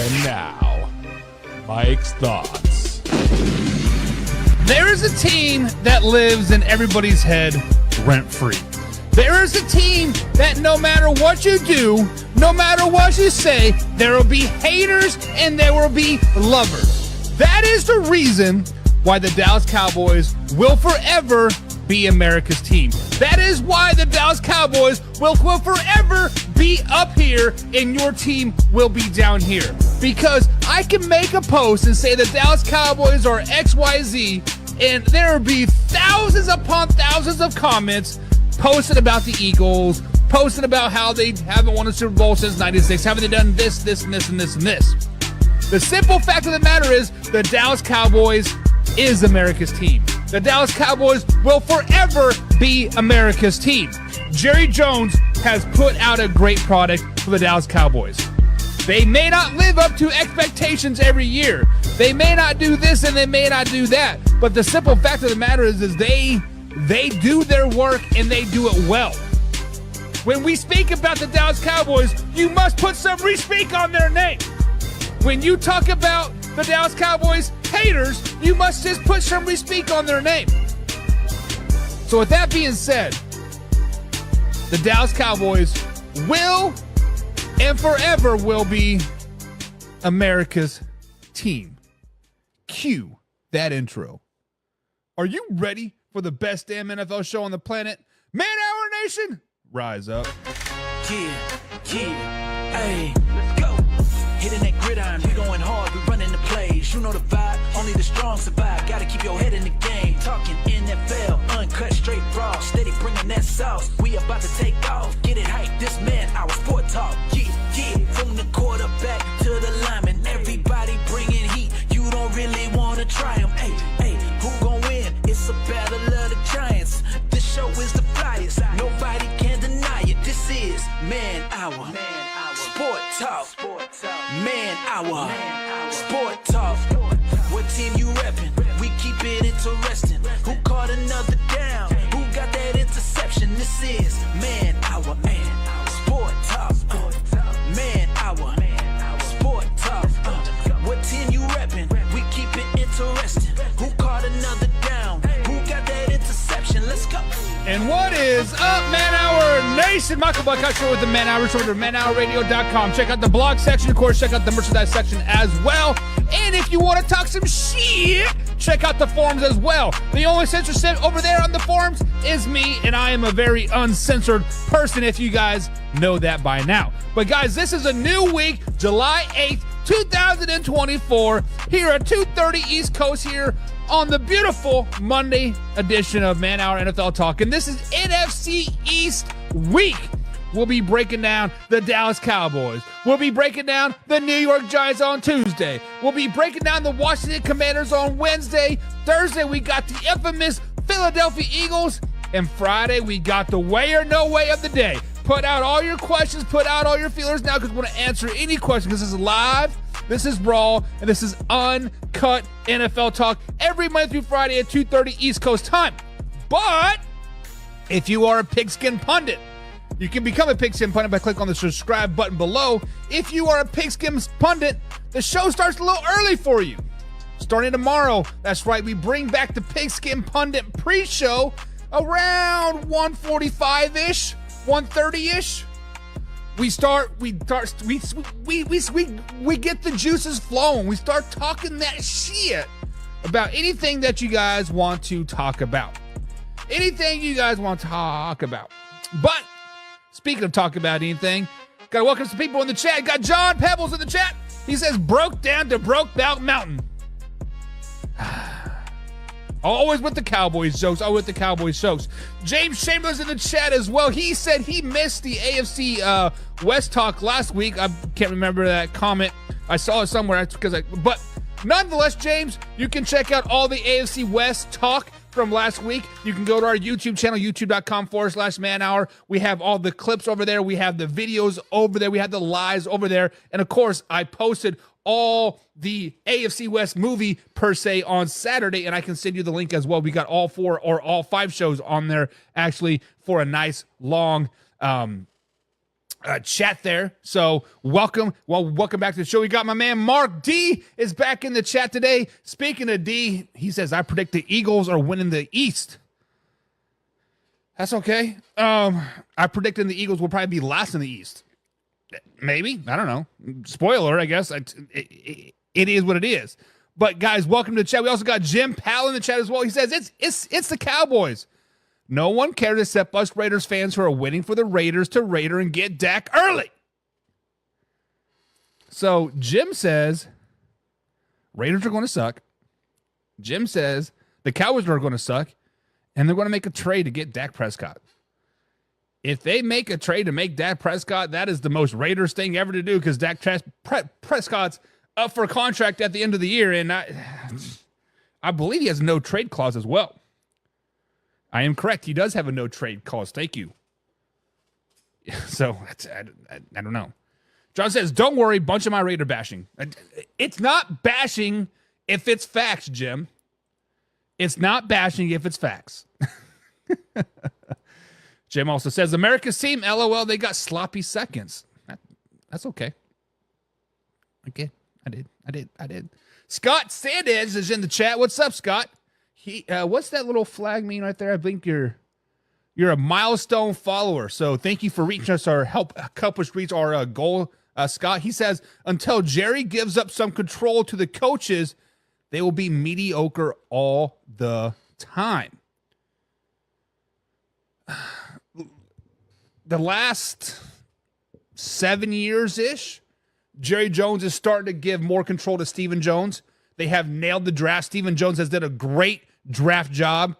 And now, Mike's thoughts. There is a team that lives in everybody's head rent-free. There is a team that no matter what you do, no matter what you say, there will be haters and there will be lovers. That is the reason why the Dallas Cowboys will forever be America's team. That is why the Dallas Cowboys will forever be up here and your team will be down here. Because I can make a post and say the Dallas Cowboys are XYZ, and there will be thousands upon thousands of comments posted about the Eagles, posted about how they haven't won a Super Bowl since '96, haven't they done this, this, and this, and this, and this. The simple fact of the matter is the Dallas Cowboys is America's team. The Dallas Cowboys will forever be America's team. Jerry Jones has put out a great product for the Dallas Cowboys. They may not live up to expectations every year. They may not do this and they may not do that. But the simple fact of the matter is they do their work and they do it well. When we speak about the Dallas Cowboys, you must put some respect on their name. When you talk about the Dallas Cowboys haters, you must just put some respect on their name. So with that being said, the Dallas Cowboys will and forever will be America's team. Cue that intro. Are you ready for the best damn NFL show on the planet? Man Hour Nation, rise up. Yeah, hey, let's go. Hitting that gridiron, we going hard, we running the plays. You know the vibe, only the strong survive. Gotta keep your head in the game. Talking NFL, uncut, straight raw. Steady bringing that sauce. We about to take off. Get it hype, this man, our sport talk. Yeah, from the quarterback to the lineman. Everybody bringing heat. You don't really want to try them. Hey, who gon' win? It's a battle of the giants. This show is the flyest. Nobody can deny it. This is Man Hour. Sport Talk. Man Hour. Sport Talk. What team you reppin'? We keep it interesting. Who caught another down? Who got that interception? This is Man Hour. Sport Talk. Man Hour. Sport Talk. What team you reppin'? We keep it interesting. Who caught another down? Who got that interception? Let's go. And what is up, Man Hour Nation? Michael Buckhouse Show with the Man Hour. Show to manhourradio.com. Check out the blog section. Of course, check out the merchandise section as well. And if you want to talk some shit, check out the forums as well. The only censorship over there on the forums is me, and I am a very uncensored person, if you guys know that by now. But guys, this is a new week, July 8th, 2024, here at 2:30 East Coast here on the beautiful Monday edition of Man Hour NFL Talk. And this is NFC East Week. We'll be breaking down the Dallas Cowboys. We'll be breaking down the New York Giants on Tuesday. We'll be breaking down the Washington Commanders on Wednesday. Thursday, we got the infamous Philadelphia Eagles. And Friday, we got the way or no way of the day. Put out all your questions, put out all your feelers now, because we want to answer any question, because this is live, this is raw, and this is uncut NFL talk every Monday through Friday at 2:30 East Coast time. But if you are a pigskin pundit, you can become a pigskin pundit by clicking on the subscribe button below. If you are a pigskin pundit, the show starts a little early for you. Starting tomorrow, that's right, we bring back the Pigskin Pundit pre-show around 1:45-ish, 1:30-ish. We get the juices flowing. We start talking that shit about anything that you guys want to talk about. Anything you guys want to talk about. But speaking of talking about anything, gotta welcome some people in the chat. Got John Pebbles in the chat. He says, broke down to Brokeback Mountain. Always with the Cowboys jokes. Always with the Cowboys jokes. James Chambers in the chat as well. He said he missed the AFC West talk last week. I can't remember that comment. I saw it somewhere but nonetheless, James, you can check out all the AFC West talk from last week. You can go to our YouTube channel, youtube.com/Man Hour. We have all the clips over there. We have the videos over there. We have the lives over there. And of course, I posted all the AFC West movie per se on Saturday, and I can send you the link as well. We got all 4 or all 5 shows on there actually for a nice long chat there. So welcome back to the show. We got my man Mark D is back in the chat today. Speaking of D, he says, I predict the Eagles are winning the East. That's okay. I predicted the Eagles will probably be last in the East. Maybe. I don't know. Spoiler, I guess. It is what it is. But guys, welcome to the chat. We also got Jim Powell in the chat as well. He says it's the Cowboys. No one cares except us Raiders fans who are waiting for the Raiders to Raider and get Dak early. So Jim says Raiders are going to suck. Jim says the Cowboys are going to suck, and they're going to make a trade to get Dak Prescott. If they make a trade to make Dak Prescott, that is the most Raiders thing ever to do because Dak Prescott's up for a contract at the end of the year, and I believe he has no trade clause as well. I am correct. He does have a no trade clause. Thank you. So I don't know. John says, don't worry, bunch of my Raider bashing. It's not bashing if it's facts, Jim. It's not bashing if it's facts. Jim also says, America's team, LOL, they got sloppy seconds. That's okay. Okay, I did. Scott Sanders is in the chat. What's up, Scott? What's that little flag mean right there? I think you're a milestone follower. So thank you for reaching us help us reach our goal, Scott. He says, until Jerry gives up some control to the coaches, they will be mediocre all the time. The last 7 years-ish, Jerry Jones is starting to give more control to Stephen Jones. They have nailed the draft. Stephen Jones has done a great draft job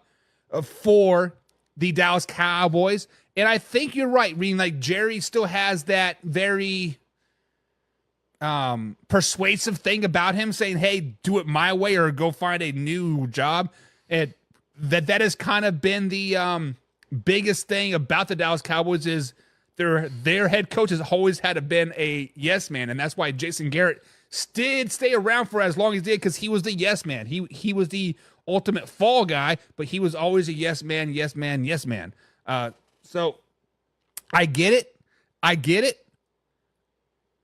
for the Dallas Cowboys. And I think you're right, Reem. Like, Jerry still has that very persuasive thing about him saying, hey, do it my way or go find a new job. And that has kind of been the biggest thing about the Dallas Cowboys is their head coach has always had to been a yes man. And that's why Jason Garrett did stay around for as long as he did, because he was the yes man. He was the ultimate fall guy, but he was always a yes man. So I get it.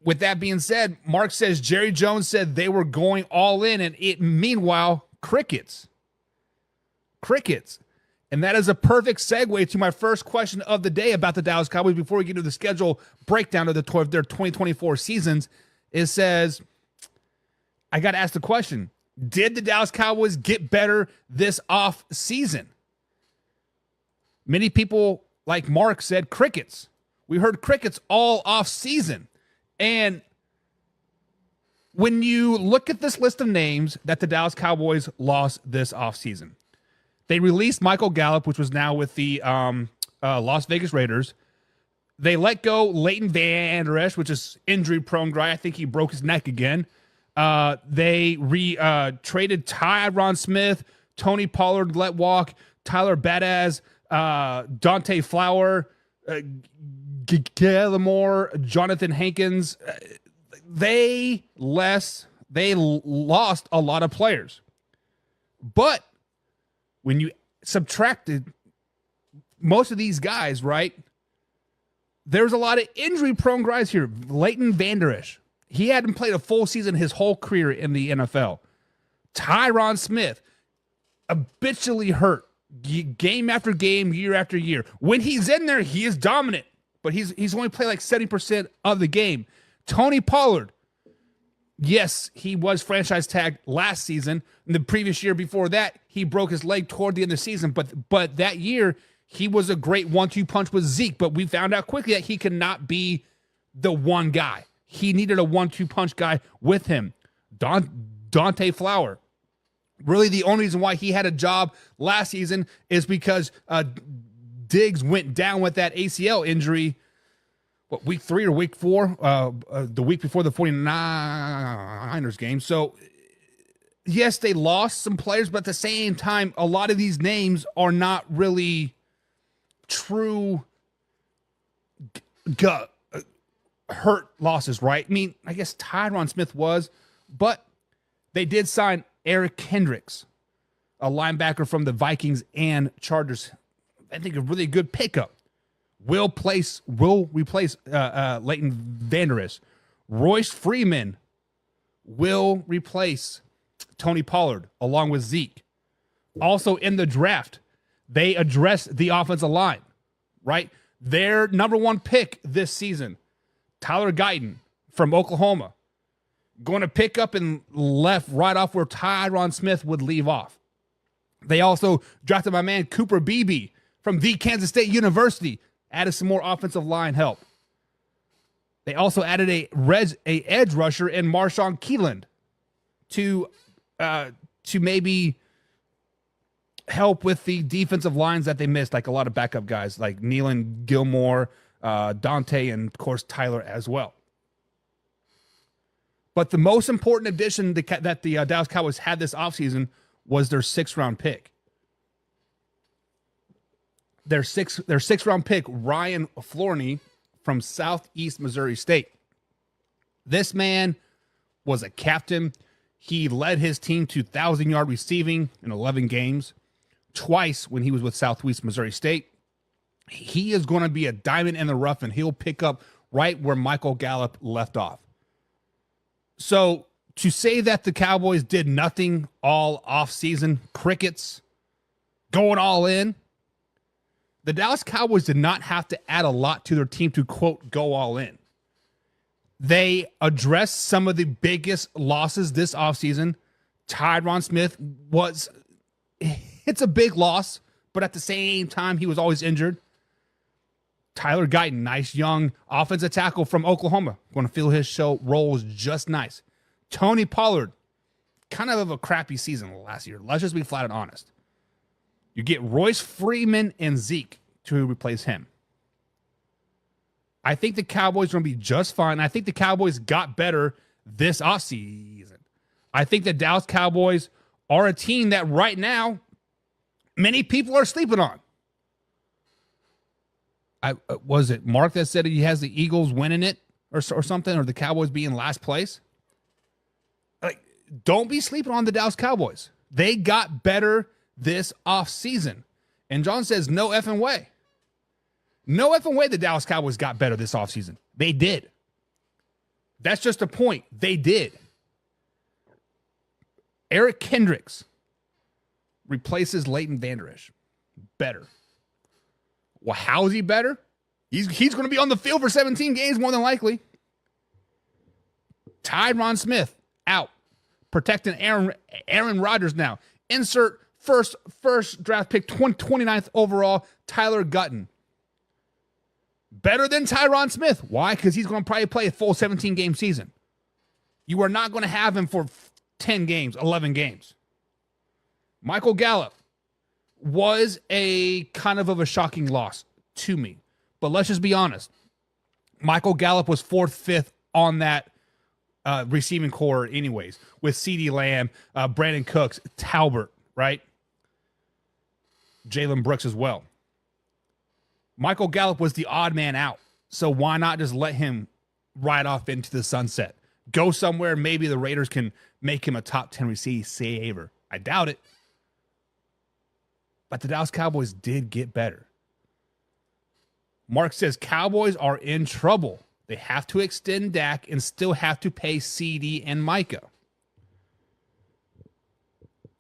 With that being said, Mark says Jerry Jones said they were going all in, and meanwhile, crickets. And that is a perfect segue to my first question of the day about the Dallas Cowboys before we get to the schedule breakdown of their 2024 seasons. It says, I got to ask the question, did the Dallas Cowboys get better this off season? Many people like Mark said crickets. We heard crickets all off season. And when you look at this list of names that the Dallas Cowboys lost this off season, they released Michael Gallup, which was now with the Las Vegas Raiders. They let go Leighton Vander Esch, which is injury-prone guy. I think he broke his neck again. They traded Tyron Smith, Tony Pollard let walk, Tyler Badaz, Dante Flower, Gallimore, Jonathan Hankins. They lost a lot of players. But when you subtracted most of these guys, right, there's a lot of injury-prone guys here. Leighton Vander Esch, he hadn't played a full season his whole career in the NFL. Tyron Smith, habitually hurt, game after game, year after year. When he's in there, he is dominant, but he's only played like 70% of the game. Tony Pollard, yes, he was franchise tagged last season. And the previous year before that, he broke his leg toward the end of the season. But that year, he was a great 1-2 punch with Zeke. But we found out quickly that he could not be the one guy. He needed a 1-2 punch guy with him. Dante Flower. Really, the only reason why he had a job last season is because Diggs went down with that ACL injury. What, week 3 or week 4? The week before the 49ers game. So, yes, they lost some players, but at the same time, a lot of these names are not really true hurt losses, right? I mean, I guess Tyron Smith was, but they did sign Eric Kendricks, a linebacker from the Vikings and Chargers. I think a really good pickup. will replace Leighton Vander Esch. Royce Freeman will replace Tony Pollard along with Zeke. Also in the draft, they addressed the offensive line, right? Their number one pick this season, Tyler Guyton from Oklahoma, going to pick up and left right off where Tyron Smith would leave off. They also drafted my man Cooper Beebe from the Kansas State University, added some more offensive line help. They also added a edge rusher in Marshawn Keeland to maybe help with the defensive lines that they missed, like a lot of backup guys like Nealon Gilmore, Dante, and of course Tyler as well. But the most important addition that the Dallas Cowboys had this offseason was their 6th-round pick. Their sixth round pick, Ryan Florney from Southeast Missouri State. This man was a captain. He led his team to 1,000-yard receiving in 11 games, twice when he was with Southeast Missouri State. He is going to be a diamond in the rough, and he'll pick up right where Michael Gallup left off. So to say that the Cowboys did nothing all offseason, crickets, going all in, the Dallas Cowboys did not have to add a lot to their team to, quote, go all in. They addressed some of the biggest losses this offseason. Tyron Smith it's a big loss, but at the same time, he was always injured. Tyler Guyton, nice young offensive tackle from Oklahoma. Going to fill his roles just nice. Tony Pollard, kind of a crappy season last year. Let's just be flat and honest. You get Royce Freeman and Zeke to replace him. I think the Cowboys are going to be just fine. I think the Cowboys got better this offseason. I think the Dallas Cowboys are a team that right now many people are sleeping on. Was it Mark that said he has the Eagles winning it or something, or the Cowboys being last place? Like, don't be sleeping on the Dallas Cowboys. They got better this offseason. And John says, no effing way. No effing way the Dallas Cowboys got better this offseason. They did. That's just a point. They did. Eric Kendricks replaces Leighton Vander Esch. Better. Well, how is he better? He's going to be on the field for 17 games more than likely. Tyron Smith out. Protecting Aaron Rodgers now. Insert first draft pick, 29th overall, Tyler Guyton. Better than Tyron Smith. Why? Because he's going to probably play a full 17-game season. You are not going to have him for 10 games, 11 games. Michael Gallup was a kind of a shocking loss to me. But let's just be honest. Michael Gallup was 4th, 5th on that receiving core anyways, with CeeDee Lamb, Brandon Cooks, Talbert, right? Jalen Brooks as well. Michael Gallup was the odd man out. So why not just let him ride off into the sunset? Go somewhere, maybe the Raiders can make him a top 10 receiver. I doubt it. But the Dallas Cowboys did get better. Mark says Cowboys are in trouble. They have to extend Dak and still have to pay CD and Micah.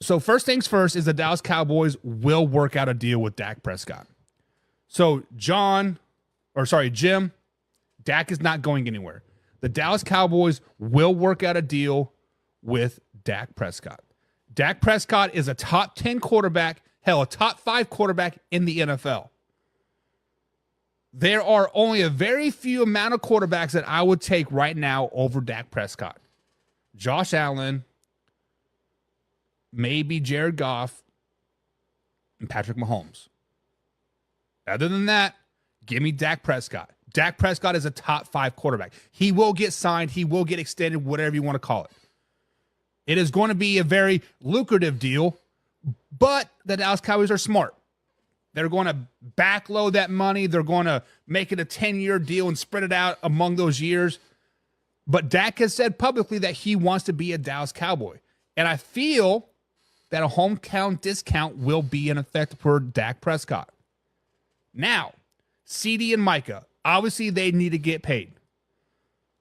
So first things first is the Dallas Cowboys will work out a deal with Dak Prescott. So Jim, Dak is not going anywhere. The Dallas Cowboys will work out a deal with Dak Prescott. Dak Prescott is a top 10 quarterback, hell, a top 5 quarterback in the NFL. There are only a very few amount of quarterbacks that I would take right now over Dak Prescott. Josh Allen, maybe Jared Goff, and Patrick Mahomes. Other than that, give me Dak Prescott. Dak Prescott is a top 5 quarterback. He will get signed. He will get extended, whatever you want to call it. It is going to be a very lucrative deal, but the Dallas Cowboys are smart. They're going to backload that money. They're going to make it a 10-year deal and spread it out among those years. But Dak has said publicly that he wants to be a Dallas Cowboy. And I feel that a hometown discount will be in effect for Dak Prescott. Now, CD and Micah, obviously they need to get paid.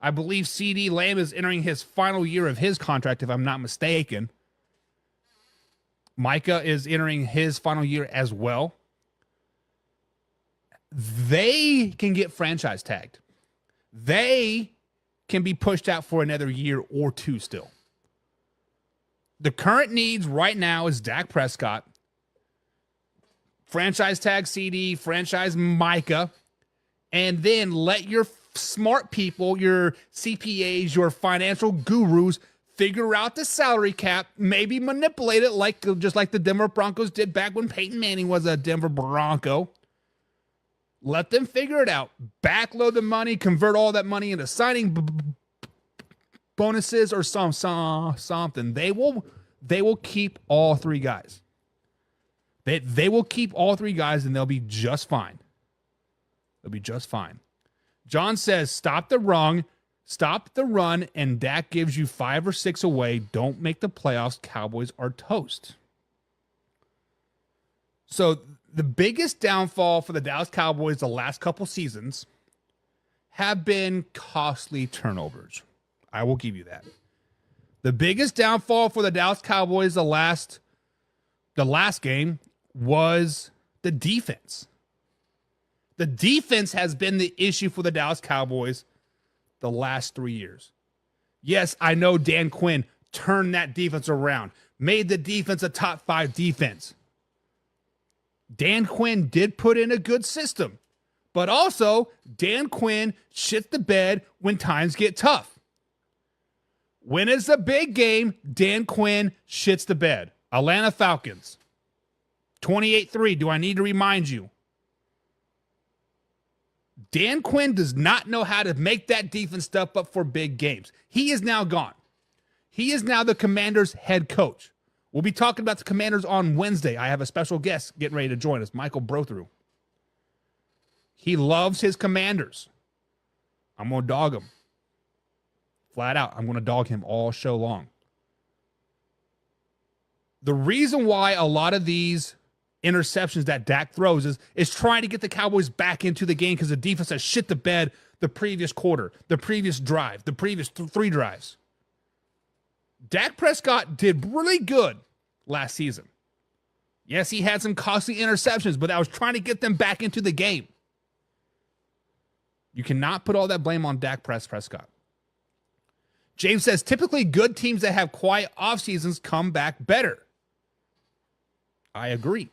I believe CD Lamb is entering his final year of his contract, if I'm not mistaken. Micah is entering his final year as well. They can get franchise tagged. They can be pushed out for another year or two still. The current needs right now is Dak Prescott, franchise tag CD, franchise Micah, and then let your smart people, your CPAs, your financial gurus figure out the salary cap, maybe manipulate it just like the Denver Broncos did back when Peyton Manning was a Denver Bronco. Let them figure it out. Backload the money, convert all that money into signing bonuses or something. They will keep all three guys. They will keep all three guys, and they'll be just fine. They'll be just fine. John says, stop the run, and Dak gives you 5 or 6 away. Don't make the playoffs. Cowboys are toast. So the biggest downfall for the Dallas Cowboys the last couple seasons have been costly turnovers. I will give you that. The biggest downfall for the Dallas Cowboys the last game was the defense. The defense has been the issue for the Dallas Cowboys the last 3 years. Yes, I know Dan Quinn turned that defense around, made the defense a top 5 defense. Dan Quinn did put in a good system, but also Dan Quinn shit the bed when times get tough. When it's a big game, Dan Quinn shits the bed. Atlanta Falcons, 28-3. Do I need to remind you? Dan Quinn does not know how to make that defense step up for big games. He is now gone. He is now the Commanders' head coach. We'll be talking about the Commanders on Wednesday. I have a special guest getting ready to join us, Michael Brothrew. He loves his Commanders. I'm going to dog him. Flat out, I'm going to dog him all show long. The reason why a lot of these interceptions that Dak throws is trying to get the Cowboys back into the game because the defense has shit the bed the previous quarter, the previous drive, the previous 3 drives. Dak Prescott did really good last season. Yes, he had some costly interceptions, but I was trying to get them back into the game. You cannot put all that blame on Dak Prescott. James says, typically good teams that have quiet off seasons come back better. I agree.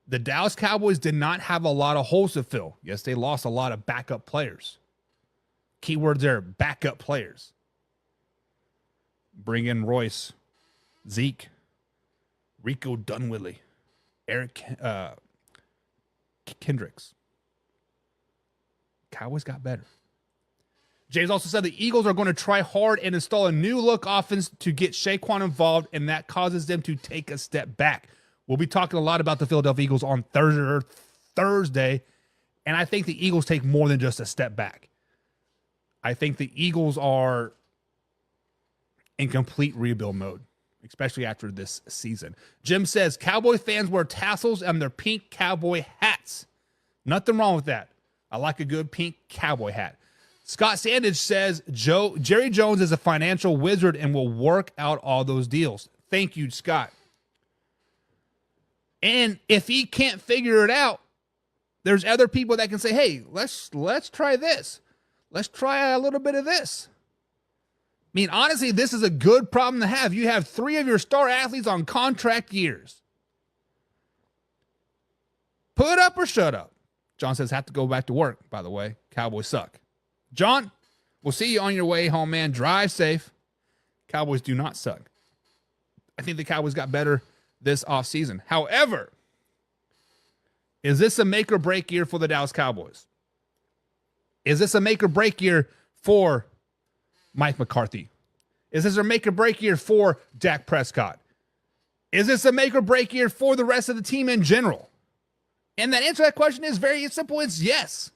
The Dallas Cowboys did not have a lot of holes to fill. Yes, they lost a lot of backup players. Keywords there, backup players. Bring in Royce, Zeke, Rico Dunwilly, Eric Kendricks. Cowboys got better. James also said the Eagles are going to try hard and install a new look offense to get Saquon involved, and that causes them to take a step back. We'll be talking a lot about the Philadelphia Eagles on Thursday, and I think the Eagles take more than just a step back. I think the Eagles are in complete rebuild mode, especially after this season. Jim says, Cowboy fans wear tassels and their pink cowboy hats. Nothing wrong with that. I like a good pink cowboy hat. Scott Sandage says, Jerry Jones is a financial wizard and will work out all those deals. Thank you, Scott. And if he can't figure it out, there's other people that can say, hey, let's try this. Let's try a little bit of this. I mean, honestly, this is a good problem to have. You have 3 of your star athletes on contract years. Put up or shut up. John says, have to go back to work, by the way. Cowboys suck. John, we'll see you on your way home, man. Drive safe. Cowboys do not suck. I think the Cowboys got better this offseason. However, is this a make or break year for the Dallas Cowboys? Is this a make or break year for Mike McCarthy? Is this a make or break year for Dak Prescott? Is this a make or break year for the rest of the team in general? And that answer to that question is very simple. It's yes.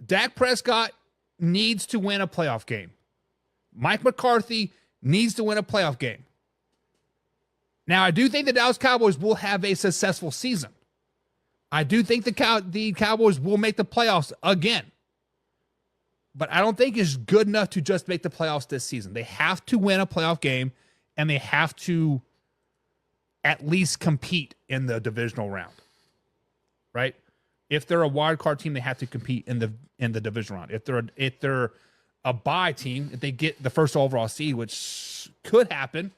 Dak Prescott needs to win a playoff game. Mike McCarthy needs to win a playoff game. Now, I do think the Dallas Cowboys will have a successful season. I do think the Cowboys will make the playoffs again. But I don't think it's good enough to just make the playoffs this season. They have to win a playoff game, and they have to at least compete in the divisional round. Right? If they're a wild card team, they have to compete in the divisional round. If they're a bye team, if they get the first overall seed, which could happen,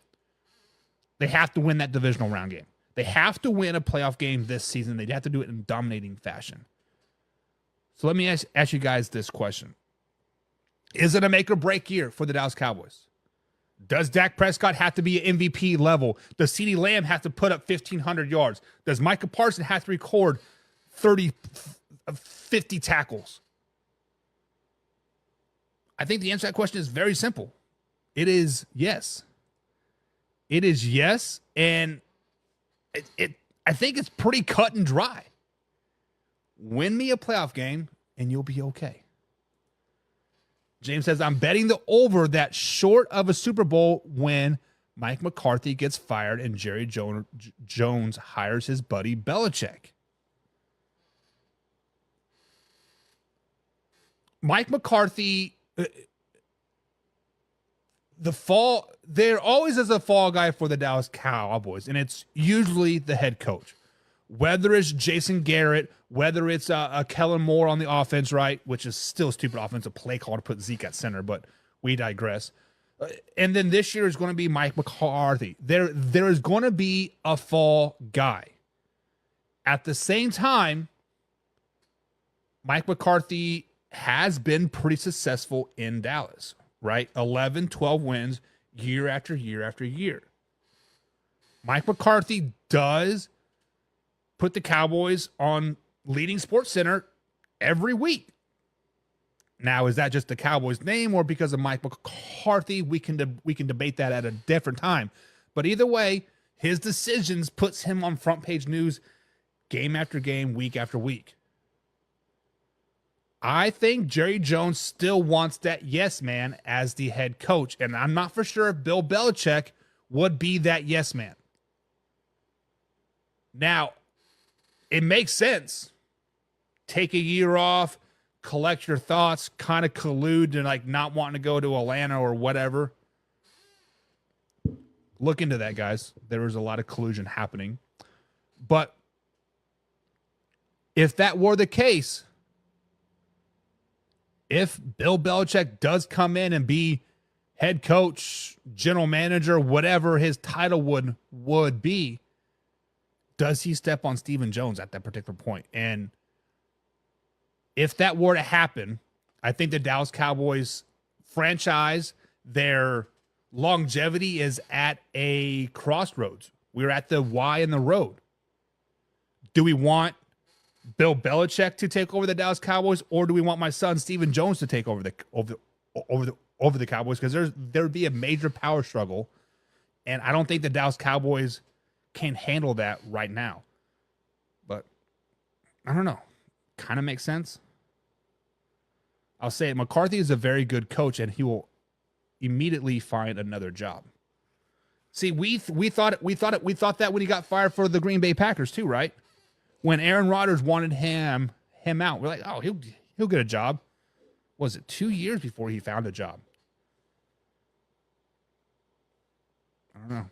they have to win that divisional round game. They have to win a playoff game this season. They'd have to do it in dominating fashion. So let me ask you guys this question. Is it a make or break year for the Dallas Cowboys? Does Dak Prescott have to be an MVP level? Does CeeDee Lamb have to put up 1,500 yards? Does Micah Parsons have to record 50 tackles? I think the answer to that question is very simple. It is yes. It is yes, and I think it's pretty cut and dry. Win me a playoff game, and you'll be okay. James says, I'm betting the over that short of a Super Bowl when Mike McCarthy gets fired and Jerry Jones hires his buddy Belichick. Mike McCarthy, there always is a fall guy for the Dallas Cowboys, and it's usually the head coach. Whether it's Jason Garrett, whether it's Kellen Moore on the offense, right, which is still a stupid offensive play call to put Zeke at center, but we digress. And then this year is going to be Mike McCarthy. There is going to be a fall guy. At the same time, Mike McCarthy has been pretty successful in Dallas, right? 11, 12 wins year after year after year. Mike McCarthy does put the Cowboys on leading Sports Center every week. Now, is that just the Cowboys name or because of Mike McCarthy? We can debate that at a different time. But either way, his decisions puts him on front page news game after game, week after week. I think Jerry Jones still wants that yes man as the head coach, and I'm not for sure if Bill Belichick would be that yes man. Now, it makes sense. Take a year off, collect your thoughts, kind of collude and like not wanting to go to Atlanta or whatever. Look into that, guys. There was a lot of collusion happening. But if that were the case, if Bill Belichick does come in and be head coach, general manager, whatever his title would be, does he step on Stephen Jones at that particular point? And if that were to happen, I think the Dallas Cowboys franchise, their longevity is at a crossroads. We're at the Y in the road. Do we want Bill Belichick to take over the Dallas Cowboys, or do we want my son Stephen Jones to take over the Cowboys? Because there would be a major power struggle, and I don't think the Dallas Cowboys can handle that right now. But I don't know. Kind of makes sense. I'll say it. McCarthy is a very good coach, and he will immediately find another job. See, we thought that when he got fired for the Green Bay Packers too, right? When Aaron Rodgers wanted him out, we're like, oh, he'll get a job. Was it 2 years before he found a job? I don't know.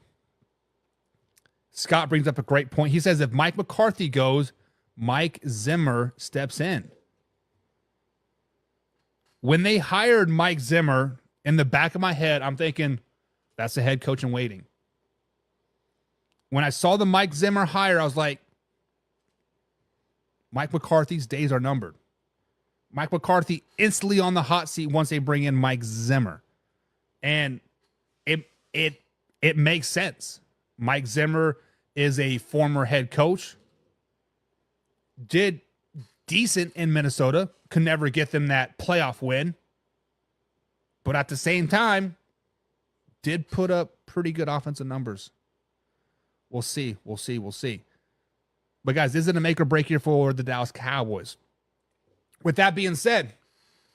Scott brings up a great point. He says if Mike McCarthy goes, Mike Zimmer steps in. When they hired Mike Zimmer, in the back of my head, I'm thinking, that's the head coach in waiting. When I saw the Mike Zimmer hire, I was like, Mike McCarthy's days are numbered. Mike McCarthy instantly on the hot seat once they bring in Mike Zimmer. And it makes sense. Mike Zimmer is a former head coach. Did decent in Minnesota. Could never get them that playoff win. But at the same time, did put up pretty good offensive numbers. We'll see. But guys, this is a make or break year for the Dallas Cowboys. With that being said,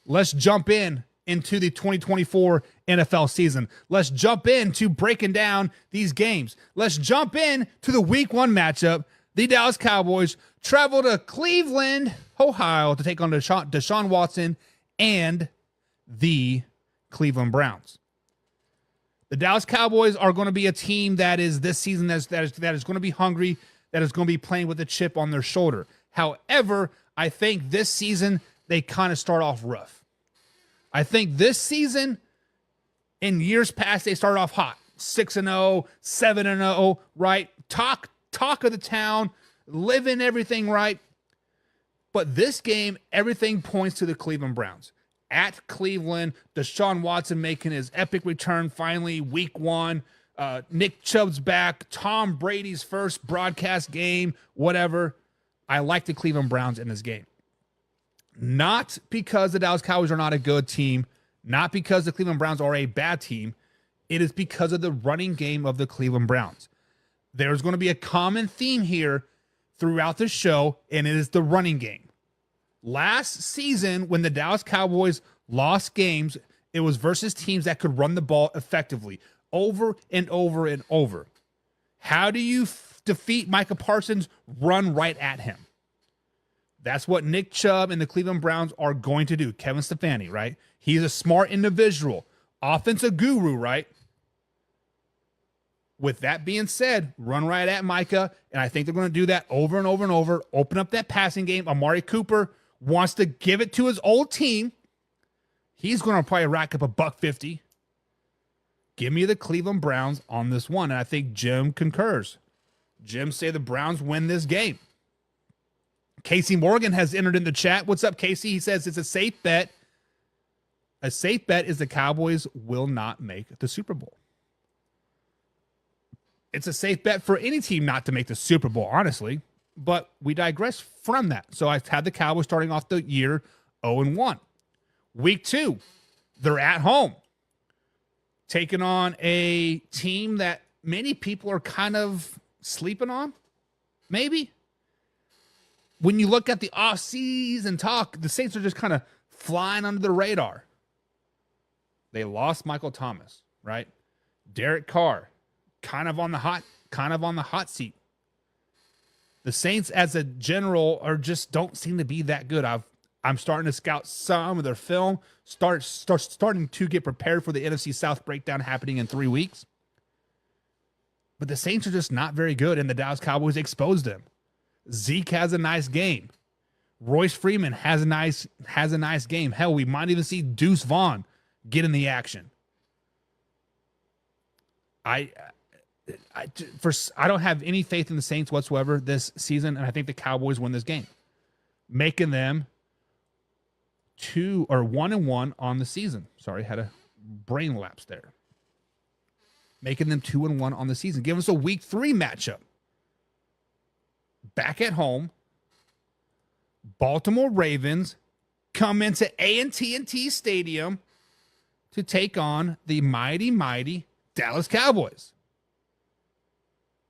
let's jump into the 2024 NFL season. Let's jump into breaking down these games. Let's jump in to the week 1 matchup. The Dallas Cowboys travel to Cleveland, Ohio to take on Deshaun Watson and the Cleveland Browns. The Dallas Cowboys are going to be a team that is this season that is going to be hungry, that is going to be playing with a chip on their shoulder. However, I think this season they kind of start off rough. I think this season, in years past, they started off hot. 6-0, 7-0, right? Talk of the town, living everything right. But this game, everything points to the Cleveland Browns. At Cleveland, Deshaun Watson making his epic return finally, week 1. Nick Chubb's back. Tom Brady's first broadcast game, whatever. I like the Cleveland Browns in this game. Not because the Dallas Cowboys are not a good team, not because the Cleveland Browns are a bad team. It is because of the running game of the Cleveland Browns. There's going to be a common theme here throughout the show, and it is the running game. Last season, when the Dallas Cowboys lost games, it was versus teams that could run the ball effectively over and over and over. How do you defeat Micah Parsons? Run right at him. That's what Nick Chubb and the Cleveland Browns are going to do. Kevin Stefanski, right? He's a smart individual. Offensive guru, right? With that being said, run right at Micah, and I think they're going to do that over and over and over. Open up that passing game. Amari Cooper wants to give it to his old team. He's going to probably rack up $150. Give me the Cleveland Browns on this one, and I think Jim concurs. Jim say the Browns win this game. Casey Morgan has entered in the chat. What's up, Casey? He says it's a safe bet. A safe bet is the Cowboys will not make the Super Bowl. It's a safe bet for any team not to make the Super Bowl, honestly. But we digress from that. So I've had the Cowboys starting off the year 0-1. Week 2, they're at home, taking on a team that many people are kind of sleeping on, maybe. When you look at the off-season talk, the Saints are just kind of flying under the radar. They lost Michael Thomas, right? Derek Carr, kind of on the hot seat. The Saints, as a general, don't seem to be that good. I'm starting to scout some of their film, starting to get prepared for the NFC South breakdown happening in 3 weeks. But the Saints are just not very good, and the Dallas Cowboys exposed them. Zeke has a nice game. Royce Freeman has a nice game. Hell, we might even see Deuce Vaughn get in the action. I don't have any faith in the Saints whatsoever this season, and I think the Cowboys win this game, making them 1-1 on the season. Sorry, had a brain lapse there. Making them 2-1 on the season. Give us a week 3 matchup. Back at home, Baltimore Ravens come into A&T Stadium to take on the mighty Dallas Cowboys.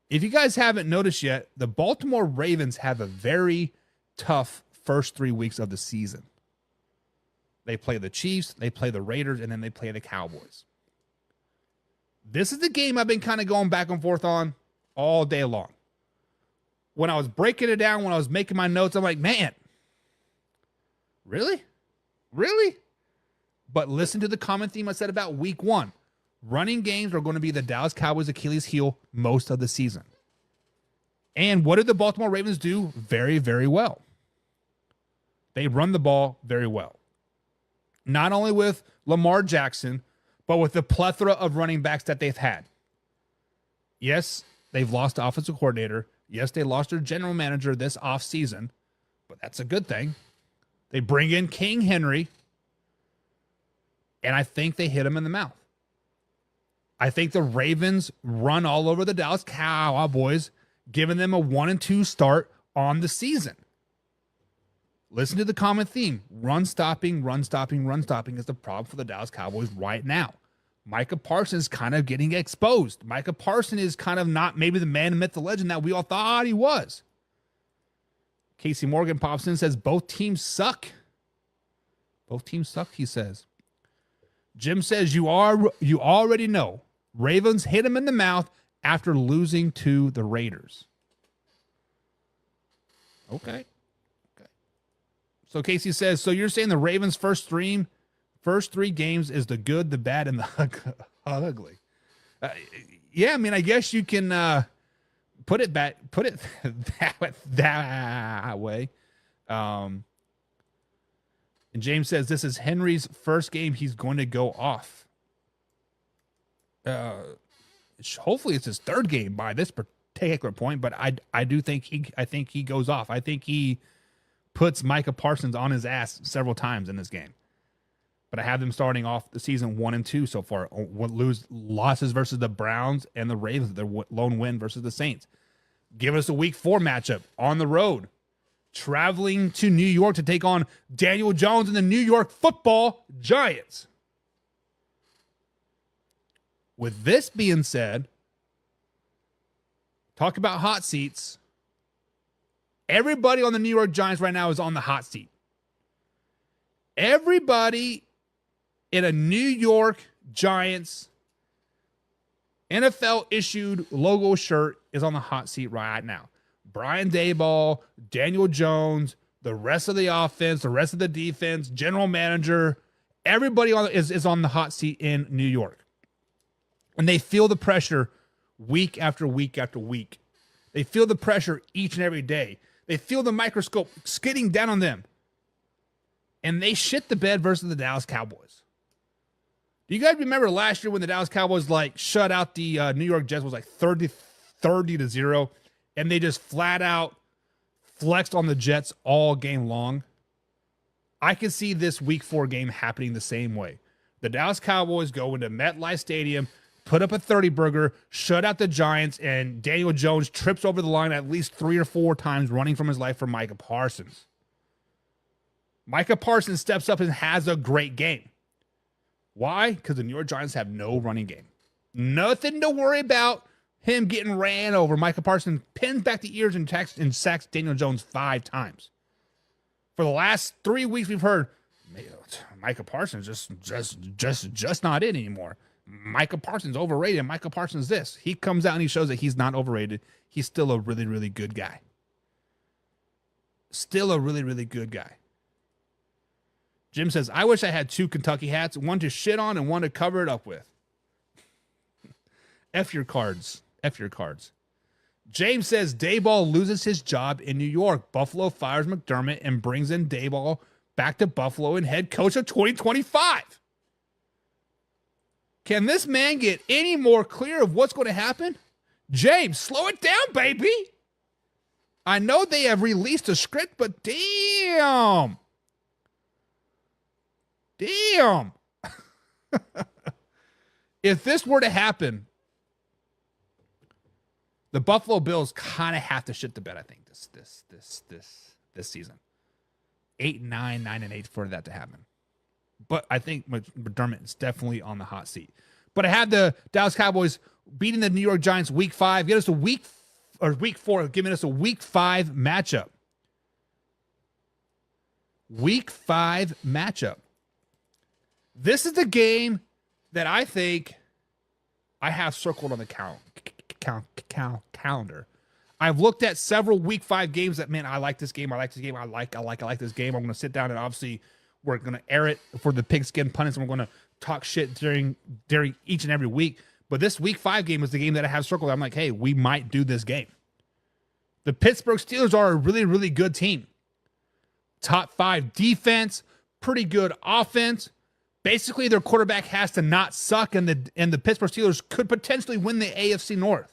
If you guys haven't noticed yet, the Baltimore Ravens have a very tough first 3 weeks of the season. They play the Chiefs, they play the Raiders, and then they play the Cowboys. This is the game I've been kind of going back and forth on all day long. When I was breaking it down, when I was making my notes, I'm like, man, really? Really? But listen to the common theme I said about week 1. Running games are going to be the Dallas Cowboys' Achilles heel most of the season. And what did the Baltimore Ravens do? Very, very well. They run the ball very well. Not only with Lamar Jackson, but with the plethora of running backs that they've had. Yes, they've lost the offensive coordinator. Yes, they lost their general manager this offseason, but that's a good thing. They bring in King Henry, and I think they hit him in the mouth. I think the Ravens run all over the Dallas Cowboys, giving them a 1-2 start on the season. Listen to the common theme. Run stopping is the problem for the Dallas Cowboys right now. Micah Parsons kind of getting exposed. Micah Parsons is kind of not maybe the man, the myth, the legend that we all thought he was. Casey Morgan pops in and says, both teams suck. Both teams suck, he says. Jim says, you already know. Ravens hit him in the mouth after losing to the Raiders. Okay. So Casey says, so you're saying the Ravens' first three games is the good, the bad, and the ugly. Yeah, I mean, I guess you can put it that way. And James says this is Henry's first game. He's going to go off. Hopefully it's his third game by this particular point, but I think he goes off. I think he puts Micah Parsons on his ass several times in this game. But I have them starting off the season 1-2 so far. Losses versus the Browns and the Ravens. Their lone win versus the Saints. Give us a week 4 matchup on the road. Traveling to New York to take on Daniel Jones and the New York Football Giants. With this being said, talk about hot seats. Everybody on the New York Giants right now is on the hot seat. Everybody in a New York Giants NFL-issued logo shirt is on the hot seat right now. Brian Daboll, Daniel Jones, the rest of the offense, the rest of the defense, general manager, everybody is on the hot seat in New York. And they feel the pressure week after week after week. They feel the pressure each and every day. They feel the microscope skidding down on them. And they shit the bed versus the Dallas Cowboys. Do you guys remember last year when the Dallas Cowboys shut out the New York Jets? Was 30-0, and they just flat out flexed on the Jets all game long? I can see this week 4 game happening the same way. The Dallas Cowboys go into MetLife Stadium, put up a 30-burger, shut out the Giants, and Daniel Jones trips over the line at least 3 or 4 times running from his life for Micah Parsons. Micah Parsons steps up and has a great game. Why? Because the New York Giants have no running game. Nothing to worry about him getting ran over. Micah Parsons pins back the ears and sacks Daniel Jones 5 times. For the last 3 weeks, we've heard Micah Parsons just not it anymore. Micah Parsons overrated. Micah Parsons this. He comes out and he shows that he's not overrated. He's still a really, really good guy. Still a really, really good guy. Jim says, I wish I had 2 Kentucky hats, one to shit on and one to cover it up with. F your cards. F your cards. James says, Daboll loses his job in New York. Buffalo fires McDermott and brings in Daboll back to Buffalo and head coach of 2025. Can this man get any more clear of what's going to happen? James, slow it down, baby. I know they have released a script, but damn. Damn. If this were to happen, the Buffalo Bills kind of have to shit the bed, I think, this season. 8-9, 9-8 for that to happen. But I think McDermott is definitely on the hot seat. But I had the Dallas Cowboys beating the New York Giants week 5. Get us a week 4, giving us a week 5 matchup. Week 5 matchup. This is the game that I think I have circled on the calendar. I've looked at several week 5 games that, man, I like this game. I like this game. I like this game. I'm going to sit down and obviously we're going to air it for the pigskin pundits, and we're going to talk shit during each and every week. But this week 5 game is the game that I have circled. I'm like, hey, we might do this game. The Pittsburgh Steelers are a really, really good team. Top 5 defense, pretty good offense. Basically, their quarterback has to not suck, and the Pittsburgh Steelers could potentially win the AFC North.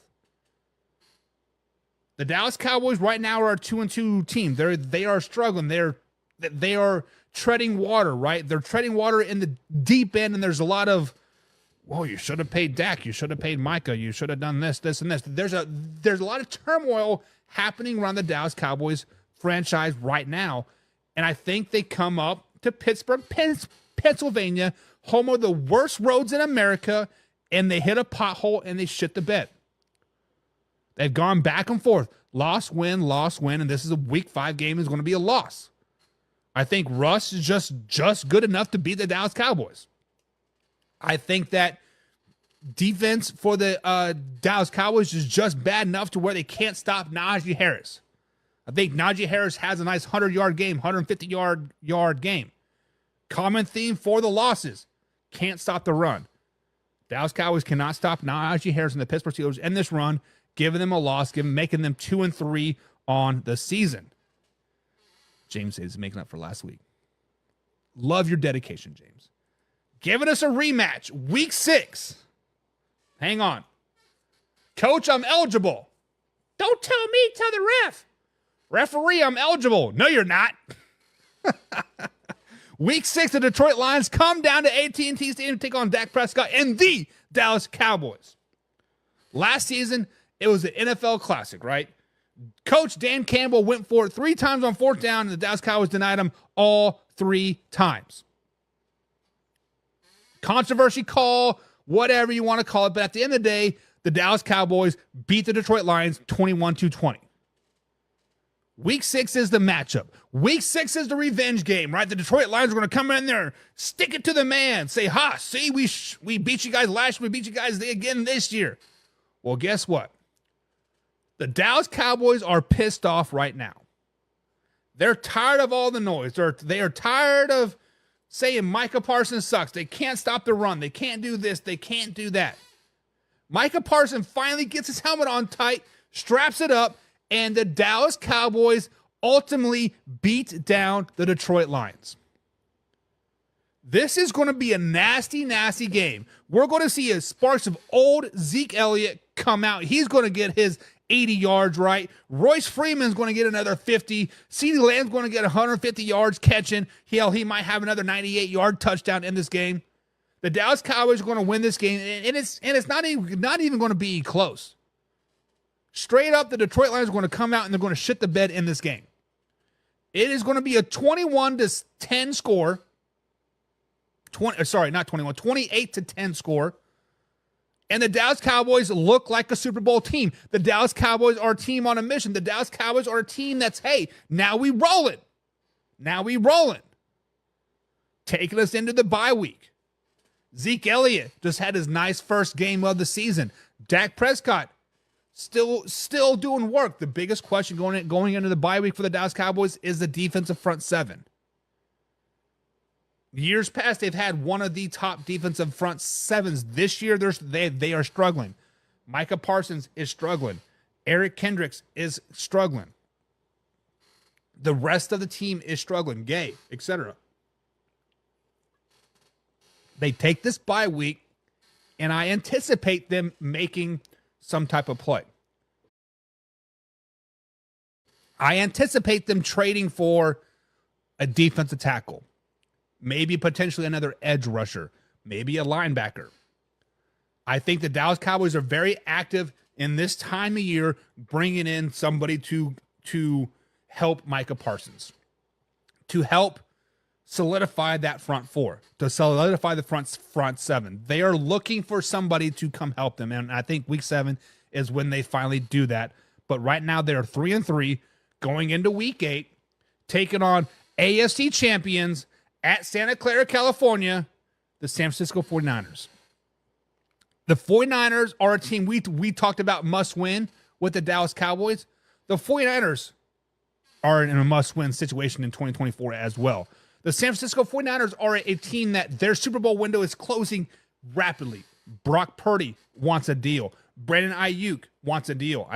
The Dallas Cowboys right now are a 2-2 team. They are struggling. They are treading water, right? They're treading water in the deep end, and there's a lot of, whoa, you should have paid Dak. You should have paid Micah. You should have done this, and this. There's a lot of turmoil happening around the Dallas Cowboys franchise right now, and I think they come up to Pittsburgh, Pennsylvania, home of the worst roads in America, and they hit a pothole and they shit the bed. They've gone back and forth. Loss, win, and this is a week 5 game is going to be a loss. I think Russ is just good enough to beat the Dallas Cowboys. I think that defense for the Dallas Cowboys is just bad enough to where they can't stop Najee Harris. I think Najee Harris has a nice 100-yard game, 150-yard game. Common theme for the losses. Can't stop the run. Dallas Cowboys cannot stop Najee Harris and the Pittsburgh Steelers in this run, giving them a loss, making them 2-3 on the season. James is making up for last week. Love your dedication, James. Giving us a rematch, week 6. Hang on. Coach, I'm eligible. Don't tell me, tell the ref. Referee, I'm eligible. No, you're not. Week 6, the Detroit Lions come down to AT&T Stadium to take on Dak Prescott and the Dallas Cowboys. Last season, it was the NFL Classic, right? Coach Dan Campbell went for it 3 times on 4th down, and the Dallas Cowboys denied him all 3 times. Controversy call, whatever you want to call it, but at the end of the day, the Dallas Cowboys beat the Detroit Lions 21-20. Week 6 is the matchup. Week 6 is the revenge game, right? The Detroit Lions are going to come in there, stick it to the man, say, ha, see, we beat you guys last year, we beat you guys again this year. Well, guess what? The Dallas Cowboys are pissed off right now. They're tired of all the noise. They are tired of saying Micah Parsons sucks. They can't stop the run. They can't do this. They can't do that. Micah Parsons finally gets his helmet on tight, straps it up, and the Dallas Cowboys ultimately beat down the Detroit Lions. This is going to be a nasty, nasty game. We're going to see sparks of old Zeke Elliott come out. He's going to get his 80 yards, right? Royce Freeman's going to get another 50. CeeDee Lamb's going to get 150 yards catching. Hell, he might have another 98-yard touchdown in this game. The Dallas Cowboys are going to win this game, and it's not even going to be close. Straight up, the Detroit Lions are going to come out and they're going to shit the bed in this game. It is going to be a 21-10 score. 28-10 score. And the Dallas Cowboys look like a Super Bowl team. The Dallas Cowboys are a team on a mission. The Dallas Cowboys are a team that's, hey, now we rolling. Now we rolling. Taking us into the bye week. Zeke Elliott just had his nice first game of the season. Dak Prescott still doing work. The biggest question going into the bye week for the Dallas Cowboys is the defensive front 7. Years past, they've had one of the top defensive front 7s. This year, they are struggling. Micah Parsons is struggling. Eric Kendricks is struggling. The rest of the team is struggling. Gay, etc. They take this bye week, and I anticipate them making some type of play. I anticipate them trading for a defensive tackle. Maybe potentially another edge rusher, maybe a linebacker. I think the Dallas Cowboys are very active in this time of year, bringing in somebody to help Micah Parsons, to help solidify that front 4, to solidify the front 7. They are looking for somebody to come help them, and I think week 7 is when they finally do that. But right now they're 3-3, going into week 8, taking on AFC champions at Santa Clara, California, the San Francisco 49ers. The 49ers are a team we talked about must win with the Dallas Cowboys. The 49ers are in a must-win situation in 2024 as well. The San Francisco 49ers are a team that their Super Bowl window is closing rapidly. Brock Purdy wants a deal. Brandon Ayuk wants a deal.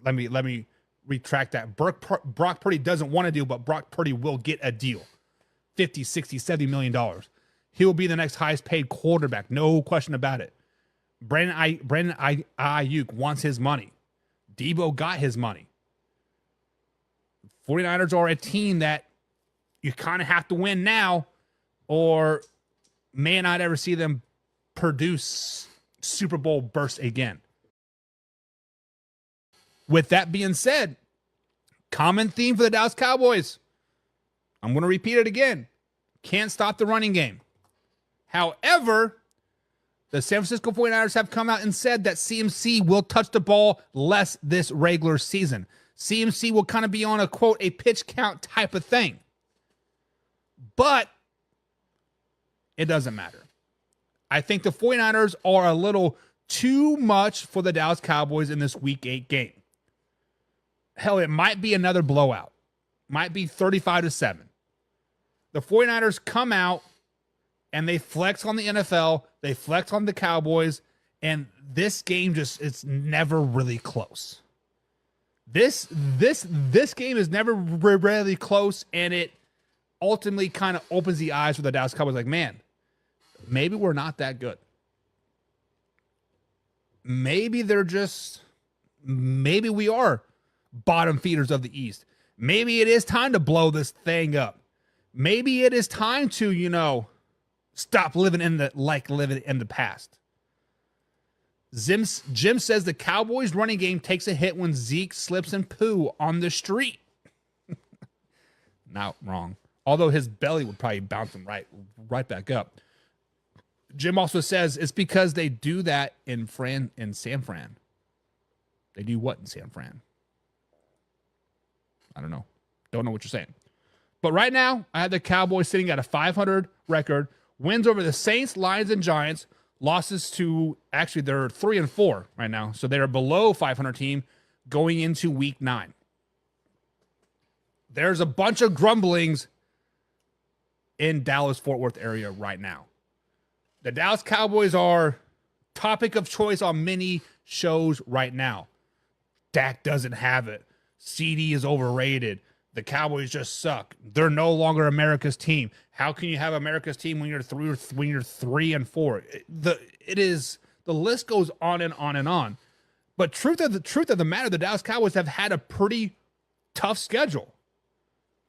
Let me retract that. Brock Purdy doesn't want a deal, but Brock Purdy will get a deal. $50, $60, $70 million. He will be the next highest paid quarterback. No question about it. Brandon Ayuk wants his money. Debo got his money. 49ers are a team that you kind of have to win now or may not ever see them produce Super Bowl bursts again. With that being said, common theme for the Dallas Cowboys. I'm going to repeat it again. Can't stop the running game. However, the San Francisco 49ers have come out and said that CMC will touch the ball less this regular season. CMC will kind of be on a, quote, a pitch count type of thing. But it doesn't matter. I think the 49ers are a little too much for the Dallas Cowboys in this Week 8 game. hell, it might be another blowout. Might be 35-7. The 49ers come out and they flex on the NFL. They flex on the Cowboys. And this game it's never really close. This game is never really close. And it ultimately kind of opens the eyes for the Dallas Cowboys. Like, man, maybe we're not that good. Maybe maybe we are bottom feeders of the East. Maybe it is time to blow this thing up. Maybe it is time to, stop living in the past. Jim says the Cowboys running game takes a hit when Zeke slips and poo on the street. Not wrong. Although his belly would probably bounce him right back up. Jim also says it's because they do that in San Fran. They do what in San Fran? I don't know. Don't know what you're saying. But right now, I have the Cowboys sitting at a 500 record. Wins over the Saints, Lions, and Giants. Losses to, actually, they're 3-4 right now. So they're below 500 team going into week 9. There's a bunch of grumblings in Dallas-Fort Worth area right now. The Dallas Cowboys are topic of choice on many shows right now. Dak doesn't have it. CD is overrated. The Cowboys just suck. They're no longer America's team. How can you have America's team when you're 3-4? The list goes on and on and on. But truth of the matter, the Dallas Cowboys have had a pretty tough schedule.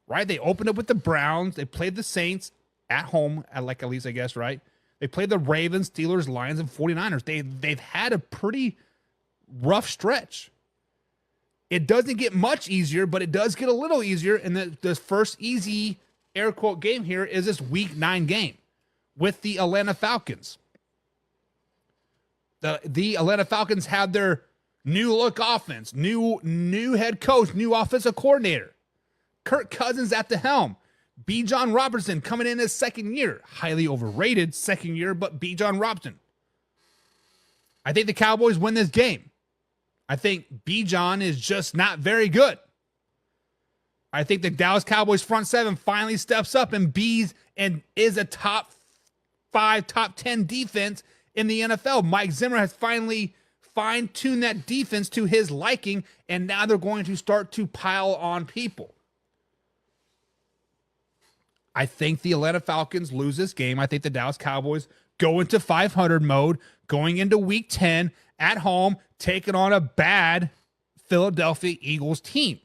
Right? They opened up with the Browns. They played the Saints at home, at least I guess, right? They played the Ravens, Steelers, Lions, and 49ers. They've had a pretty rough stretch. It doesn't get much easier, but it does get a little easier. And the first easy air quote game here is this week 9 game with the Atlanta Falcons. The Atlanta Falcons have their new look offense, new head coach, new offensive coordinator. Kirk Cousins at the helm. Bijan Robinson coming in his second year. Highly overrated second year, but Bijan Robinson. I think the Cowboys win this game. I think Bijan is just not very good. I think the Dallas Cowboys front seven finally steps up and is a top 5, top 10 defense in the NFL. Mike Zimmer has finally fine-tuned that defense to his liking, and now they're going to start to pile on people. I think the Atlanta Falcons lose this game. I think the Dallas Cowboys go into 500 mode, going into week 10 at home, taking on a bad Philadelphia Eagles team.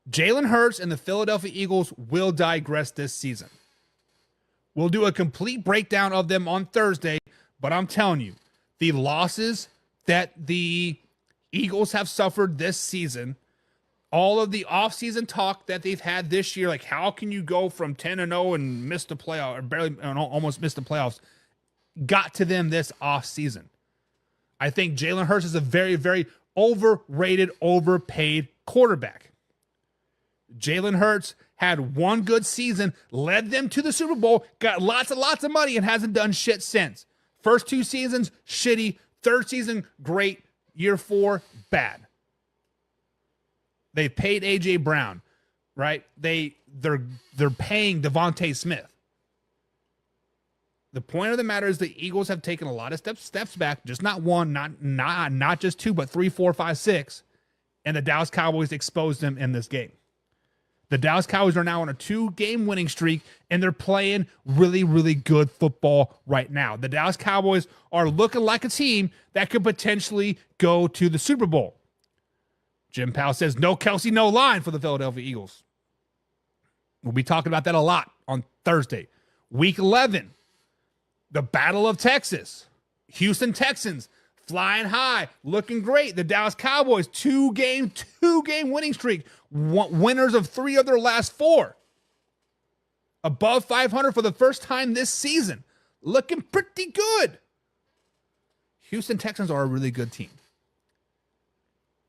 Jalen Hurts and the Philadelphia Eagles will digress this season. We'll do a complete breakdown of them on Thursday, but I'm telling you, the losses that the Eagles have suffered this season, all of the offseason talk that they've had this year, like how can you go from 10-0 and miss the playoff, or barely almost miss the playoffs, got to them this offseason. I think Jalen Hurts is a very, very overrated, overpaid quarterback. Jalen Hurts had one good season, led them to the Super Bowl, got lots and lots of money, and hasn't done shit since. First 2 seasons, shitty. Third season, great. Year 4, bad. They paid A.J. Brown, right? They're paying Devontae Smith. The point of the matter is the Eagles have taken a lot of steps back, just not one, not just 2, but 3, 4, 5, 6, and the Dallas Cowboys exposed them in this game. The Dallas Cowboys are now on a 2-game winning streak, and they're playing really, really good football right now. The Dallas Cowboys are looking like a team that could potentially go to the Super Bowl. Jim Powell says, no Kelsey, no line for the Philadelphia Eagles. We'll be talking about that a lot on Thursday. Week 11, the Battle of Texas. Houston Texans flying high, looking great. The Dallas Cowboys, 2-game winning streak. Winners of 3 of their last 4. Above 500 for the first time this season. Looking pretty good. Houston Texans are a really good team.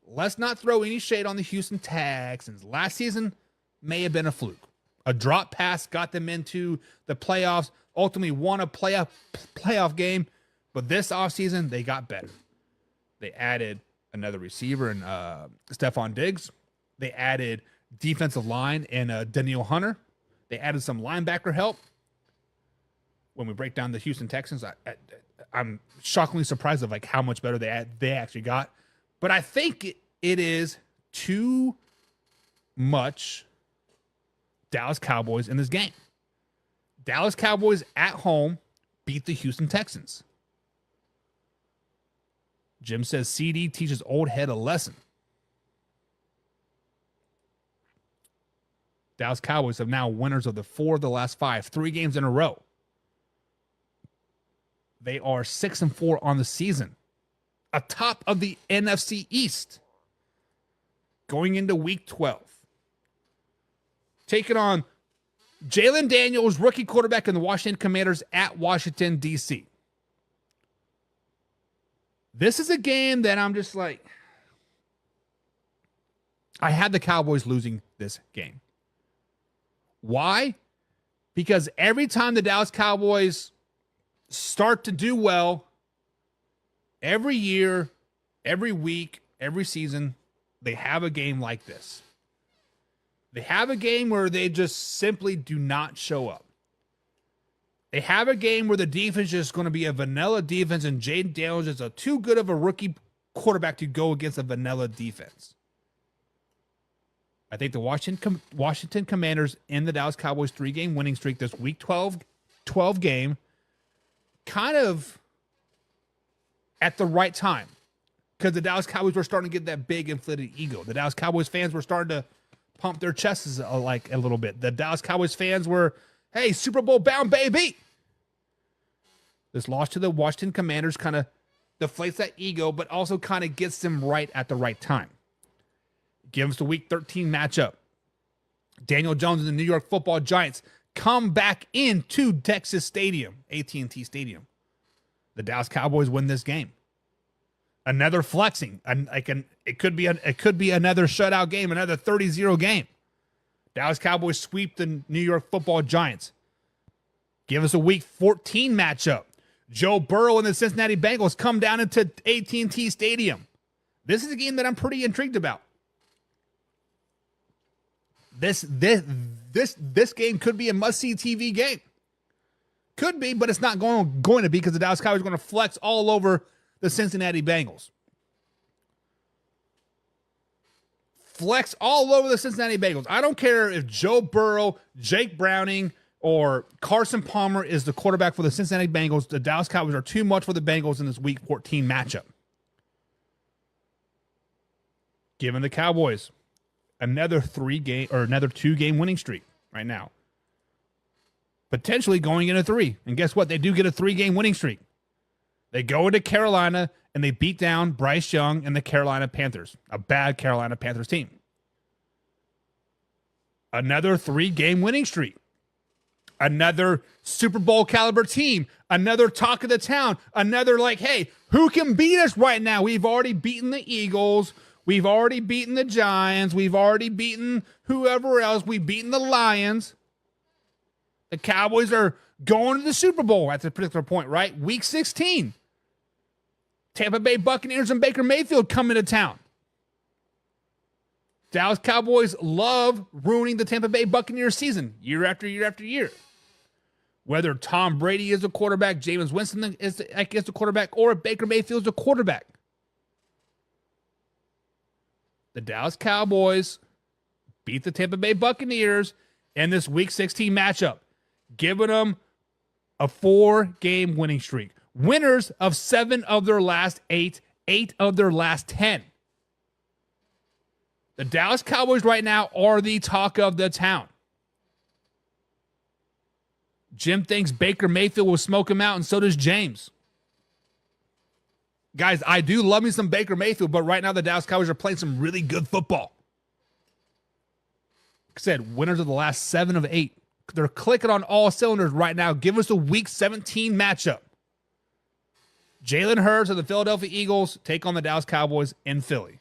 Let's not throw any shade on the Houston Texans. Last season may have been a fluke. A drop pass got them into the playoffs, ultimately won a playoff game, but this offseason they got better. They added another receiver, and Stephon Diggs. They added defensive line and Daniel Hunter. They added some linebacker help. When we break down the Houston Texans, I'm shockingly surprised of like how much better they actually got. But I think it is too much Dallas Cowboys in this game. Dallas Cowboys at home beat the Houston Texans. Jim says CD teaches old head a lesson. Dallas Cowboys have now winners of the 4 of the last 5, 3 games in a row. They are 6-4 on the season, atop of the NFC East, going into Week 12. Taking on Jalen Daniels, rookie quarterback in the Washington Commanders at Washington, D.C. This is a game that I'm just like, I had the Cowboys losing this game. Why? Because every time the Dallas Cowboys start to do well, every year, every week, every season, they have a game like this. They have a game where they just simply do not show up. They have a game where the defense is going to be a vanilla defense, and Jaden Daniels is too good of a rookie quarterback to go against a vanilla defense. I think the Washington Commanders in the Dallas Cowboys 3-game winning streak, this Week 12 game, kind of at the right time, because the Dallas Cowboys were starting to get that big inflated ego. The Dallas Cowboys fans were starting to pump their chests like a little bit. The Dallas Cowboys fans were, hey, Super Bowl bound, baby. This loss to the Washington Commanders kind of deflates that ego, but also kind of gets them right at the right time. Gives the Week 13 matchup. Daniel Jones and the New York Football Giants come back into Texas Stadium, AT&T Stadium. The Dallas Cowboys win this game. Another flexing. It could be another shutout game, another 30-0 game. Dallas Cowboys sweep the New York Football Giants. Give us a Week 14 matchup. Joe Burrow and the Cincinnati Bengals come down into AT&T Stadium. This is a game that I'm pretty intrigued about. This game could be a must-see TV game. Could be, but it's not going to be, because the Dallas Cowboys are going to flex all over the Cincinnati Bengals. Flex all over the Cincinnati Bengals. I don't care if Joe Burrow, Jake Browning, or Carson Palmer is the quarterback for the Cincinnati Bengals. The Dallas Cowboys are too much for the Bengals in this Week 14 matchup. Giving the Cowboys another 2-game winning streak right now. Potentially going into 3. And guess what? They do get a 3-game winning streak. They go into Carolina and they beat down Bryce Young and the Carolina Panthers, a bad Carolina Panthers team. Another 3-game winning streak. Another Super Bowl caliber team. Another talk of the town. Another like, hey, who can beat us right now? We've already beaten the Eagles. We've already beaten the Giants. We've already beaten whoever else. We've beaten the Lions. The Cowboys are going to the Super Bowl at this particular point, right? Week 16. Tampa Bay Buccaneers and Baker Mayfield come into town. Dallas Cowboys love ruining the Tampa Bay Buccaneers season year after year after year. Whether Tom Brady is a quarterback, Jameis Winston is the quarterback, or Baker Mayfield is a quarterback. The Dallas Cowboys beat the Tampa Bay Buccaneers in this Week 16 matchup, giving them a 4-game winning streak. Winners of 7 of their last 8, 8 of their last 10. The Dallas Cowboys right now are the talk of the town. Jim thinks Baker Mayfield will smoke him out, and so does James. Guys, I do love me some Baker Mayfield, but right now the Dallas Cowboys are playing some really good football. Like I said, winners of the last 7 of 8. They're clicking on all cylinders right now. Give us a Week 17 matchup. Jalen Hurts of the Philadelphia Eagles take on the Dallas Cowboys in Philly.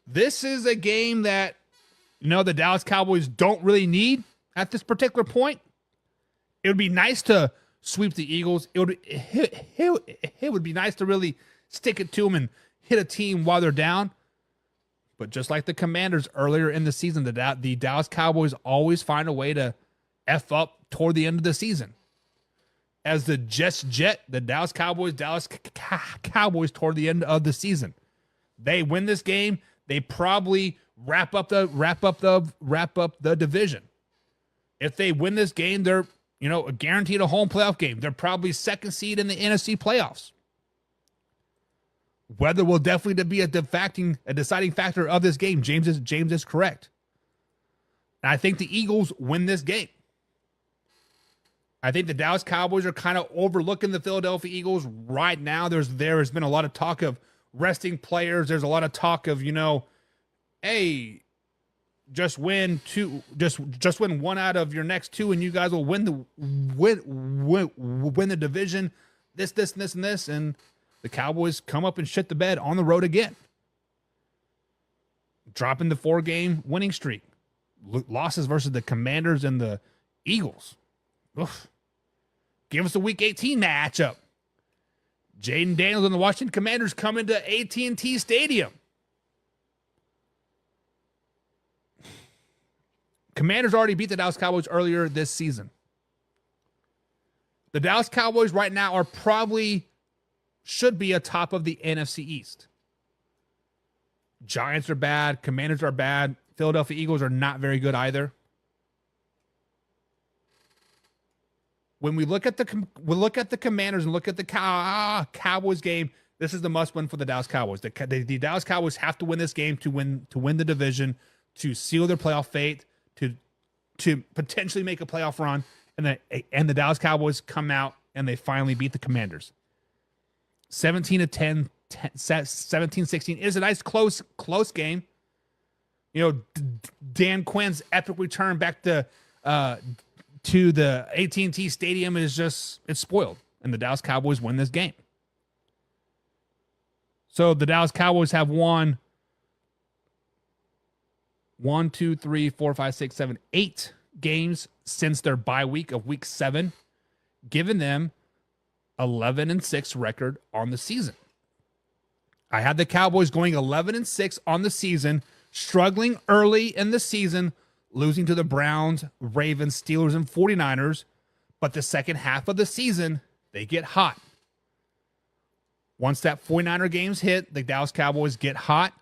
This is a game that, the Dallas Cowboys don't really need at this particular point. It would be nice to sweep the Eagles. It would be nice to really stick it to them and hit a team while they're down. But just like the Commanders earlier in the season, the Dallas Cowboys always find a way to F up toward the end of the season. As the the Dallas Cowboys toward the end of the season. They win this game, they probably wrap up the division. If they win this game, they're guaranteed a home playoff game. They're probably second seed in the NFC playoffs. Weather will definitely be a deciding factor of this game. James is correct. And I think the Eagles win this game. I think the Dallas Cowboys are kind of overlooking the Philadelphia Eagles right now. There has been a lot of talk of resting players. There's a lot of talk of, hey, just win one out of your next two, and you guys will win the division. This, and this, and the Cowboys come up and shit the bed on the road again, dropping the 4-game winning streak. Losses versus the Commanders and the Eagles. Oof. Give us a Week 18 matchup. Jaden Daniels and the Washington Commanders come into AT&T Stadium. Commanders already beat the Dallas Cowboys earlier this season. The Dallas Cowboys right now should be atop of the NFC East. Giants are bad. Commanders are bad. Philadelphia Eagles are not very good either. When we look at the Commanders and look at the Cowboys game, this is the must-win for the Dallas Cowboys. The Dallas Cowboys have to win this game to win the division, to seal their playoff fate, to potentially make a playoff run, and the Dallas Cowboys come out and they finally beat the Commanders. 17-10, 17-16 is a nice close game. Dan Quinn's epic return back to the AT&T Stadium it's spoiled, and the Dallas Cowboys win this game. So the Dallas Cowboys have won 1, 2, 3, 4, 5, 6, 7, 8 games since their bye week of week 7, giving them 11-6 record on the season. I had the Cowboys going 11-6 on the season, struggling early in the season, losing to the Browns, Ravens, Steelers, and 49ers. But the second half of the season, they get hot. Once that 49er game's hit, the Dallas Cowboys get hot.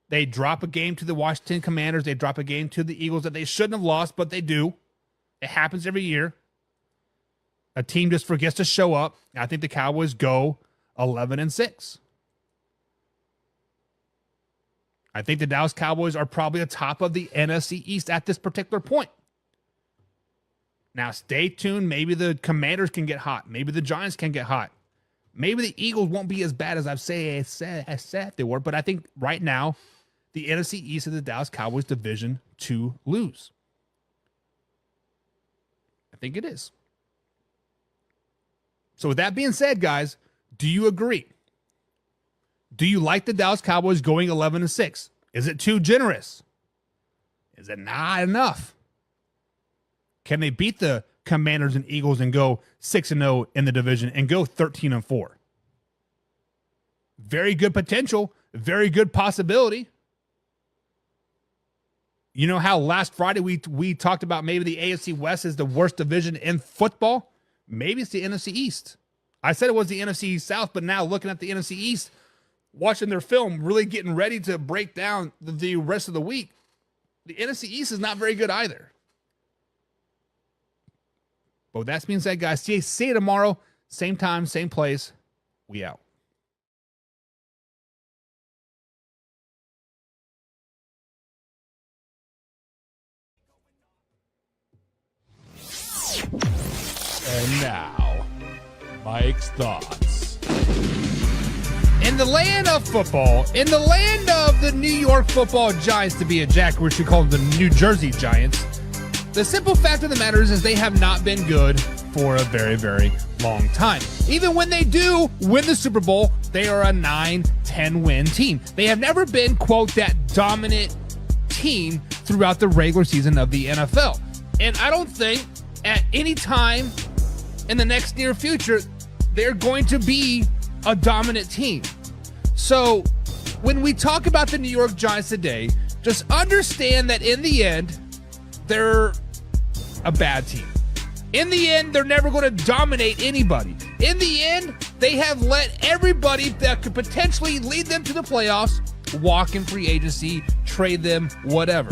They drop a game to the Washington Commanders. They drop a game to the Eagles that they shouldn't have lost, but they do. It happens every year. A team just forgets to show up. I think the Cowboys go 11-6. I think the Dallas Cowboys are probably atop of the NFC East at this particular point. Now, stay tuned. Maybe the Commanders can get hot. Maybe the Giants can get hot. Maybe the Eagles won't be as bad as I've said they were. But I think right now, the NFC East is the Dallas Cowboys division to lose. I think it is. So with that being said, guys, do you agree? Do you like the Dallas Cowboys going 11-6? Is it too generous? Is it not enough? Can they beat the Commanders and Eagles and go 6-0 in the division and go 13-4? Very good potential, very good possibility. You know how last Friday we talked about maybe the AFC West is the worst division in football? Maybe it's the NFC East. I said it was the NFC South, but now looking at the NFC East, watching their film, really getting ready to break down the rest of the week, the NFC East is not very good either. But with that being said, guys, see you tomorrow. Same time, same place. We out. And now, Mike's thoughts. In the land of football, in the land of the New York Football Giants, to be exact, we should call them the New Jersey Giants, the simple fact of the matter is they have not been good for a very, very long time. Even when they do win the Super Bowl, they are a 9-10 win team. They have never been, quote, that dominant team throughout the regular season of the NFL. And I don't think at any time in the next near future, they're going to be a dominant team. So when we talk about the New York Giants today, just understand that in the end, they're a bad team. In the end, they're never going to dominate anybody. In the end, they have let everybody that could potentially lead them to the playoffs walk in free agency, trade them, whatever.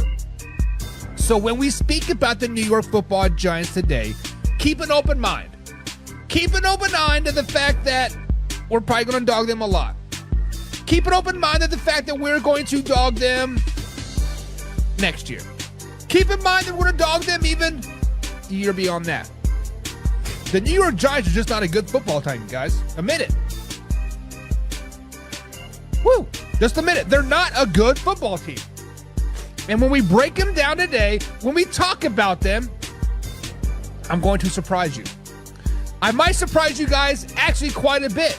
So when we speak about the New York Football Giants today, keep an open mind. Keep an open mind to the fact that we're probably going to dog them a lot. Keep an open mind to the fact that we're going to dog them next year. Keep in mind that we're going to dog them even the year beyond that. The New York Giants are just not a good football team, guys. Admit it. Woo! Just admit it. They're not a good football team. And when we break them down today, when we talk about them, I'm going to surprise you. I might surprise you guys actually quite a bit.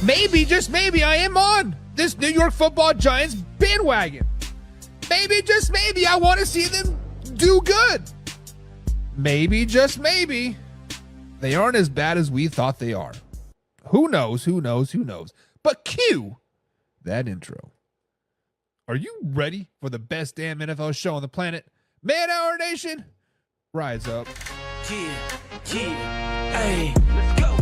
Maybe, just maybe, I am on this New York Football Giants bandwagon. Maybe, just maybe, I want to see them do good. Maybe, just maybe, they aren't as bad as we thought they are. Who knows, who knows, who knows. But cue that intro. Are you ready for the best damn NFL show on the planet? Man Hour Nation, rise up. Yeah, hey, let's go.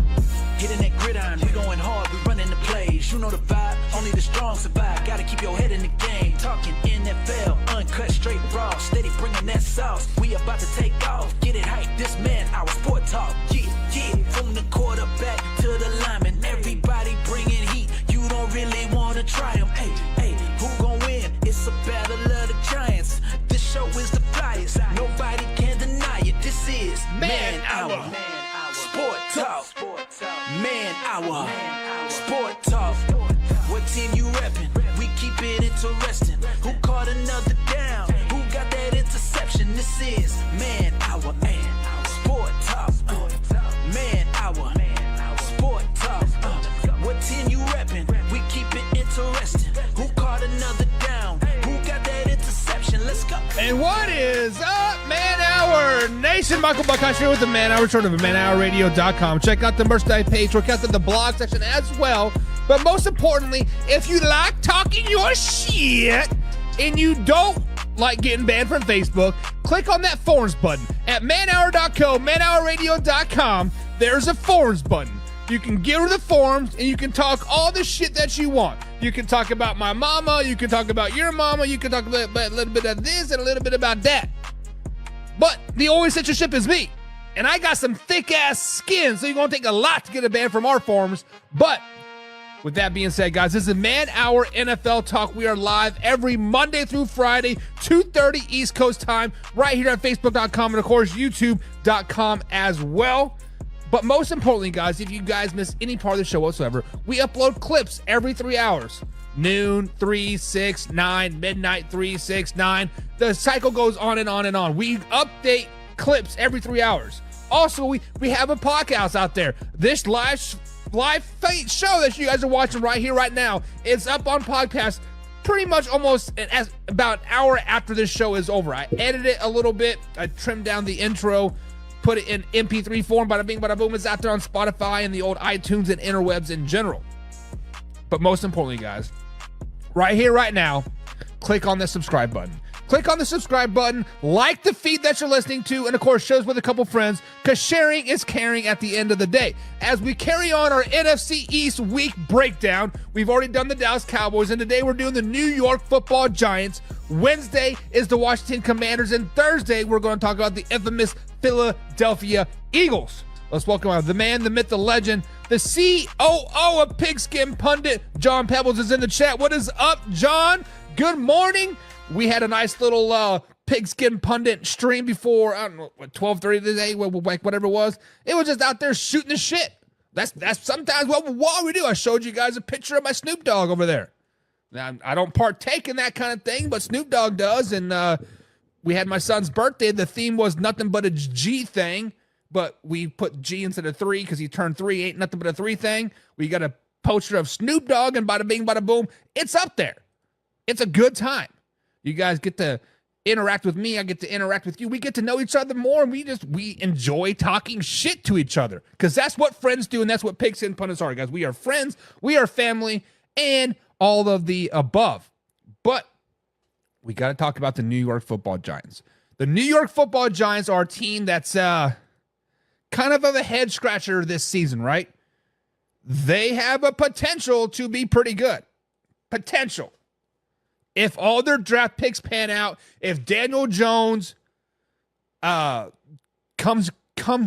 Hitting that gridiron, we going hard, we running the plays. You know the vibe, only the strong survive. Gotta keep your head in the game. Talking NFL, uncut, straight raw, steady bringing that sauce. We about to take off, get it hype. This man, our sport talk. Yeah, from the quarterback to the lineman, everybody bringing heat. You don't really wanna try them. Hey, who gon' win? It's a battle of the Giants. This show is the flyest. Nobody can deny it. This is Man Hour. Sport Talk. Man Hour. Sport Talk. What team you reppin'? We keep it interesting. Who caught another down? Who got that interception? This is Man Hour. Sport Talk. Man Hour. Sport Talk. What team you reppin'? We keep it interesting. Who caught another down? Who got that interception? Let's go. And what is up, Man Hour Nation? Michael Buckeye here with the Man Hour, short of manhourradio.com. Check out the merchandise page, check out the blog section as well. But most importantly, if you like talking your shit and you don't like getting banned from Facebook, click on that forums button at manhour.co, manhourradio.com. There's a forums button. You can get rid of the forums and you can talk all the shit that you want. You can talk about my mama, you can talk about your mama, you can talk about a little bit of this and a little bit about that. But the only censorship is me. And I got some thick ass skin, so you're gonna take a lot to get a ban from our forums. But with that being said, guys, this is Man Hour NFL Talk. We are live every Monday through Friday, 2:30 East Coast time, right here at Facebook.com and, of course, YouTube.com as well. But most importantly, guys, if you guys miss any part of the show whatsoever, we upload clips every 3 hours. Noon, 3, 6, 9, midnight, 3, 6, 9. The cycle goes on and on and on. We update clips every 3 hours. Also, we have a podcast out there. This live show that you guys are watching right here, right now, is up on podcast pretty much almost as about an hour after this show is over. I edited it a little bit. I trimmed down the intro, put it in MP3 form. Bada bing, bada boom. It's out there on Spotify and the old iTunes and interwebs in general. But most importantly, guys, right here, right now, click on the subscribe button. Click on the subscribe button, like the feed that you're listening to, and of course, share with a couple friends, because sharing is caring at the end of the day. As we carry on our NFC East week breakdown, we've already done the Dallas Cowboys, and today we're doing the New York Football Giants. Wednesday is the Washington Commanders, and Thursday we're going to talk about the infamous Philadelphia Eagles. Let's welcome the man, the myth, the legend, the COO of Pigskin Pundit, John Pebbles is in the chat. What is up, John? Good morning. We had a nice little Pigskin Pundit stream before, I don't know, 12:30 today, whatever it was. It was just out there shooting the shit. That's sometimes what we do. I showed you guys a picture of my Snoop Dogg over there. Now, I don't partake in that kind of thing, but Snoop Dogg does. And we had my son's birthday. The theme was nothing but a G thing, but we put G instead of 3 because he turned 3. Ain't nothing but a 3 thing. We got a poster of Snoop Dogg, and bada bing, bada boom. It's up there. It's a good time. You guys get to interact with me. I get to interact with you. We get to know each other more, and we enjoy talking shit to each other, because that's what friends do, and that's what Pigs and Pundits are, guys. We are friends, we are family, and all of the above. But we got to talk about the New York Football Giants. The New York Football Giants are a team that's kind of a head scratcher this season, right? They have a potential to be pretty good. Potential. If all their draft picks pan out, if Daniel Jones comes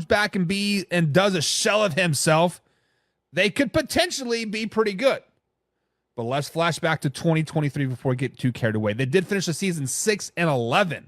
back and does a shell of himself, they could potentially be pretty good. But let's flash back to 2023 before we get too carried away. They did finish the season 6-11.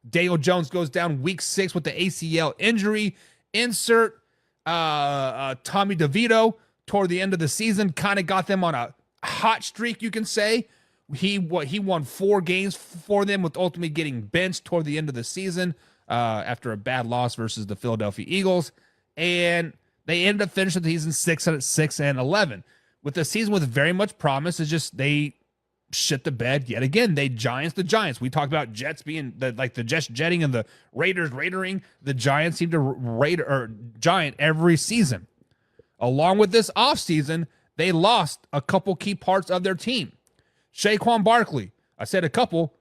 Daniel Jones goes down week 6 with the ACL injury. Insert Tommy DeVito toward the end of the season, kind of got them on a hot streak, you can say. He won 4 games for them, with ultimately getting benched toward the end of the season after a bad loss versus the Philadelphia Eagles. And they ended up finishing the season 6-11. With the season with very much promise, it's just they shit the bed yet again. The Giants. We talked about Jets being the Jets jetting and the Raiders raidering. The Giants seem to giant every season. Along with this offseason, they lost a couple key parts of their team. Saquon Barkley. I said a couple.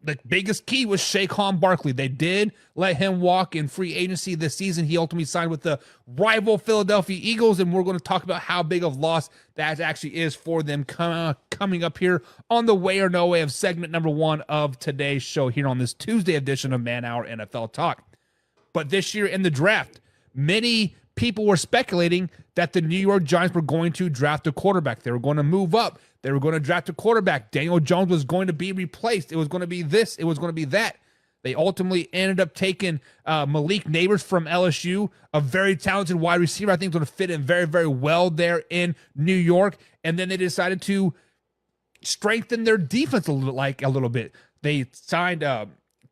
The biggest key was Saquon Barkley. They did let him walk in free agency this season. He ultimately signed with the rival Philadelphia Eagles, and we're going to talk about how big of loss that actually is for them coming up here on the Way or No Way of segment number 1 of today's show here on this Tuesday edition of Man Hour NFL Talk. But this year in the draft, many people were speculating that the New York Giants were going to draft a quarterback. They were going to move up. They were going to draft a quarterback. Daniel Jones was going to be replaced. It was going to be this. It was going to be that. They ultimately ended up taking Malik Neighbors from LSU, a very talented wide receiver. I think going to fit in very, very well there in New York. And then they decided to strengthen their defense a little bit. They signed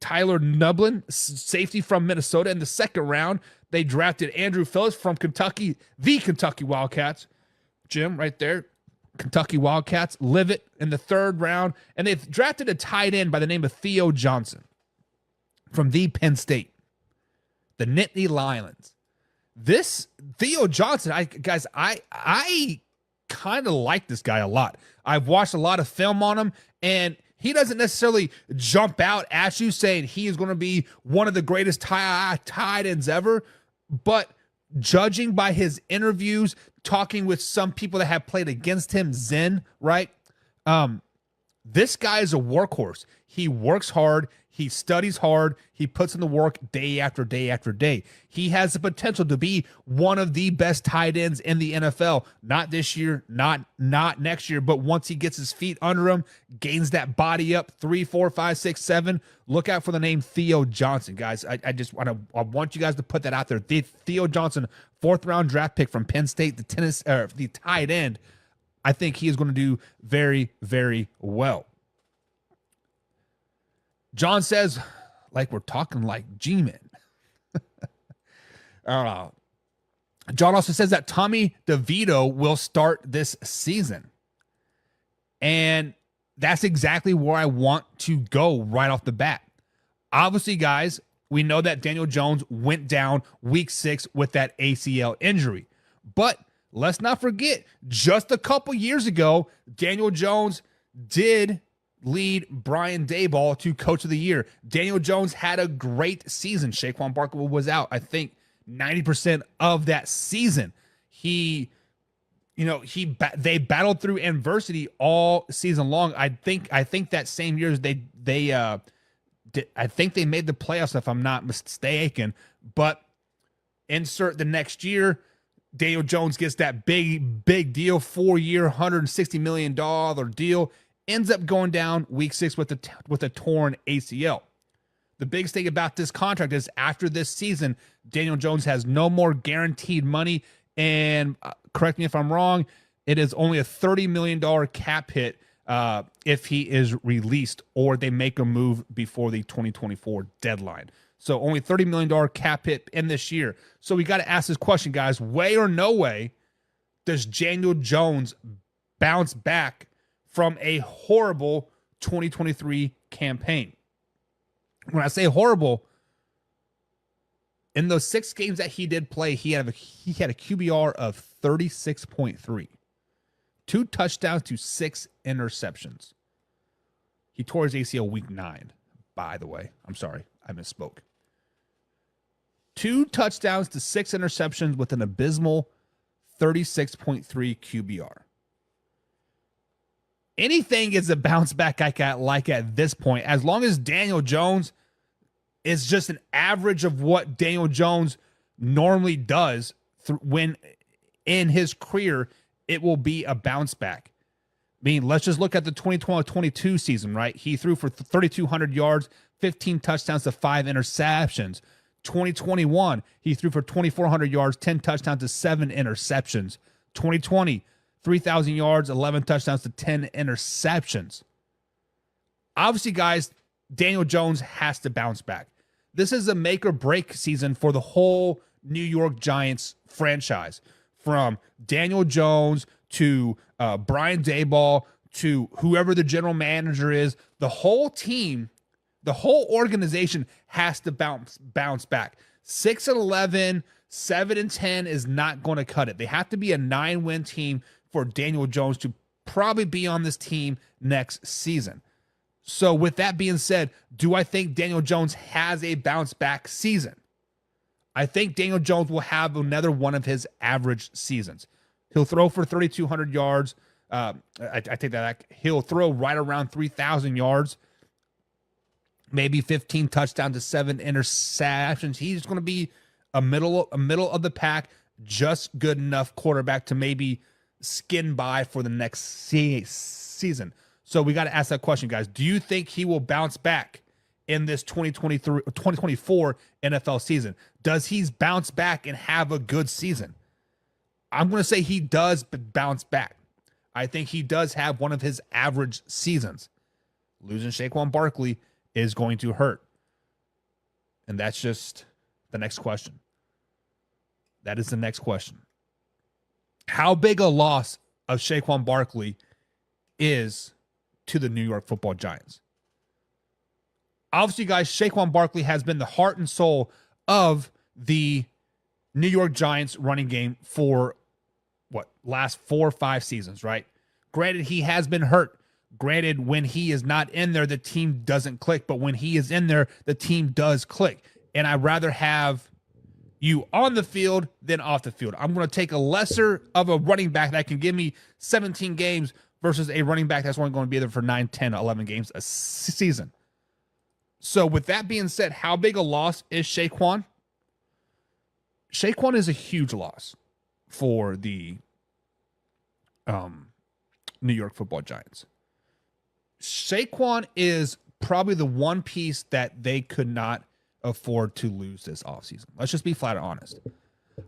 Tyler Nublin, safety from Minnesota, in the second round. They drafted Andrew Phillips from Kentucky, the Kentucky Wildcats. Jim, right there. Kentucky Wildcats. Livet in the third round. And they've drafted a tight end by the name of Theo Johnson from the Penn State. The Nittany Lions. This Theo Johnson, I kind of like this guy a lot. I've watched a lot of film on him, and he doesn't necessarily jump out at you saying he is going to be one of the greatest tight ends ever, but judging by his interviews, talking with some people that have played against him, right? This guy is a workhorse. He works hard. He studies hard. He puts in the work day after day after day. He has the potential to be one of the best tight ends in the NFL. Not this year, not next year, but once he gets his feet under him, gains that body up, 3, 4, 5, 6, 7. Look out for the name Theo Johnson, guys. I want you guys to put that out there. Theo Johnson, 4th round draft pick from Penn State, the tight end. I think he is going to do very, very well. John says, like we're talking like G-Men. John also says that Tommy DeVito will start this season. And that's exactly where I want to go right off the bat. Obviously, guys, we know that Daniel Jones went down week 6 with that ACL injury. But let's not forget, just a couple years ago, Daniel Jones did lead Brian Daboll to Coach of the Year. Daniel Jones had a great season. Saquon Barkley was out, I think, 90% of that season. They battled through adversity all season long. I think that same year I think they made the playoffs, if I'm not mistaken. But insert the next year, Daniel Jones gets that big deal, 4-year, $160 million deal. Ends up going down week 6 with a torn ACL. The biggest thing about this contract is after this season, Daniel Jones has no more guaranteed money. And correct me if I'm wrong, it is only a $30 million cap hit if he is released or they make a move before the 2024 deadline. So only $30 million cap hit in this year. So we got to ask this question, guys. Way or no way does Daniel Jones bounce back from a horrible 2023 campaign? When I say horrible, in those 6 games that he did play, he had a QBR of 36.3. 2 touchdowns to 6 interceptions. He tore his ACL week 9, by the way. I'm sorry, I misspoke. 2 touchdowns to 6 interceptions with an abysmal 36.3 QBR. Anything is a bounce back like at this point, as long as Daniel Jones is just an average of what Daniel Jones normally does when in his career, it will be a bounce back. I mean, let's just look at the 2022 season, right? He threw for 3,200 yards, 15 touchdowns to 5 interceptions. 2021, he threw for 2,400 yards, 10 touchdowns to 7 interceptions. 2020, 3,000 yards, 11 touchdowns to 10 interceptions. Obviously, guys, Daniel Jones has to bounce back. This is a make or break season for the whole New York Giants franchise. From Daniel Jones to Brian Daboll to whoever the general manager is, the whole team, the whole organization has to bounce back. 6-11, 7-10 is not going to cut it. They have to be a 9-win team for Daniel Jones to probably be on this team next season. So with that being said, do I think Daniel Jones has a bounce back season? I think Daniel Jones will have another one of his average seasons. He'll throw for 3,200 yards. I take that back. He'll throw right around 3,000 yards, maybe 15 touchdowns to 7 interceptions. He's going to be a middle of the pack, just good enough quarterback to maybe skin by for the next season. So we got to ask that question, guys. Do you think he will bounce back in this 2024 NFL season? Does he bounce back and have a good season? I'm going to say he does bounce back. I think he does have one of his average seasons. Losing Saquon Barkley is going to hurt. And that's just the next question. That is the next question. How big a loss of Saquon Barkley is to the New York Football Giants? Obviously, guys, Saquon Barkley has been the heart and soul of the New York Giants running game for last 4 or 5 seasons, right? Granted, he has been hurt. Granted, when he is not in there, the team doesn't click. But when he is in there, the team does click. And I'd rather have you on the field than off the field. I'm going to take a lesser of a running back that can give me 17 games versus a running back that's only going to be there for 9, 10, 11 games a season. So with that being said, how big a loss is Saquon? Saquon is a huge loss for the New York Football Giants. Saquon is probably the one piece that they could not afford to lose this offseason. Let's just be flat out honest.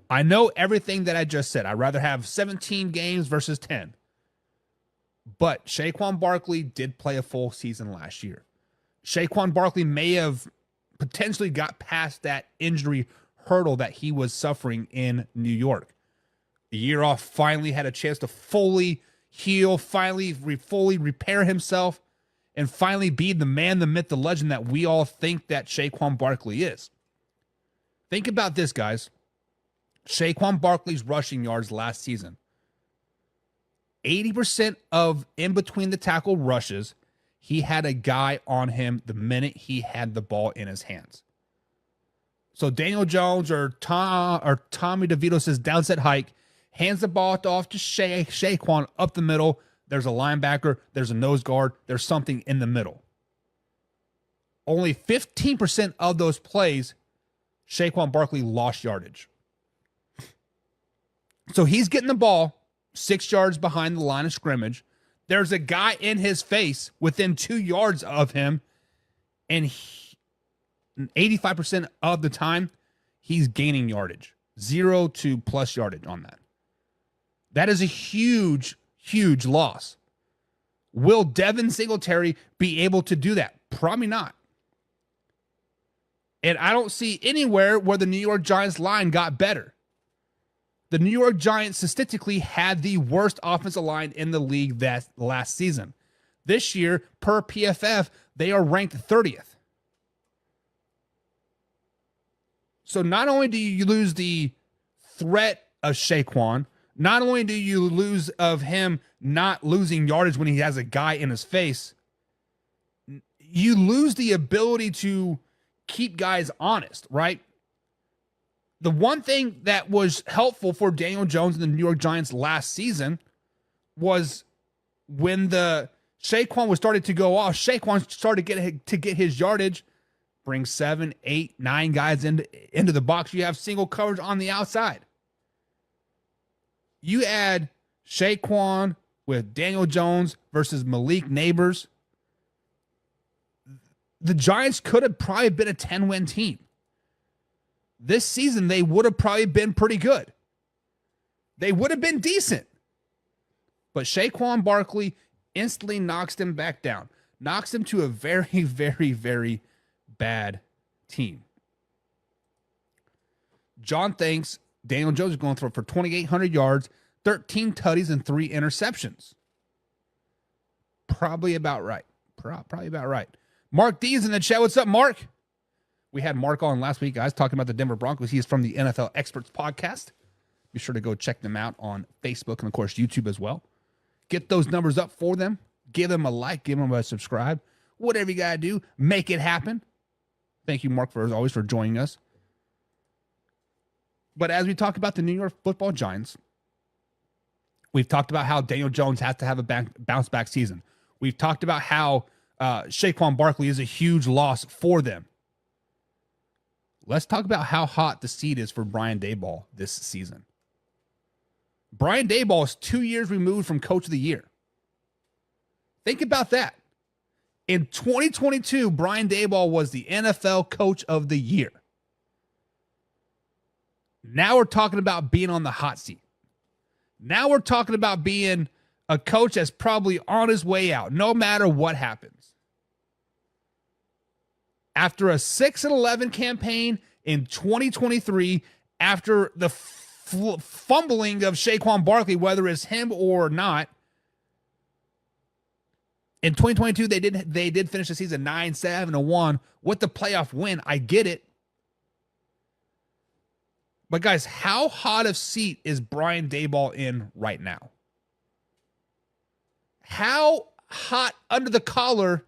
I know everything that I just said. I'd rather have 17 games versus 10. But Saquon Barkley did play a full season last year. Saquon Barkley may have potentially got past that injury hurdle that he was suffering in New York. A year off, finally had a chance to fully heal, fully repair himself, and finally be the man, the myth, the legend that we all think that Saquon Barkley is. Think about this, guys. Saquon Barkley's rushing yards last season. 80% of in between the tackle rushes, he had a guy on him the minute he had the ball in his hands. So Daniel Jones or Tommy DeVito says downset hike, hands the ball off to Saquon up the middle. There's a linebacker, there's a nose guard, there's something in the middle. Only 15% of those plays, Saquon Barkley lost yardage. So he's getting the ball 6 yards behind the line of scrimmage. There's a guy in his face within 2 yards of him, and 85% of the time, he's gaining yardage. 0 to plus yardage on that. That is a huge, huge loss. Will Devin Singletary be able to do that? Probably not. And I don't see anywhere where the New York Giants line got better. The New York Giants statistically had the worst offensive line in the league that last season. This year, per PFF, they are ranked 30th. So not only do you lose the threat of Saquon, not only do you lose of him not losing yardage when he has a guy in his face, you lose the ability to keep guys honest, right? The one thing that was helpful for Daniel Jones and the New York Giants last season was when the Saquon was started to go off, Saquon started to get his yardage, bring 7, 8, 9 guys into the box. You have single coverage on the outside. You add Saquon with Daniel Jones versus Malik Neighbors. The Giants could have probably been a 10-win team. This season, they would have probably been pretty good. They would have been decent. But Saquon Barkley instantly knocks them back down. Knocks them to a very, very, very bad team. John thinks Daniel Jones is going to throw for 2,800 yards, 13 tutties, and 3 interceptions. Probably about right. Probably about right. Mark D is in the chat. What's up, Mark? We had Mark on last week, guys, talking about the Denver Broncos. He is from the NFL Experts podcast. Be sure to go check them out on Facebook and, of course, YouTube as well. Get those numbers up for them. Give them a like. Give them a subscribe. Whatever you got to do, make it happen. Thank you, Mark, as always, for joining us. But as we talk about the New York Football Giants, we've talked about how Daniel Jones has to have a bounce-back season. We've talked about how Saquon Barkley is a huge loss for them. Let's talk about how hot the seat is for Brian Daboll this season. Brian Daboll is 2 years removed from Coach of the Year. Think about that. In 2022, Brian Daboll was the NFL Coach of the Year. Now we're talking about being on the hot seat. Now we're talking about being a coach that's probably on his way out, no matter what happens. After a 6-11 campaign in 2023, after the fumbling of Saquon Barkley, whether it's him or not, in 2022 they did finish the season 9-7-1 with the playoff win. I get it. But guys, how hot of seat is Brian Daboll in right now? How hot under the collar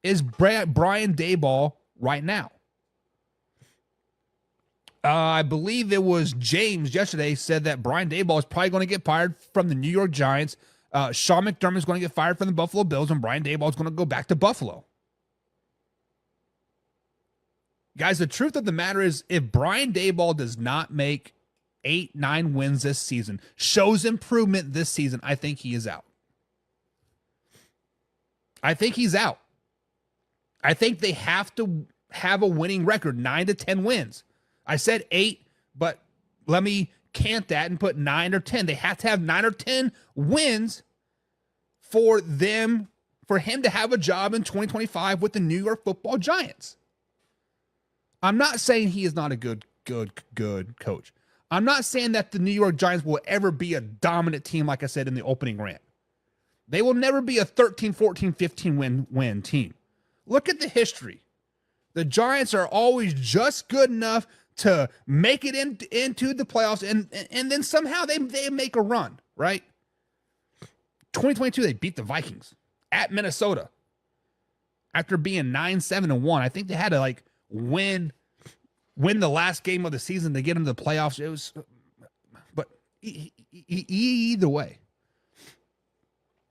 is Brian Daboll right now? I believe it was James yesterday said that Brian Daboll is probably going to get fired from the New York Giants. Sean McDermott is going to get fired from the Buffalo Bills, and Brian Daboll is going to go back to Buffalo. Guys, the truth of the matter is, if Brian Daboll does not make 8-9 wins this season, shows improvement this season, I think he is out. I think he's out. I think they have to have a winning record, 9 to 10 wins. I said 8, but let me cant that and put 9 or 10. They have to have 9 or 10 wins for him to have a job in 2025 with the New York Football Giants. I'm not saying he is not a good coach. I'm not saying that the New York Giants will ever be a dominant team, like I said in the opening rant. They will never be a 13, 14, 15 win team. Look at the history. The Giants are always just good enough to make it into the playoffs, and then somehow they make a run, right? 2022, they beat the Vikings at Minnesota. After being 9-7-1, I think they had to win the last game of the season to get into the playoffs. It was, but either way,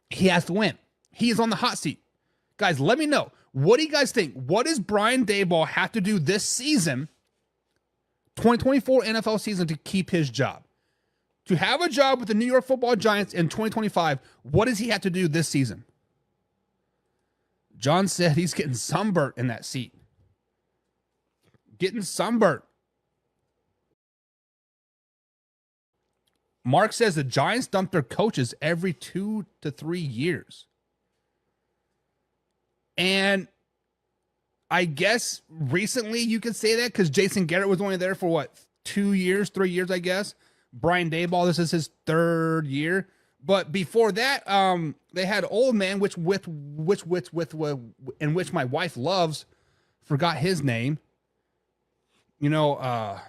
he has to win. He is on the hot seat. Guys, let me know. What do you guys think? What does Brian Daboll have to do this season, 2024 NFL season, to keep his job? To have a job with the New York Football Giants in 2025, what does he have to do this season? John said he's getting sunburnt in that seat. Getting sunburnt. Mark says the Giants dump their coaches every 2 to 3 years. And I guess recently you could say that because Jason Garrett was only there for 2 years, 3 years, I guess. Brian Daboll, this is his 3rd year. But before that, they had Old Man, which my wife loves. Forgot his name. Man,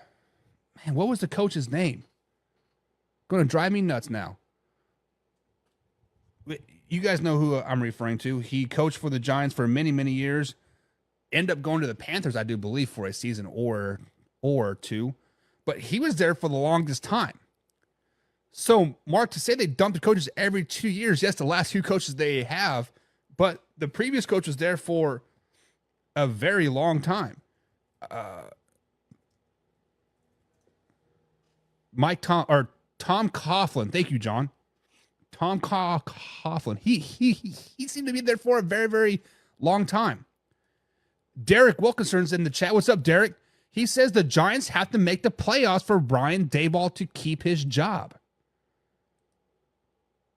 what was the coach's name? Going to drive me nuts now. You guys know who I'm referring to. He coached for the Giants for many, many years. Ended up going to the Panthers, I do believe, for a season or two. But he was there for the longest time. So, Mark, to say they dumped coaches every 2 years, yes, the last few coaches they have, but the previous coach was there for a very long time. Tom Coughlin. Thank you, John. Tom Coughlin. He seemed to be there for a very, very long time. Derek Wilkinson's in the chat. What's up, Derek? He says the Giants have to make the playoffs for Brian Daboll to keep his job.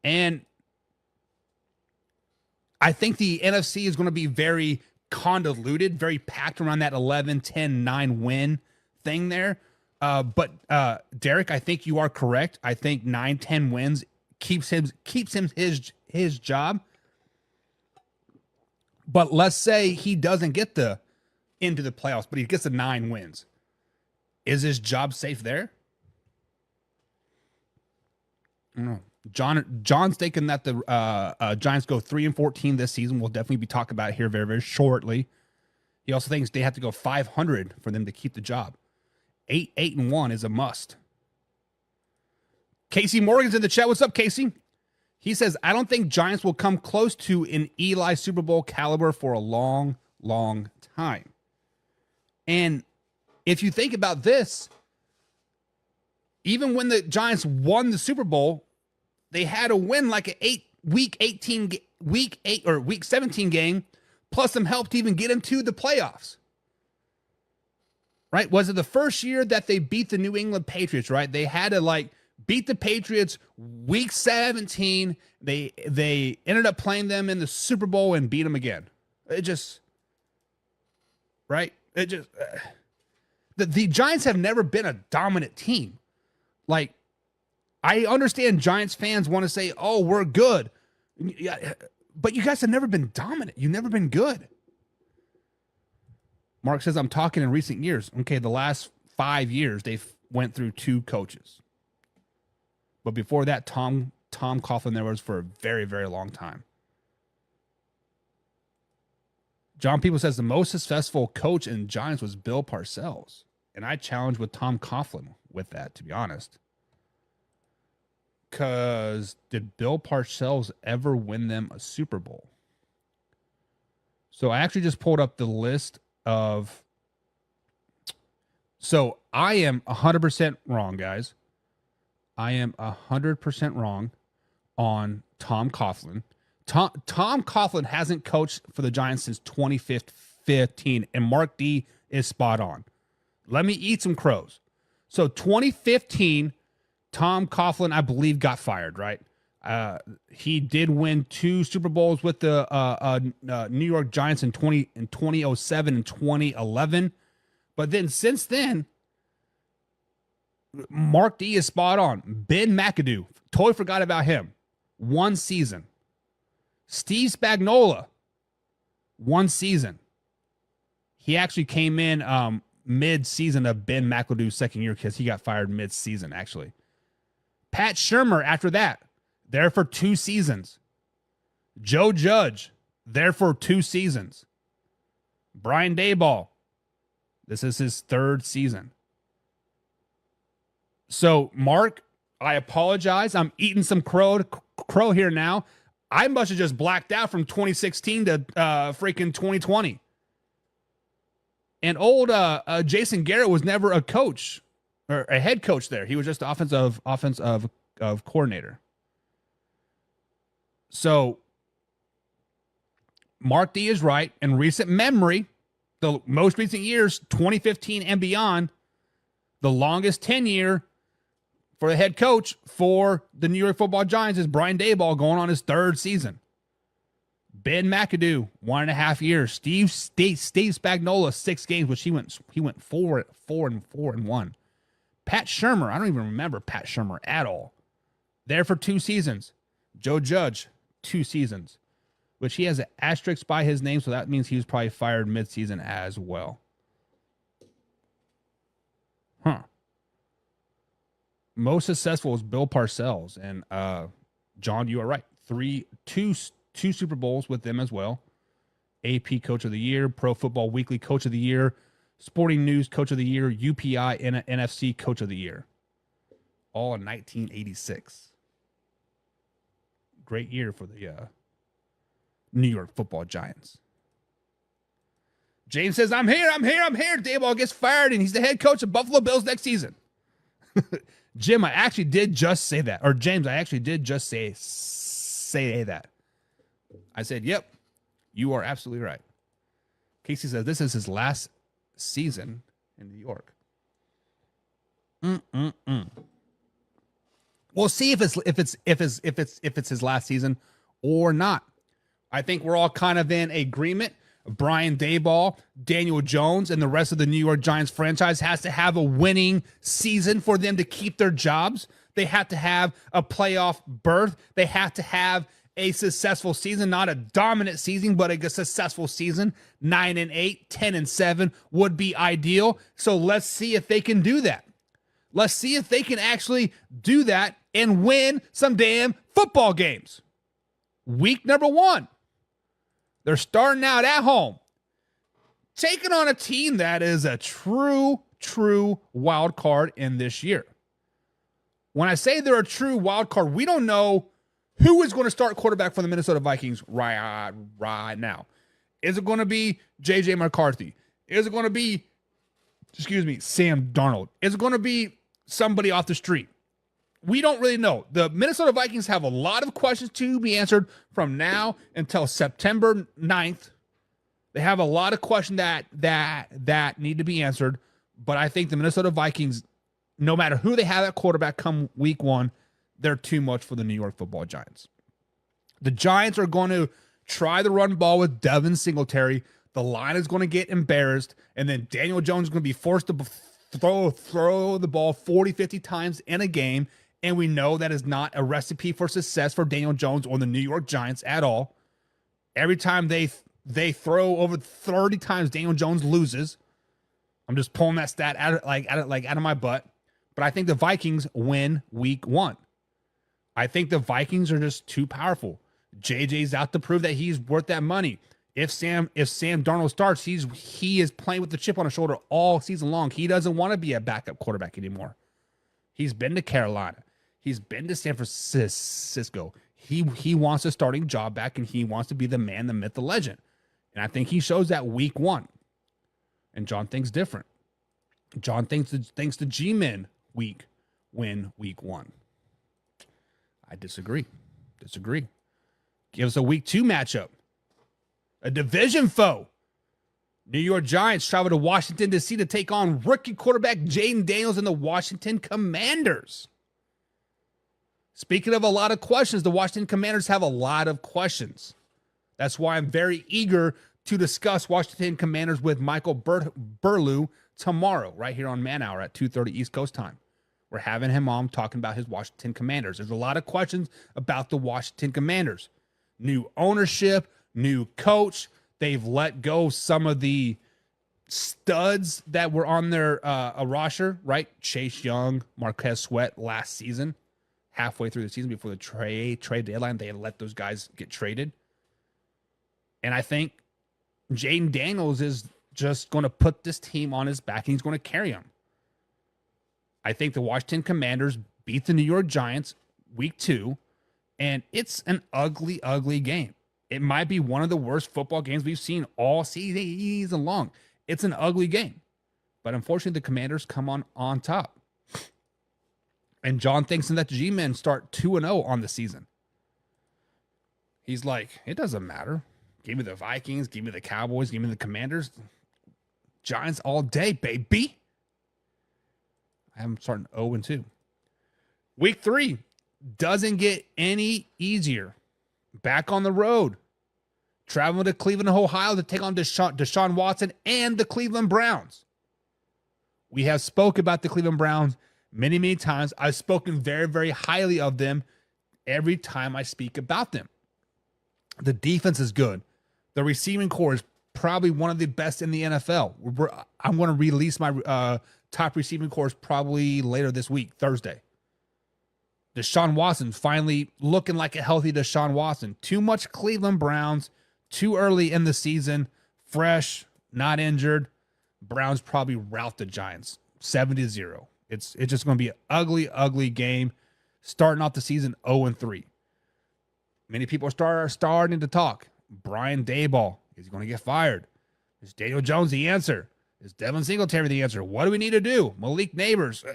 And I think the NFC is going to be very convoluted, very packed around that 11-10-9 win thing there. But Derek, I think you are correct. I think 9-10 wins keeps him his job. But let's say he doesn't get into the playoffs, but he gets the 9 wins. Is his job safe there? I don't know. John's thinking that the Giants go 3-14 this season. We'll definitely be talking about it here very, very shortly. He also thinks they have to go 500 for them to keep the job. 8-1 is a must. Casey Morgan's in the chat. What's up, Casey? He says, I don't think Giants will come close to an Eli Super Bowl caliber for a long, long time. And if you think about this, even when the Giants won the Super Bowl, they had to win like a week 17 game, plus some help to even get into the playoffs. Right? Was it the first year that they beat the New England Patriots, right? They had to beat the Patriots week 17. They ended up playing them in the Super Bowl and beat them again. The Giants have never been a dominant team. I understand Giants fans want to say, oh, we're good. Yeah, but you guys have never been dominant. You've never been good. Mark says, I'm talking in recent years. Okay, the last 5 years, they've went through 2 coaches. But before that, Tom Coughlin there was for a very, very long time. John People says the most successful coach in Giants was Bill Parcells. And I challenge with Tom Coughlin with that, to be honest. Because did Bill Parcells ever win them a Super Bowl? So I actually just pulled up the list of... So I am 100% wrong, guys. I am 100% wrong on Tom Coughlin. Tom Coughlin hasn't coached for the Giants since 2015, and Mark D is spot on. Let me eat some crows. So 2015, Tom Coughlin, I believe, got fired, right? He did win 2 Super Bowls with the New York Giants in 2007 and 2011. But then since then, Mark D is spot on. Ben McAdoo, totally forgot about him. 1 season. Steve Spagnuolo, 1 season. He actually came in mid-season of Ben McAdoo's second year because he got fired mid-season, actually. Pat Shurmur, after that, there for 2 seasons. Joe Judge, there for 2 seasons. Brian Daboll, this is his 3rd season. So, Mark, I apologize. I'm eating some crow here now. I must have just blacked out from 2016 to freaking 2020. And old Jason Garrett was never a coach or a head coach there. He was just offensive coordinator. So Mark D is right. In recent memory, the most recent years, 2015 and beyond, the longest tenure for the head coach for the New York Football Giants is Brian Daboll, going on his 3rd season. Ben McAdoo, 1.5 years. Steve Spagnuolo, 6 games, which he went 4-1. Pat Shurmur, I don't even remember Pat Shurmur at all. There for 2 seasons. Joe Judge, 2 seasons, which he has an asterisk by his name, so that means he was probably fired mid-season as well. Most successful is Bill Parcells. And John, you are right. Two Super Bowls with them as well. AP Coach of the Year, Pro Football Weekly Coach of the Year, Sporting News Coach of the Year, UPI and NFC Coach of the Year. All in 1986. Great year for the New York Football Giants. James says, I'm here. Dayball gets fired, and he's the head coach of Buffalo Bills next season. Jim, I actually did just say that. Or James, I actually did just say that. I said, yep, you are absolutely right. Casey says this is his last season in New York. We'll see if it's his last season or not. I think we're all kind of in agreement. Brian Daboll, Daniel Jones, and the rest of the New York Giants franchise has to have a winning season for them to keep their jobs. They have to have a playoff berth. They have to have a successful season, not a dominant season, but a successful season. 9-8, 10-7 would be ideal. So let's see if they can do that. Let's see if they can actually do that and win some damn football games. Week number 1. They're starting out at home, taking on a team that is a true wild card in this year. When I say they're a true wild card, we don't know who is going to start quarterback for the Minnesota Vikings right now. Is it going to be J.J. McCarthy? Is it going to be, Sam Darnold? Is it going to be somebody off the street? We don't really know. The Minnesota Vikings have a lot of questions to be answered from now until September 9th. They have a lot of questions that need to be answered. But I think the Minnesota Vikings, no matter who they have at quarterback come week 1, they're too much for the New York Football Giants. The Giants are going to try the run ball with Devin Singletary. The line is going to get embarrassed. And then Daniel Jones is going to be forced to throw the ball 40, 50 times in a game. And we know that is not a recipe for success for Daniel Jones or the New York Giants at all. Every time they throw over 30 times, Daniel Jones loses. I'm just pulling that stat out of my butt. But I think the Vikings win week 1. I think the Vikings are just too powerful. JJ's out to prove that he's worth that money. If Sam Darnold starts, he is playing with the chip on his shoulder all season long. He doesn't want to be a backup quarterback anymore. He's been to Carolina. He's been to San Francisco. He wants a starting job back, and he wants to be the man, the myth, the legend. And I think he shows that week 1. And John thinks different. John thinks the G-Men win week 1. I disagree. Give us a week 2 matchup. A division foe. New York Giants travel to Washington, D.C. to take on rookie quarterback Jaden Daniels and the Washington Commanders. Speaking of a lot of questions, the Washington Commanders have a lot of questions. That's why I'm very eager to discuss Washington Commanders with Michael Burlew tomorrow, right here on Man Hour at 2:30 East Coast time. We're having him on talking about his Washington Commanders. There's a lot of questions about the Washington Commanders. New ownership, new coach. They've let go some of the studs that were on their roster, right? Chase Young, Marquez Sweat last season. Halfway through the season before the trade deadline, they had let those guys get traded. And I think Jaden Daniels is just going to put this team on his back, and he's going to carry them. I think the Washington Commanders beat the New York Giants week 2, and it's an ugly, ugly game. It might be one of the worst football games we've seen all season long. It's an ugly game. But unfortunately, the Commanders come on top. And John thinks that the G-Men start 2-0 on the season. He's like, it doesn't matter. Give me the Vikings, give me the Cowboys, give me the Commanders. Giants all day, baby. I'm starting 0-2. Week 3 doesn't get any easier. Back on the road. Traveling to Cleveland, Ohio to take on Deshaun Watson and the Cleveland Browns. We have spoke about the Cleveland Browns many, many times. I've spoken very, very highly of them every time I speak about them. The defense is good. The receiving core is probably one of the best in the NFL. I'm going to release my top receiving course probably later this week, Thursday. Deshaun Watson finally looking like a healthy Deshaun Watson. Too much Cleveland Browns, too early in the season, fresh, not injured. Browns probably rout the Giants 70-0. It's just going to be an ugly, ugly game. Starting off the season 0-3. Many people are starting to talk. Brian Daboll, is he going to get fired? Is Daniel Jones the answer? Is Devin Singletary the answer? What do we need to do? Malik Neighbors,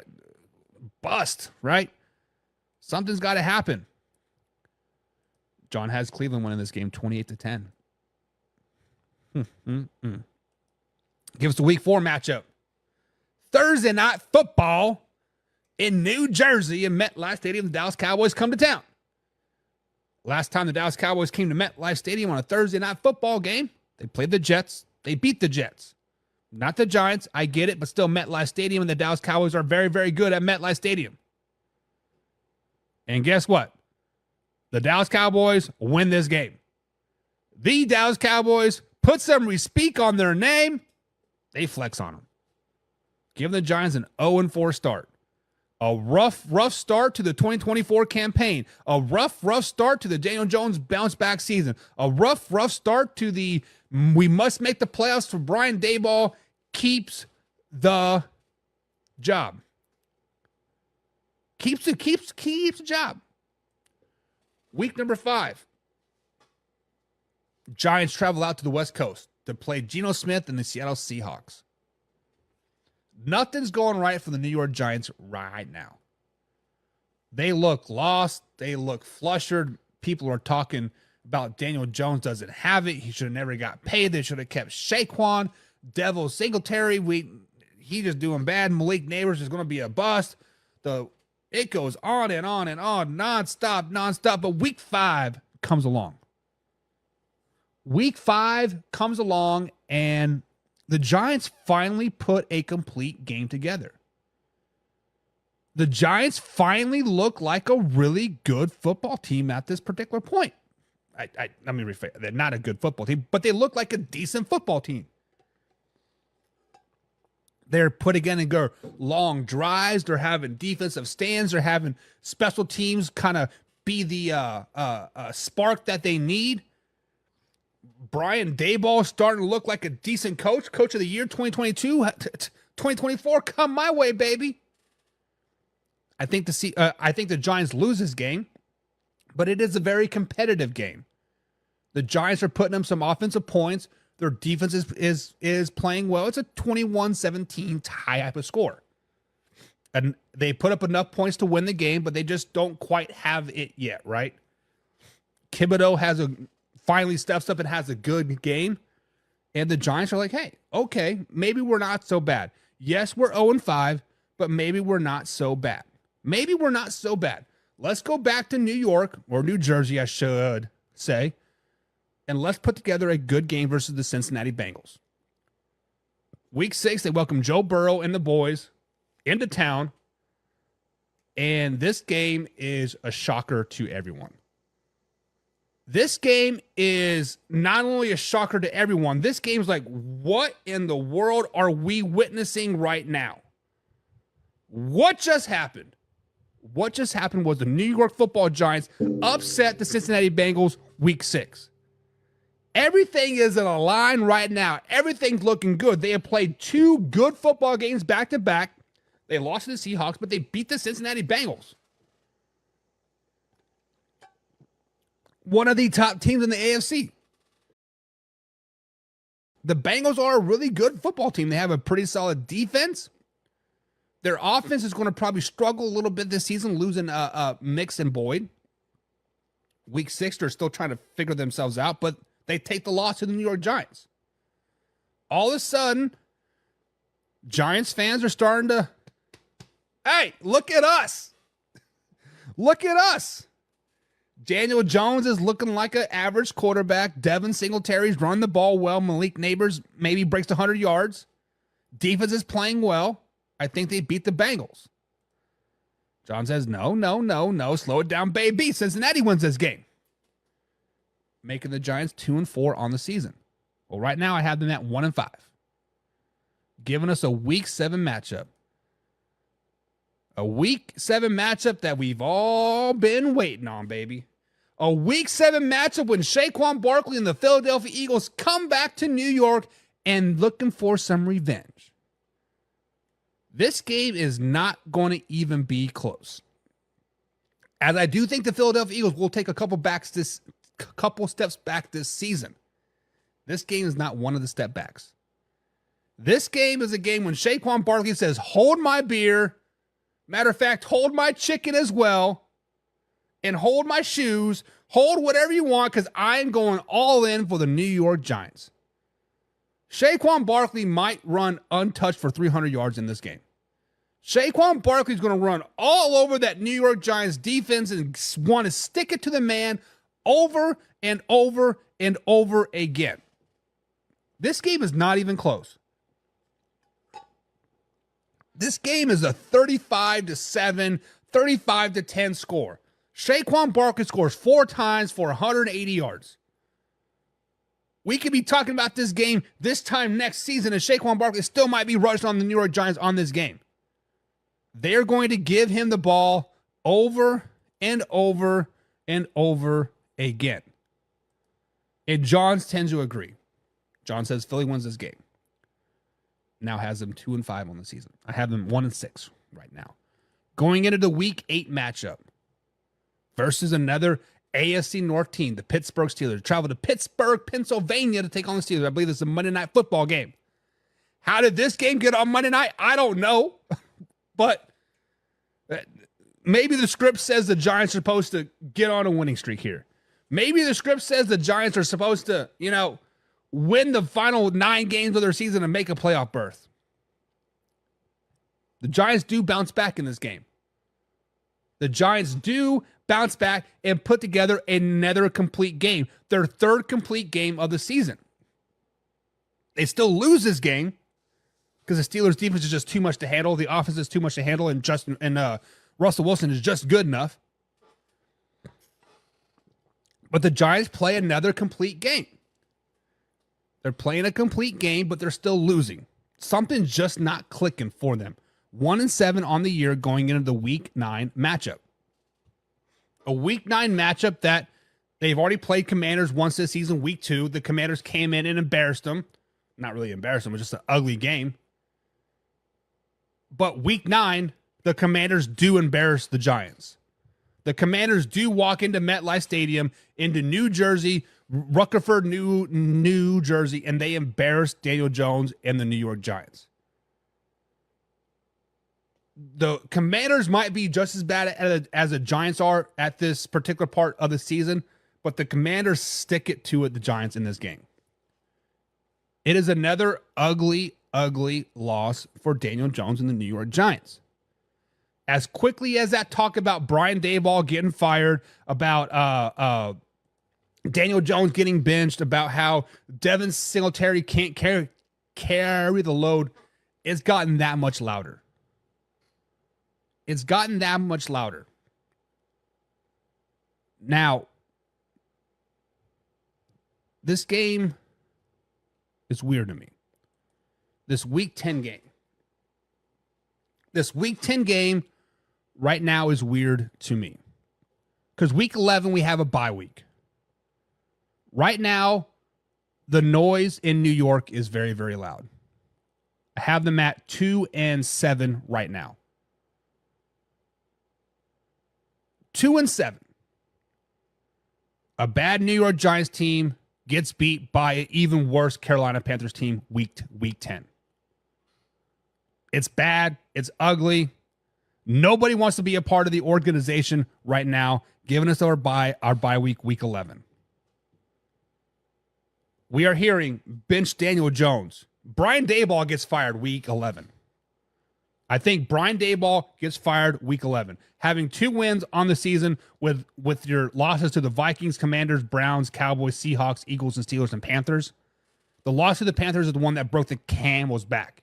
bust, right? Something's got to happen. John has Cleveland winning this game 28-10. Give us the week 4 matchup. Thursday night football in New Jersey in MetLife Stadium. The Dallas Cowboys come to town. Last time the Dallas Cowboys came to MetLife Stadium on a Thursday night football game, they played the Jets. They beat the Jets. Not the Giants. I get it, but still MetLife Stadium, and the Dallas Cowboys are very, very good at MetLife Stadium. And guess what? The Dallas Cowboys win this game. The Dallas Cowboys put some respect on their name. They flex on them. Give the Giants an 0-4 start. A rough start to the 2024 campaign. A rough start to the Daniel Jones bounce back season. A rough start to the we must make the playoffs for Brian Daboll keeps the job. Keeps the job. Week number 5. Giants travel out to the West Coast to play Geno Smith and the Seattle Seahawks. Nothing's going right for the New York Giants right now. They look lost. They look flustered. People are talking about Daniel Jones doesn't have it. He should have never got paid. They should have kept Saquon. Devil Singletary, he just doing bad. Malik Neighbors is going to be a bust. It goes on and on and on, nonstop. But week 5 comes along. Week 5 comes along, and the Giants finally put a complete game together. The Giants finally look like a really good football team at this particular point. Let me rephrase. They're not a good football team, but they look like a decent football team. They're putting in long drives. They're having defensive stands. They're having special teams kind of be the spark that they need. Brian Daboll starting to look like a decent coach. Coach of the year 2022, 2024. Come my way, baby. I think the Giants lose this game, but it is a very competitive game. The Giants are putting them some offensive points. Their defense is playing well. It's a 21-17 tie type of score. And they put up enough points to win the game, but they just don't quite have it yet, right? Thibodeau finally steps up and has a good game. And the Giants are like, hey, okay, maybe we're not so bad. Yes, we're 0-5, but maybe we're not so bad. Maybe we're not so bad. Let's go back to New York, or New Jersey, I should say, and let's put together a good game versus the Cincinnati Bengals. Week 6, they welcome Joe Burrow and the boys into town, and this game is a shocker to everyone. This game is not only a shocker to everyone, this game is like, what in the world are we witnessing right now? What just happened? What just happened was the New York Football Giants upset the Cincinnati Bengals week 6. Everything is in a line right now. Everything's looking good. They have played 2 good football games back to back. They lost to the Seahawks, but they beat the Cincinnati Bengals. One of the top teams in the AFC. The Bengals are a really good football team. They have a pretty solid defense. Their offense is going to probably struggle a little bit this season, losing Mix and Boyd. Week 6, they're still trying to figure themselves out, but they take the loss to the New York Giants. All of a sudden, Giants fans are starting to, hey, look at us. Look at us. Daniel Jones is looking like an average quarterback. Devin Singletary's running the ball well. Malik Neighbors maybe breaks 100 yards. Defense is playing well. I think they beat the Bengals. John says, no. Slow it down, baby. Cincinnati wins this game. Making the Giants 2-4 on the season. Well, right now I have them at 1-5. Giving us a week 7 matchup. A week 7 matchup that we've all been waiting on, baby. A week 7 matchup when Saquon Barkley and the Philadelphia Eagles come back to New York and looking for some revenge. This game is not going to even be close. As I do think the Philadelphia Eagles will take a couple steps back this season. This game is not one of the step backs. This game is a game when Saquon Barkley says, hold my beer. Matter of fact, hold my chicken as well. And hold my shoes. Hold whatever you want because I'm going all in for the New York Giants. Saquon Barkley might run untouched for 300 yards in this game. Saquon Barkley is going to run all over that New York Giants defense and want to stick it to the man over and over and over again. This game is not even close. This game is a 35-7, 35-10 score. Saquon Barkley scores 4 times for 180 yards. We could be talking about this game this time next season, and Saquon Barkley still might be rushed on the New York Giants on this game. They're going to give him the ball over and over and over again. And John tends to agree. John says Philly wins this game. Now has them 2-5 on the season. I have them 1-6 right now. Going into the Week 8 matchup versus another AFC North team, the Pittsburgh Steelers. Travel to Pittsburgh, Pennsylvania to take on the Steelers. I believe this is a Monday Night Football game. How did this game get on Monday night? I don't know. But maybe the script says the Giants are supposed to get on a winning streak here. Maybe the script says the Giants are supposed to, win the final 9 games of their season and make a playoff berth. The Giants do bounce back in this game. The Giants do bounce back and put together another complete game. Their 3rd complete game of the season. They still lose this game because the Steelers' defense is just too much to handle. The offense is too much to handle, and Russell Wilson is just good enough. But the Giants play another complete game. They're playing a complete game, but they're still losing. Something's just not clicking for them. 1-7 on the year going into the Week 9 matchup. A Week 9 matchup that they've already played Commanders once this season, Week 2. The Commanders came in and embarrassed them. Not really embarrassed them, it was just an ugly game. But Week 9, the Commanders do embarrass the Giants. The Commanders do walk into MetLife Stadium, into New Jersey, Rutherford, New Jersey, and they embarrass Daniel Jones and the New York Giants. The Commanders might be just as bad as the Giants are at this particular part of the season, but the Commanders stick it to the Giants in this game. It is another ugly loss for Daniel Jones and the New York Giants. As quickly as that talk about Brian Daboll getting fired, about Daniel Jones getting benched, about how Devin Singletary can't carry the load, it's gotten that much louder. It's gotten that much louder. Now, this game is weird to me. This Week 10 game. This Week 10 game right now is weird to me. Because Week 11, we have a bye week. Right now, the noise in New York is very, very loud. I have them at 2-7 right now. 2-7. A bad New York Giants team gets beat by an even worse Carolina Panthers team week 10. It's bad. It's ugly. Nobody wants to be a part of the organization right now, giving us our bye week, Week 11. We are hearing bench Daniel Jones. Brian Daboll gets fired Week 11. I think Brian Daboll gets fired Week 11. Having 2 wins on the season with your losses to the Vikings, Commanders, Browns, Cowboys, Seahawks, Eagles, and Steelers, and Panthers. The loss to the Panthers is the one that broke the camel's back.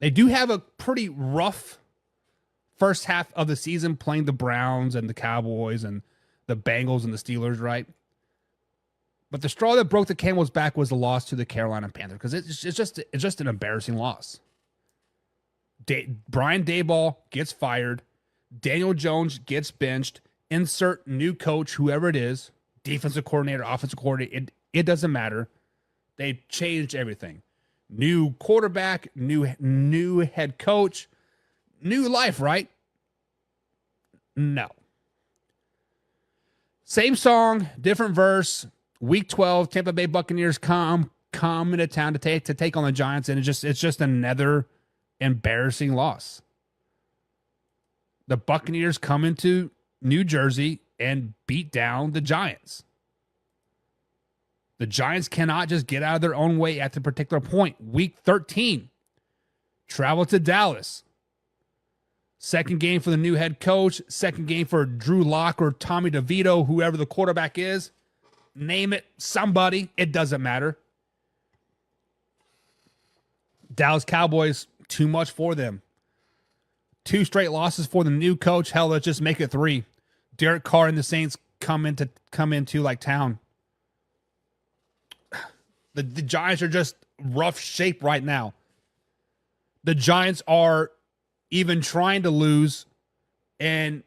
They do have a pretty rough first half of the season playing the Browns and the Cowboys and the Bengals and the Steelers, right? But the straw that broke the camel's back was the loss to the Carolina Panthers because it's just an embarrassing loss. Brian Daboll gets fired. Daniel Jones gets benched. Insert new coach, whoever it is, defensive coordinator, offensive coordinator. It doesn't matter. They changed everything. New quarterback, new head coach, new life, right? No. Same song, different verse. Week 12, Tampa Bay Buccaneers come into town to take on the Giants, and it's just another embarrassing loss. The Buccaneers come into New Jersey and beat down the Giants. The Giants cannot just get out of their own way at the particular point. Week 13, travel to Dallas. Second game for the new head coach. Second game for Drew Lock or Tommy DeVito, whoever the quarterback is. Name it, somebody. It doesn't matter. Dallas Cowboys, too much for them. 2 straight losses for the new coach. Hell, let's just make it 3. Derek Carr and the Saints come into like town. The Giants are just rough shape right now. The Giants are even trying to lose, and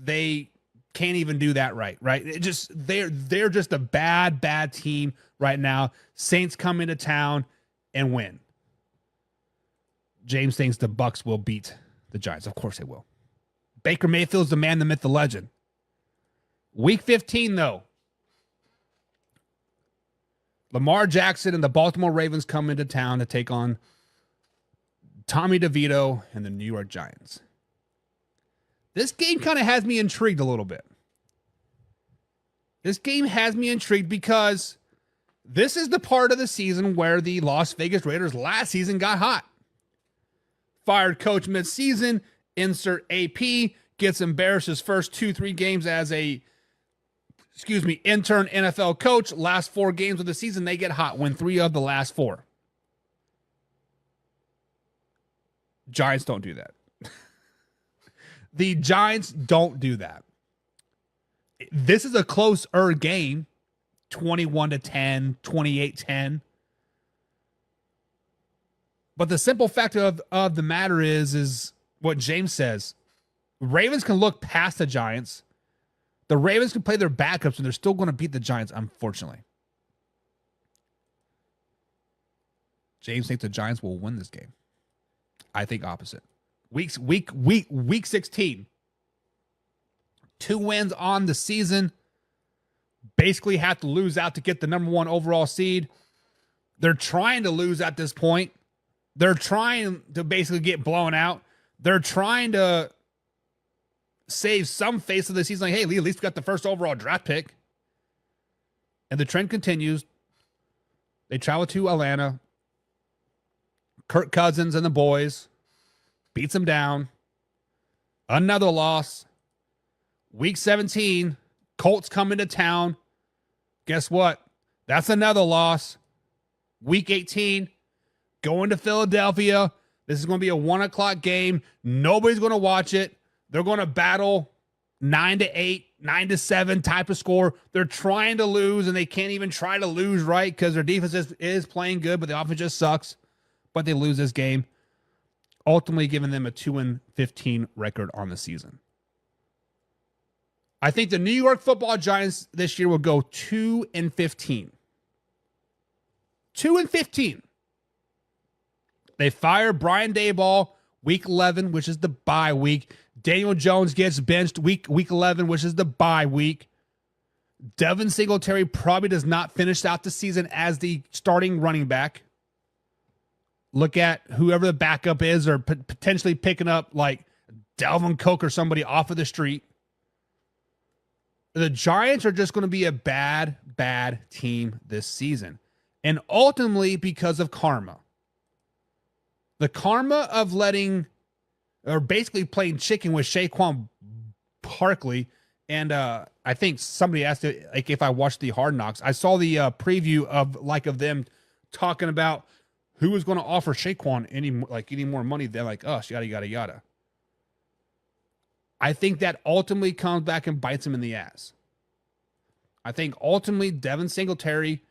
they can't even do that right? They're just a bad team right now. Saints come into town and win. James thinks the Bucs will beat the Giants. Of course they will. Baker Mayfield's the man, the myth, the legend. Week 15, though. Lamar Jackson and the Baltimore Ravens come into town to take on Tommy DeVito and the New York Giants. This game kind of has me intrigued a little bit. This game has me intrigued because this is the part of the season where the Las Vegas Raiders last season got hot. Fired coach mid-season, insert AP, gets embarrassed his first 2-3 games as a intern NFL coach. Last 4 games of the season, they get hot. Win 3 of the last 4. Giants don't do that. The Giants don't do that. This is a closer game. 21-10, 28-10. But the simple fact of the matter is what James says. Ravens can look past the Giants. The Ravens can play their backups, and they're still going to beat the Giants, unfortunately. James thinks the Giants will win this game. I think opposite. Week 16. 2 wins on the season. Basically have to lose out to get the number 1 overall seed. They're trying to lose at this point. They're trying to basically get blown out. They're trying to save some face of the season. Like, hey, at least we got the first overall draft pick. And the trend continues. They travel to Atlanta. Kirk Cousins and the boys beats them down. Another loss. Week 17, Colts come into town. Guess what? That's another loss. Week 18, going to Philadelphia. This is going to be a 1:00 game. Nobody's going to watch it. They're going to battle 9-8, 9-7 type of score. They're trying to lose, and they can't even try to lose right because their defense is playing good, but the offense just sucks. But they lose this game, ultimately giving them a 2-15 record on the season. I think the New York Football Giants this year will go 2-15. 2-15. They fire Brian Daboll week 11, which is the bye week. Daniel Jones gets benched week 11, which is the bye week. Devin Singletary probably does not finish out the season as the starting running back. Look at whoever the backup is, or potentially picking up like Dalvin Cook or somebody off of the street. The Giants are just going to be a bad team this season. And ultimately because of karma. The karma of basically playing chicken with Saquon Barkley. And I think somebody asked if I watched the Hard Knocks. I saw the preview of them talking about who was going to offer Saquon any more money than us, yada. I think that ultimately comes back and bites him in the ass. I think ultimately Devin Singletary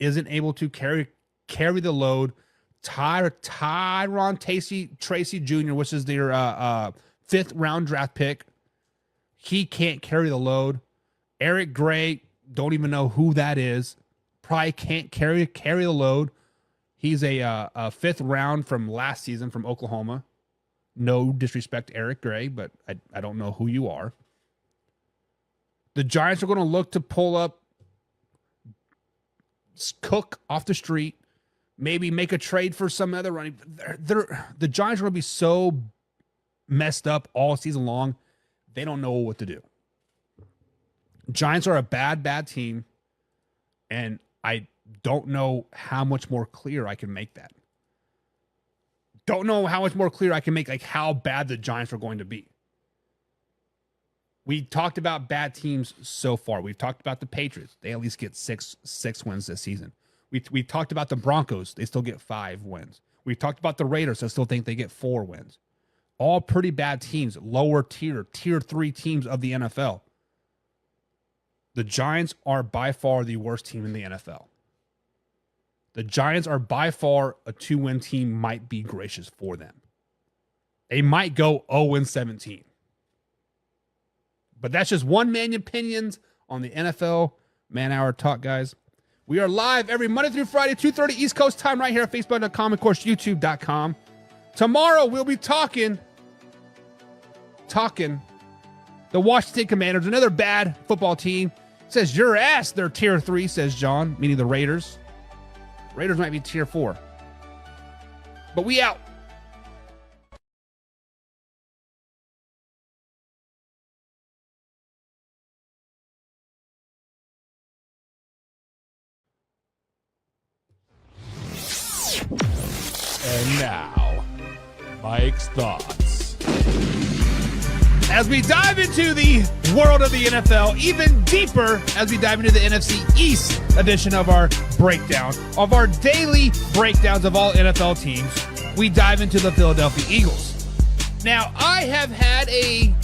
isn't able to carry the load Tyron Tracy Jr., which is their 5th round draft pick. He can't carry the load. Eric Gray, don't even know who that is. Probably can't carry the load. He's a 5th round from last season from Oklahoma. No disrespect to Eric Gray, but I don't know who you are. The Giants are going to look to pull up Cook off the street, maybe make a trade for some other running. The Giants are going to be so messed up all season long, they don't know what to do. Giants are a bad team, and I don't know how much more clear I can make that. Don't know how much more clear I can make like how bad the Giants are going to be. We talked about bad teams so far. We've talked about the Patriots. They at least get six wins this season. We talked about the Broncos. They still get 5 wins. We've talked about the Raiders. I still think they get 4 wins. All pretty bad teams, lower tier 3 teams of the NFL. The Giants are by far the worst team in the NFL. The Giants are by far a 2-win team, might be gracious for them. They might go 0-17. But that's just one man's opinions on the NFL Man Hour Talk, guys. We are live every Monday through Friday, 2:30 East Coast time, right here at Facebook.com, of course, YouTube.com. Tomorrow, we'll be talking the Washington Commanders, another bad football team. Says your ass, they're tier 3, says John, meaning the Raiders. Raiders might be tier 4. But we out. And now, Mike's thoughts. As we dive into the world of the NFL, even deeper as we dive into the NFC East edition of our breakdown, of our daily breakdowns of all NFL teams, we dive into the Philadelphia Eagles. Now, I have had a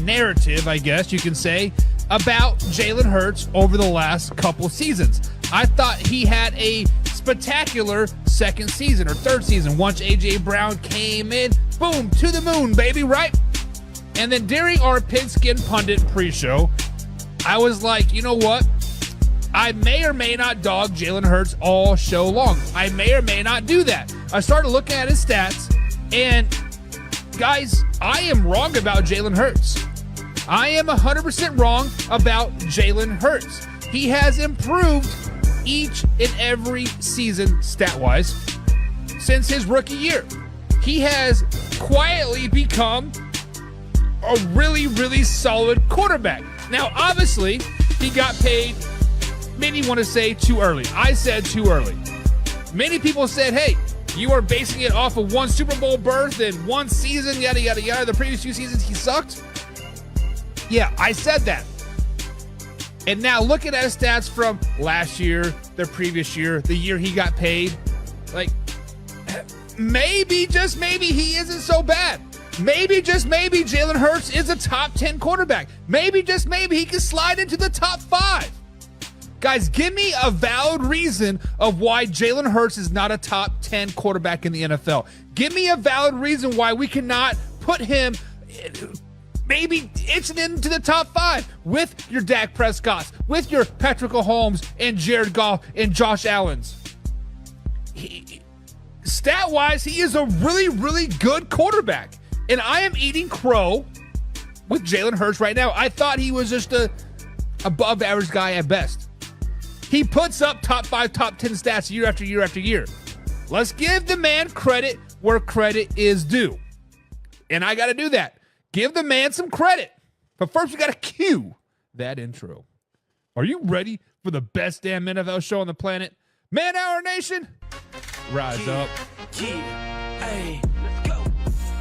narrative, I guess you can say, about Jalen Hurts over the last couple seasons. I thought he had a spectacular second season or third season once A.J. Brown came in. Boom, to the moon, baby, right? And then during our Pigskin Pundit pre-show, I was like, you know what? I may or may not dog Jalen Hurts all show long. I may or may not do that. I started looking at his stats, and guys, I am wrong about Jalen Hurts. I am 100% wrong about Jalen Hurts. He has improved each and every season stat-wise since his rookie year. He has quietly become a really, really solid quarterback. Now, obviously, he got paid, many want to say too early. I said too early. Many people said, hey, you are basing it off of one Super Bowl berth and one season, yada, yada, yada. The previous 2 seasons, he sucked. Yeah, I said that. And now looking at his stats from last year, the previous year, the year he got paid, like, maybe, just maybe, he isn't so bad. Maybe, just maybe, Jalen Hurts is a top 10 quarterback. Maybe, just maybe, he can slide into the top 5. Guys, give me a valid reason of why Jalen Hurts is not a top 10 quarterback in the NFL. Give me a valid reason why we cannot put him maybe itching into the top 5 with your Dak Prescotts, with your Patrick Mahomes and Jared Goff and Josh Allens. Stat-wise, he is a really, really good quarterback. And I am eating crow with Jalen Hurts right now. I thought he was just a above average guy at best. He puts up top 5, top 10 stats year after year after year. Let's give the man credit where credit is due. And I got to do that. Give the man some credit. But first, we got to cue that intro. Are you ready for the best damn NFL show on the planet? Man Hour Nation, rise up. Yeah, hey, let's go.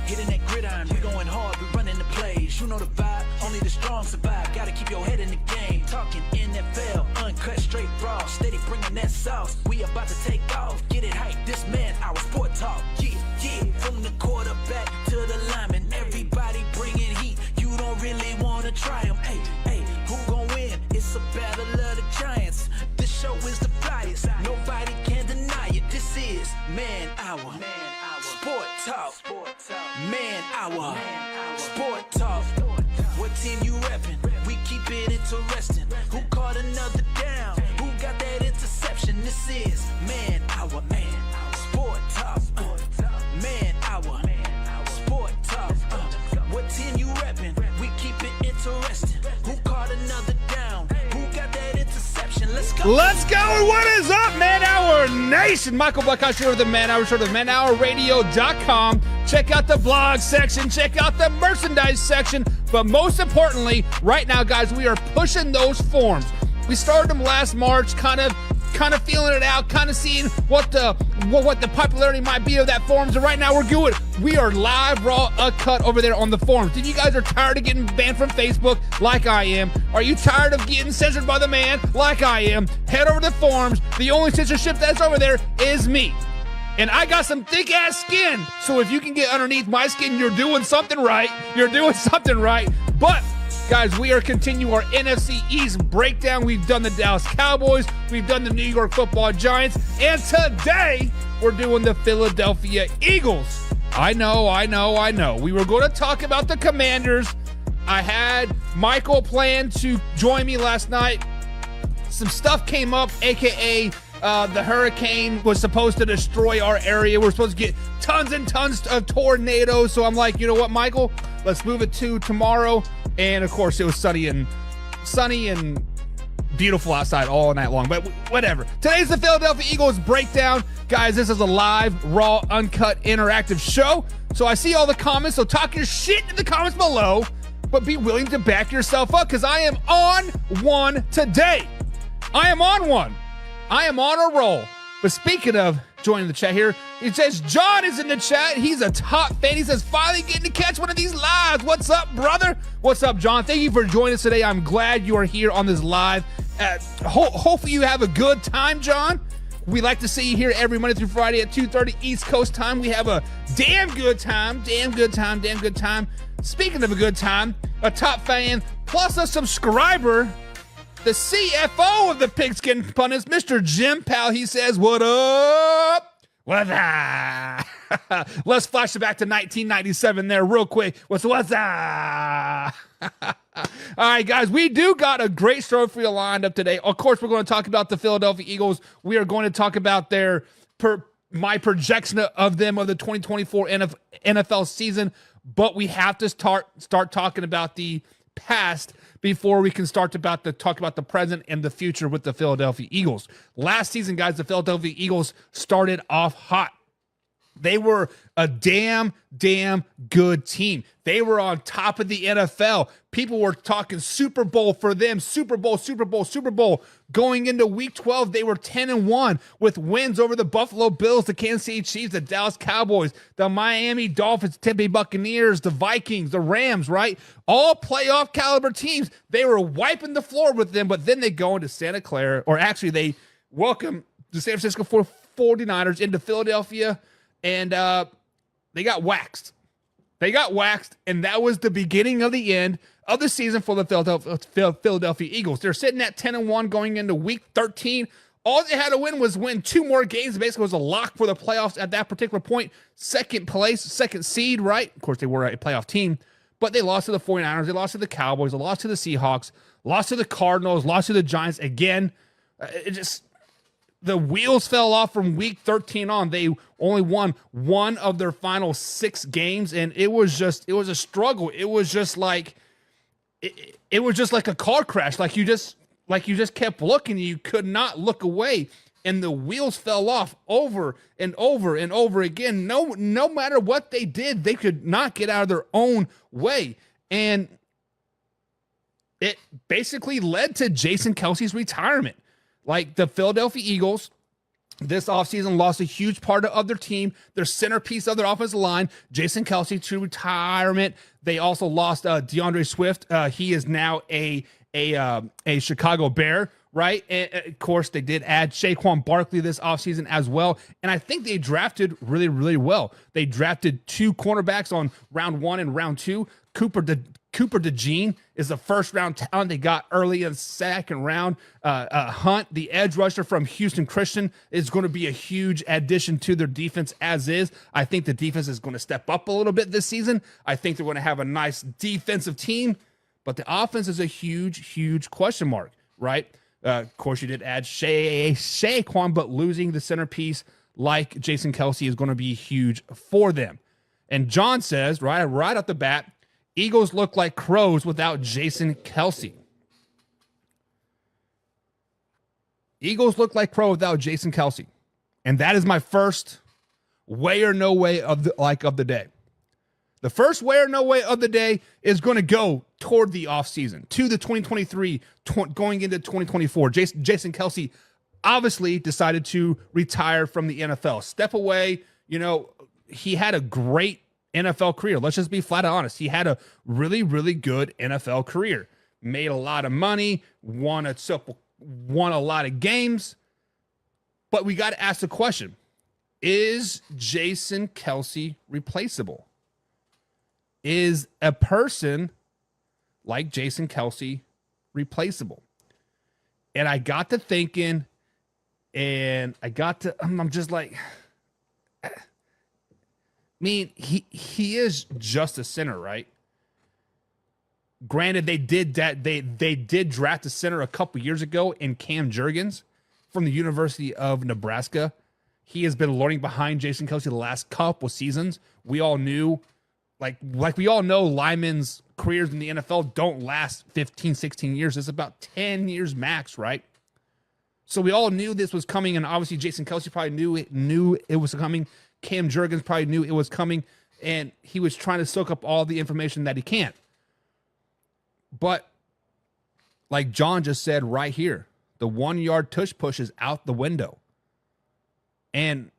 Hitting that gridiron, we going hard, we running the plays. You know the vibe, only the strong survive. Gotta keep your head in the game. Talking NFL, uncut, straight raw. Steady bringing that sauce. We about to take off. Get it hype, this man, our sport talk. Yeah, yeah, from the quarterback to the lineman. Everybody bringing heat. You don't really want to try them. Hey, hey, who gon' win? It's a battle of the giants. This show is the flyest. Nobody can deny it. This is Man Hour. This is Man Hour, Sport Talk, Man Hour, Sport Talk. What team you reppin'? We keep it interesting. Who caught another down? Who got that interception? Let's go. Let's go. What is up, Man Hour Nation? Michael Buckhouse here with the Man Hour Show of manhourradio.com. Check out the blog section. Check out the merchandise section. But most importantly, right now, guys, we are pushing those forms. We started them last March, kind of feeling it out, kind of seeing what the popularity might be of that forums. And right now we're good. We are live, raw, uncut over there on the forums. If you guys are tired of getting banned from Facebook, like I am, are you tired of getting censored by the man, like I am, head over to the forums. The only censorship that's over there is me. And I got some thick-ass skin. So if you can get underneath my skin, you're doing something right. You're doing something right. But guys, we are continuing our NFC East Breakdown. We've done the Dallas Cowboys. We've done the New York Football Giants. And today, we're doing the Philadelphia Eagles. I know. We were going to talk about the Commanders. I had Michael plan to join me last night. Some stuff came up, a.k.a. The hurricane was supposed to destroy our area. We're supposed to get tons and tons of tornadoes. So I'm like, you know what, Michael? Let's move it to tomorrow. And of course, it was sunny and beautiful outside all night long. But whatever. Today's the Philadelphia Eagles Breakdown. Guys, this is a live, raw, uncut, interactive show. So I see all the comments. So talk your shit in the comments below. But be willing to back yourself up because I am on one today. I am on one. I am on a roll. But speaking of joining the chat here, it says John is in the chat. He's a top fan. He says, finally getting to catch one of these lives. What's up, brother? What's up, John? Thank you for joining us today. I'm glad you are here on this live. Hopefully you have a good time, John. We like to see you here every Monday through Friday at 2:30 East Coast time. We have a damn good time. Speaking of a good time, a top fan plus a subscriber, the CFO of the Pigskin Pundits, Mr. Jim Powell, he says, what up? What's up? Let's flash it back to 1997 there real quick. What's up? All right, guys, we do got a great show for you lined up today. Of course, we're going to talk about the Philadelphia Eagles. We are going to talk about my projection of them of the 2024 NFL season, but we have to start talking about the past before we can start to talk about the present and the future with the Philadelphia Eagles. Last season, guys, the Philadelphia Eagles started off hot. They were a damn good team. They were on top of the NFL. People were talking Super Bowl for them. Super Bowl. Going into week 12, they were 10-1 with wins over the Buffalo Bills, the Kansas City Chiefs, the Dallas Cowboys, the Miami Dolphins, Tampa Bay Buccaneers, the Vikings, the Rams, right? All playoff caliber teams. They were wiping the floor with them, but then they go into Santa Clara, or actually they welcome the San Francisco 49ers into Philadelphia, and they got waxed. And that was the beginning of the end of the season for the Philadelphia Eagles. They're sitting at 10-1 going into week 13. All they had to win two more games. Basically, it was a lock for the playoffs at that particular point. Second place, second seed, right? Of course, they were a playoff team, but they lost to the 49ers. They lost to the Cowboys. They lost to the Seahawks. Lost to the Cardinals. Lost to the Giants again. The wheels fell off from week 13 on. They only won one of their final 6 games, and it was a struggle. It was just like a car crash. Like you just kept looking, you could not look away, and the wheels fell off over and over and over again. No matter what they did, they could not get out of their own way, and it basically led to Jason Kelce's retirement. Like the Philadelphia Eagles, this offseason lost a huge part of their team, their centerpiece of their offensive line, Jason Kelce, to retirement. They also lost DeAndre Swift. He is now a Chicago Bear, right? And of course, they did add Saquon Barkley this offseason as well. And I think they drafted really, really well. They drafted 2 cornerbacks on round 1 and round 2. Cooper DeJean is the first round talent they got early in the second round. Hunt, the edge rusher from Houston Christian, is going to be a huge addition to their defense as is. I think the defense is going to step up a little bit this season. I think they're going to have a nice defensive team, but the offense is a huge question mark, right? Of course, you did add Saquon, but losing the centerpiece like Jason Kelce is going to be huge for them. And John says, right off the bat, Eagles look like crows without Jason Kelce. Eagles look like crows without Jason Kelce. And that is my first way or no way of the day. The first way or no way of the day is going to go toward the offseason, to the 2023, going into 2024. Jason Kelce obviously decided to retire from the NFL, step away. You know, he had a great NFL career. Let's just be flat out honest. He had a really, really good NFL career, made a lot of money, won a lot of games. But we got to ask the question, is Jason Kelce replaceable? Is a person like Jason Kelce replaceable? And I got to thinking, and I'm just like, I mean, he is just a center, right? Granted, they did draft a center a couple years ago in Cam Jurgens from the University of Nebraska. He has been learning behind Jason Kelce the last couple seasons. We all knew, like we all know, linemen's careers in the NFL don't last 15, 16 years. It's about 10 years max, right? So we all knew this was coming, and obviously Jason Kelce probably knew it was coming. Cam Jurgens probably knew it was coming, and he was trying to soak up all the information that he can. But like John just said right here, the 1 yard tush push is out the window. And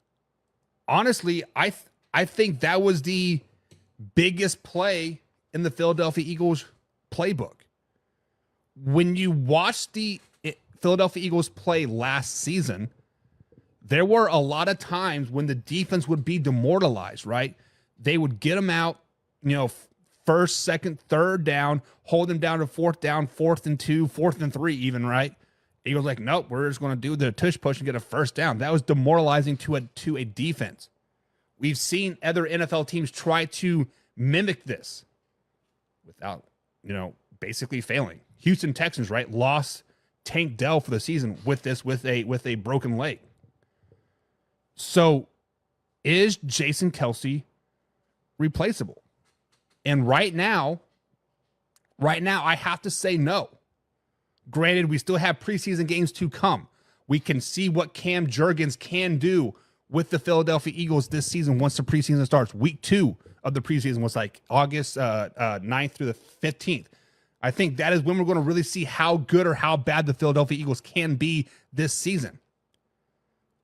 honestly, I think that was the biggest play in the Philadelphia Eagles playbook. When you watch the Philadelphia Eagles play last season, there were a lot of times when the defense would be demoralized, right? They would get them out, first, second, third down, hold them down to fourth down, 4th and 2, 4th and 3 even, right? Eagles like, nope, we're just going to do the tush push and get a first down. That was demoralizing to a defense. We've seen other NFL teams try to mimic this without, basically failing. Houston Texans, right, lost Tank Dell for the season with a broken leg. So is Jason Kelce replaceable? And right now, I have to say no. Granted, we still have preseason games to come. We can see what Cam Jurgens can do with the Philadelphia Eagles this season once the preseason starts. Week 2 of the preseason was like August 9th through the 15th. I think that is when we're going to really see how good or how bad the Philadelphia Eagles can be this season.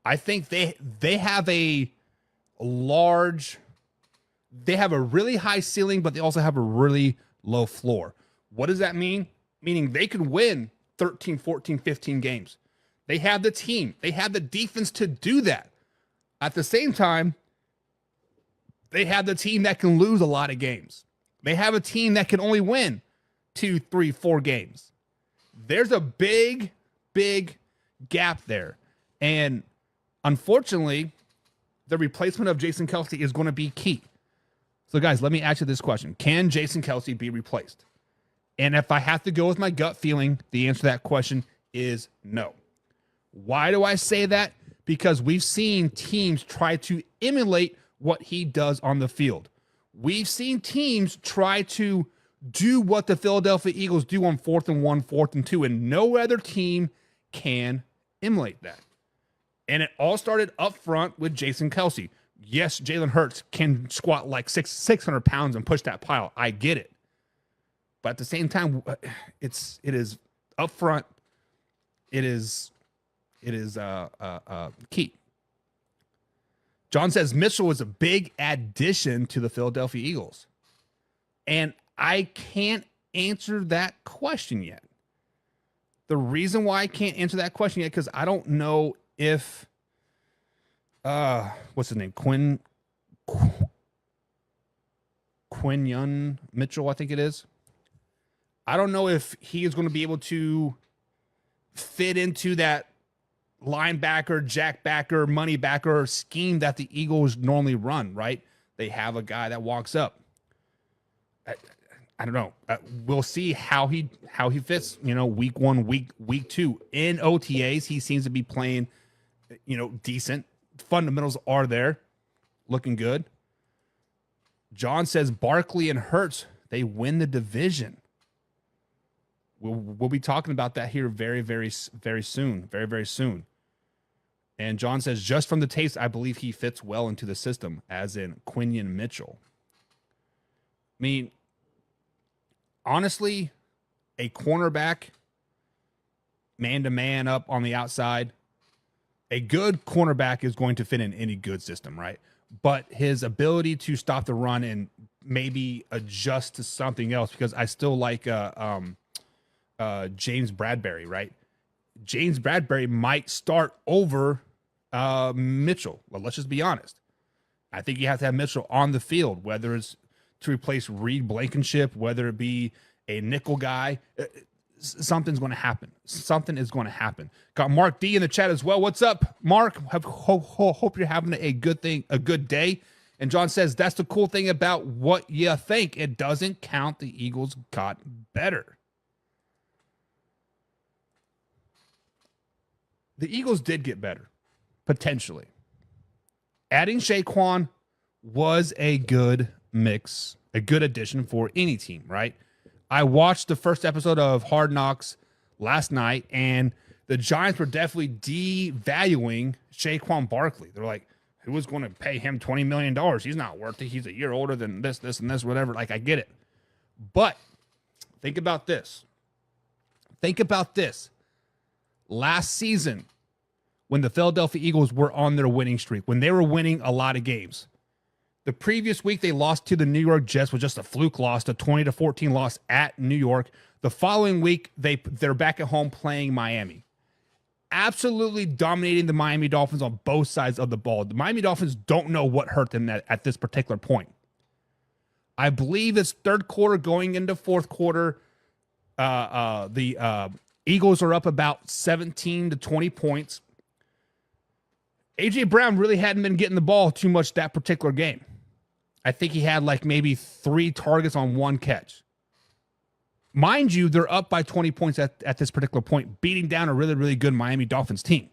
I think they have a really high ceiling, but they also have a really low floor. What does that mean? Meaning they could win 13, 14, 15 games. They have the team. They have the defense to do that. At the same time, they have the team that can lose a lot of games. They have a team that can only win 2, 3, 4 games. There's a big, big gap there. And unfortunately, the replacement of Jason Kelce is going to be key. So guys, let me ask you this question. Can Jason Kelce be replaced? And if I have to go with my gut feeling, the answer to that question is no. Why do I say that? Because we've seen teams try to emulate what he does on the field. We've seen teams try to do what the Philadelphia Eagles do on 4th and 1, 4th and 2, and no other team can emulate that. And it all started up front with Jason Kelce. Yes, Jalen Hurts can squat like 600 pounds and push that pile. I get it. But at the same time, it is up front. It is key. John says Mitchell was a big addition to the Philadelphia Eagles. And I can't answer that question yet. The reason why I can't answer that question yet, because I don't know if what's his name? Quinyon Mitchell, I think it is. I don't know if he is going to be able to fit into that linebacker, jackbacker, money backer scheme that the Eagles normally run, right? They have a guy that walks up. I don't know. We'll see how he fits. Week 1, week 2 in OTAs, he seems to be playing, decent. Fundamentals are there, looking good. John says Barkley and Hurts, they win the division. We'll be talking about that here very, very, very soon. Very, very soon. And John says, just from the taste, I believe he fits well into the system, as in Quinion Mitchell. I mean, honestly, a cornerback, man-to-man up on the outside, a good cornerback is going to fit in any good system, right? But his ability to stop the run and maybe adjust to something else, because I still like James Bradbury, right? James Bradbury might start over Mitchell. Well, let's just be honest. I think you have to have Mitchell on the field, whether it's to replace Reed Blankenship, whether it be a nickel guy. Something's going to happen. Something is going to happen. Got Mark D in the chat as well. What's up, Mark? Hope you're having a good day. And John says, that's the cool thing about what you think. It doesn't count. The Eagles got better. The Eagles did get better, potentially. Adding Saquon was a good mix, a good addition for any team, right? I watched the first episode of Hard Knocks last night, and the Giants were definitely devaluing Saquon Barkley. They're like, who was going to pay him $20 million? He's not worth it. He's a year older than this, and this, whatever. Like, I get it. But think about this. Last season, when the Philadelphia Eagles were on their winning streak, when they were winning a lot of games, the previous week they lost to the New York Jets with just a fluke loss, a 20-14 loss at New York. The following week, they're back at home playing Miami. Absolutely dominating the Miami Dolphins on both sides of the ball. The Miami Dolphins don't know what hurt them at this particular point. I believe it's third quarter going into fourth quarter. The Eagles are up about 17 to 20 points. A.J. Brown really hadn't been getting the ball too much that particular game. I think he had like maybe 3 targets on 1 catch. Mind you, they're up by 20 points at this particular point, beating down a really, really good Miami Dolphins team.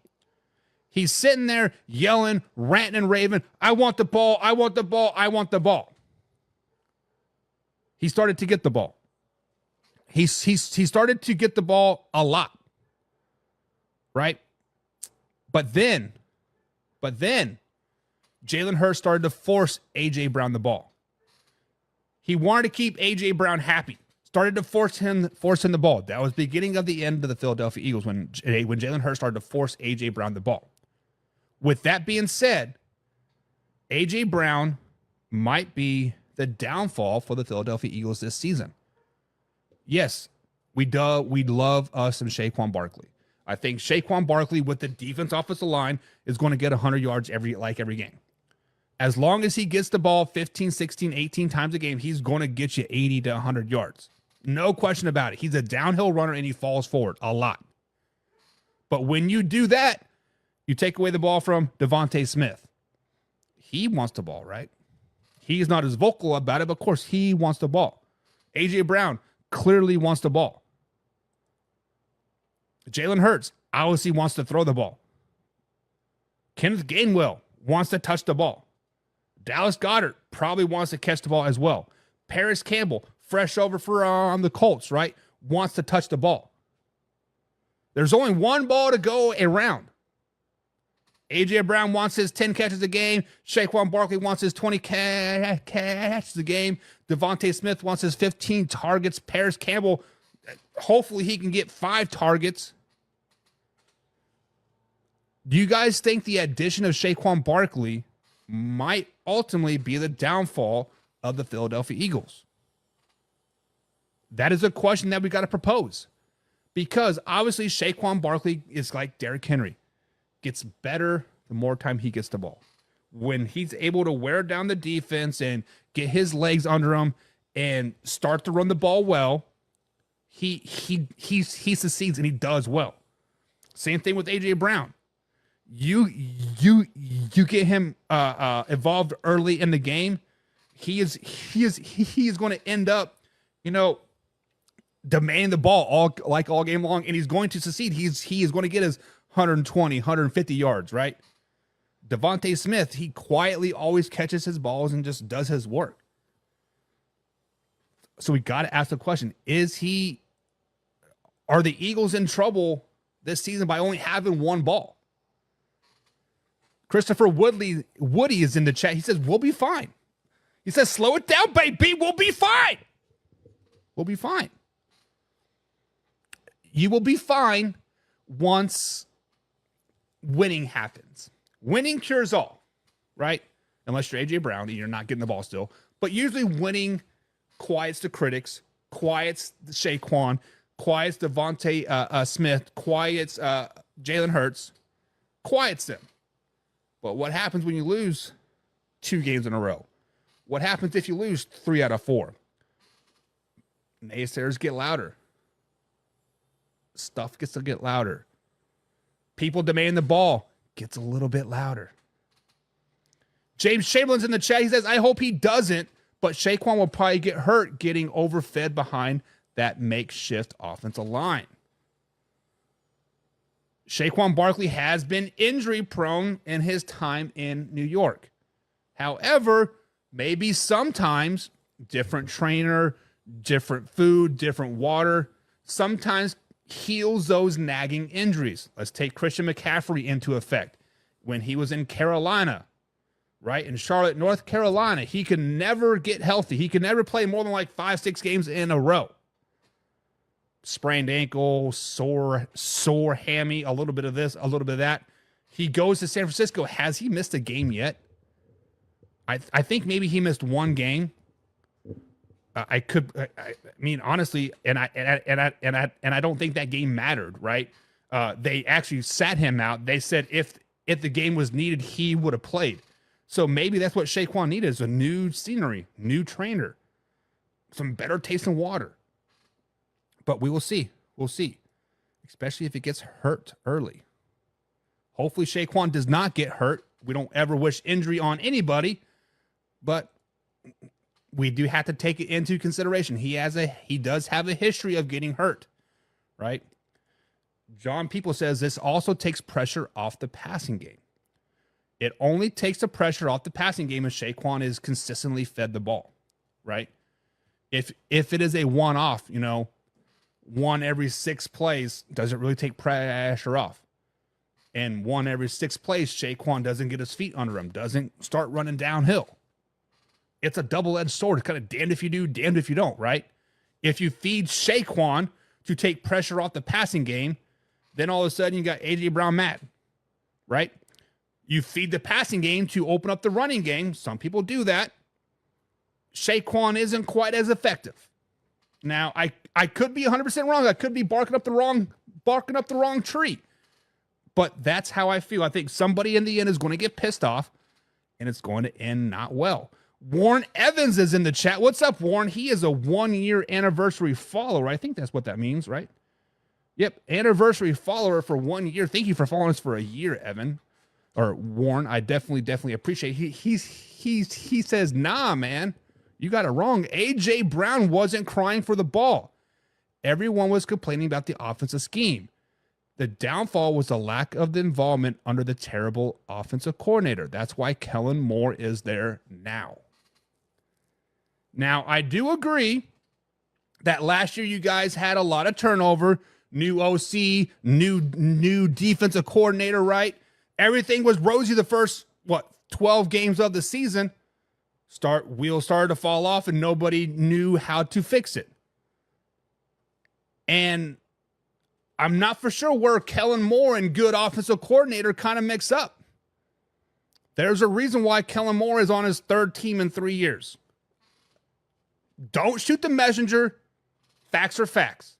He's sitting there yelling, ranting and raving, I want the ball, I want the ball, I want the ball. He started to get the ball. He started to get the ball a lot, right? But then Jalen Hurts started to force A.J. Brown the ball. He wanted to keep A.J. Brown happy. Started to force him the ball. That was the beginning of the end of the Philadelphia Eagles when Jalen Hurts started to force A.J. Brown the ball. With that being said, A.J. Brown might be the downfall for the Philadelphia Eagles this season. Yes, we love us some Saquon Barkley. I think Saquon Barkley with the defense offensive line is going to get 100 yards every game. As long as he gets the ball 15, 16, 18 times a game, he's going to get you 80 to 100 yards. No question about it. He's a downhill runner and he falls forward a lot. But when you do that, you take away the ball from Devontae Smith. He wants the ball, right? He's not as vocal about it, but of course he wants the ball. A.J. Brown clearly wants the ball. Jalen Hurts obviously wants to throw the ball. Kenneth Gainwell wants to touch the ball. Dallas Goedert probably wants to catch the ball as well. Paris Campbell, fresh over for the Colts, right? Wants to touch the ball. There's only one ball to go around. A.J. Brown wants his 10 catches a game. Saquon Barkley wants his 20 catches a game. Devontae Smith wants his 15 targets. Paris Campbell, hopefully he can get 5 targets. Do you guys think the addition of Saquon Barkley might ultimately be the downfall of the Philadelphia Eagles? That is a question that we got to propose. Because obviously Saquon Barkley is like Derrick Henry. Gets better the more time he gets the ball. When he's able to wear down the defense and get his legs under him and start to run the ball well, he succeeds and he does well. Same thing with A.J. Brown. You get him involved early in the game, he is going to end up demanding the ball all game long, and he's going to succeed. He is going to get his 120, 150 yards, right? Devontae Smith, he quietly always catches his balls and just does his work. So we got to ask the question, are the Eagles in trouble this season by only having one ball? Christopher Woody is in the chat. He says, we'll be fine. He says, slow it down, baby. We'll be fine. We'll be fine. You will be fine once winning happens. Winning cures all, right? Unless you're A.J. Brown and you're not getting the ball still. But usually winning quiets the critics, quiets Saquon, quiets Devontae Smith, quiets Jalen Hurts, quiets them. But what happens when you lose 2 games in a row? What happens if you lose 3 out of 4? Naysayers get louder. Stuff gets to get louder. People demand the ball gets a little bit louder. James Chamberlain's in the chat. He says, I hope he doesn't, but Saquon will probably get hurt getting overfed behind that makeshift offensive line. Saquon Barkley has been injury prone in his time in New York. However, maybe sometimes different trainer, different food, different water, sometimes heals those nagging injuries. Let's take Christian McCaffrey into effect. When he was in Carolina, right, in Charlotte, North Carolina, he could never get healthy. He could never play more than like 5-6 games in a row. Sprained ankle, sore hammy, a little bit of this, a little bit of that. He goes to San Francisco. Has he missed a game yet? I think maybe he missed 1 game. I mean, honestly, and I don't think that game mattered, right? They actually sat him out. They said if the game was needed, he would have played. So maybe that's what Saquon needed, is a new scenery, new trainer, some better taste in water. But we will see. We'll see, especially if it gets hurt early. Hopefully Saquon does not get hurt. We don't ever wish injury on anybody, but we do have to take it into consideration. He does have a history of getting hurt, right? John People says this also takes pressure off the passing game. It only takes the pressure off the passing game if Saquon is consistently fed the ball, right? If it is a one-off, 1 every 6 plays, doesn't really take pressure off. And 1 every 6 plays, Saquon doesn't get his feet under him, doesn't start running downhill. It's a double-edged sword. It's kind of damned if you do, damned if you don't, right? If you feed Saquon to take pressure off the passing game, then all of a sudden you got A.J. Brown mad, right? You feed the passing game to open up the running game. Some people do that. Saquon isn't quite as effective. Now, I could be 100% wrong. I could be barking up the wrong tree. But that's how I feel. I think somebody in the end is going to get pissed off, and it's going to end not well. Warren Evans is in the chat. What's up, Warren? He is a 1-year anniversary follower. I think that's what that means, right? Yep, anniversary follower for 1 year. Thank you for following us for a year, Evan. Or Warren, I definitely appreciate it. He says, nah, man, you got it wrong. A.J. Brown wasn't crying for the ball. Everyone was complaining about the offensive scheme. The downfall was the lack of the involvement under the terrible offensive coordinator. That's why Kellen Moore is there now. Now, I do agree that last year you guys had a lot of turnover, new OC, new defensive coordinator, right? Everything was rosy the first, 12 games of the season. Wheels started to fall off and nobody knew how to fix it. And I'm not for sure where Kellen Moore and good offensive coordinator kind of mix up. There's a reason why Kellen Moore is on his 3rd team in 3 years. Don't shoot the messenger. Facts are facts.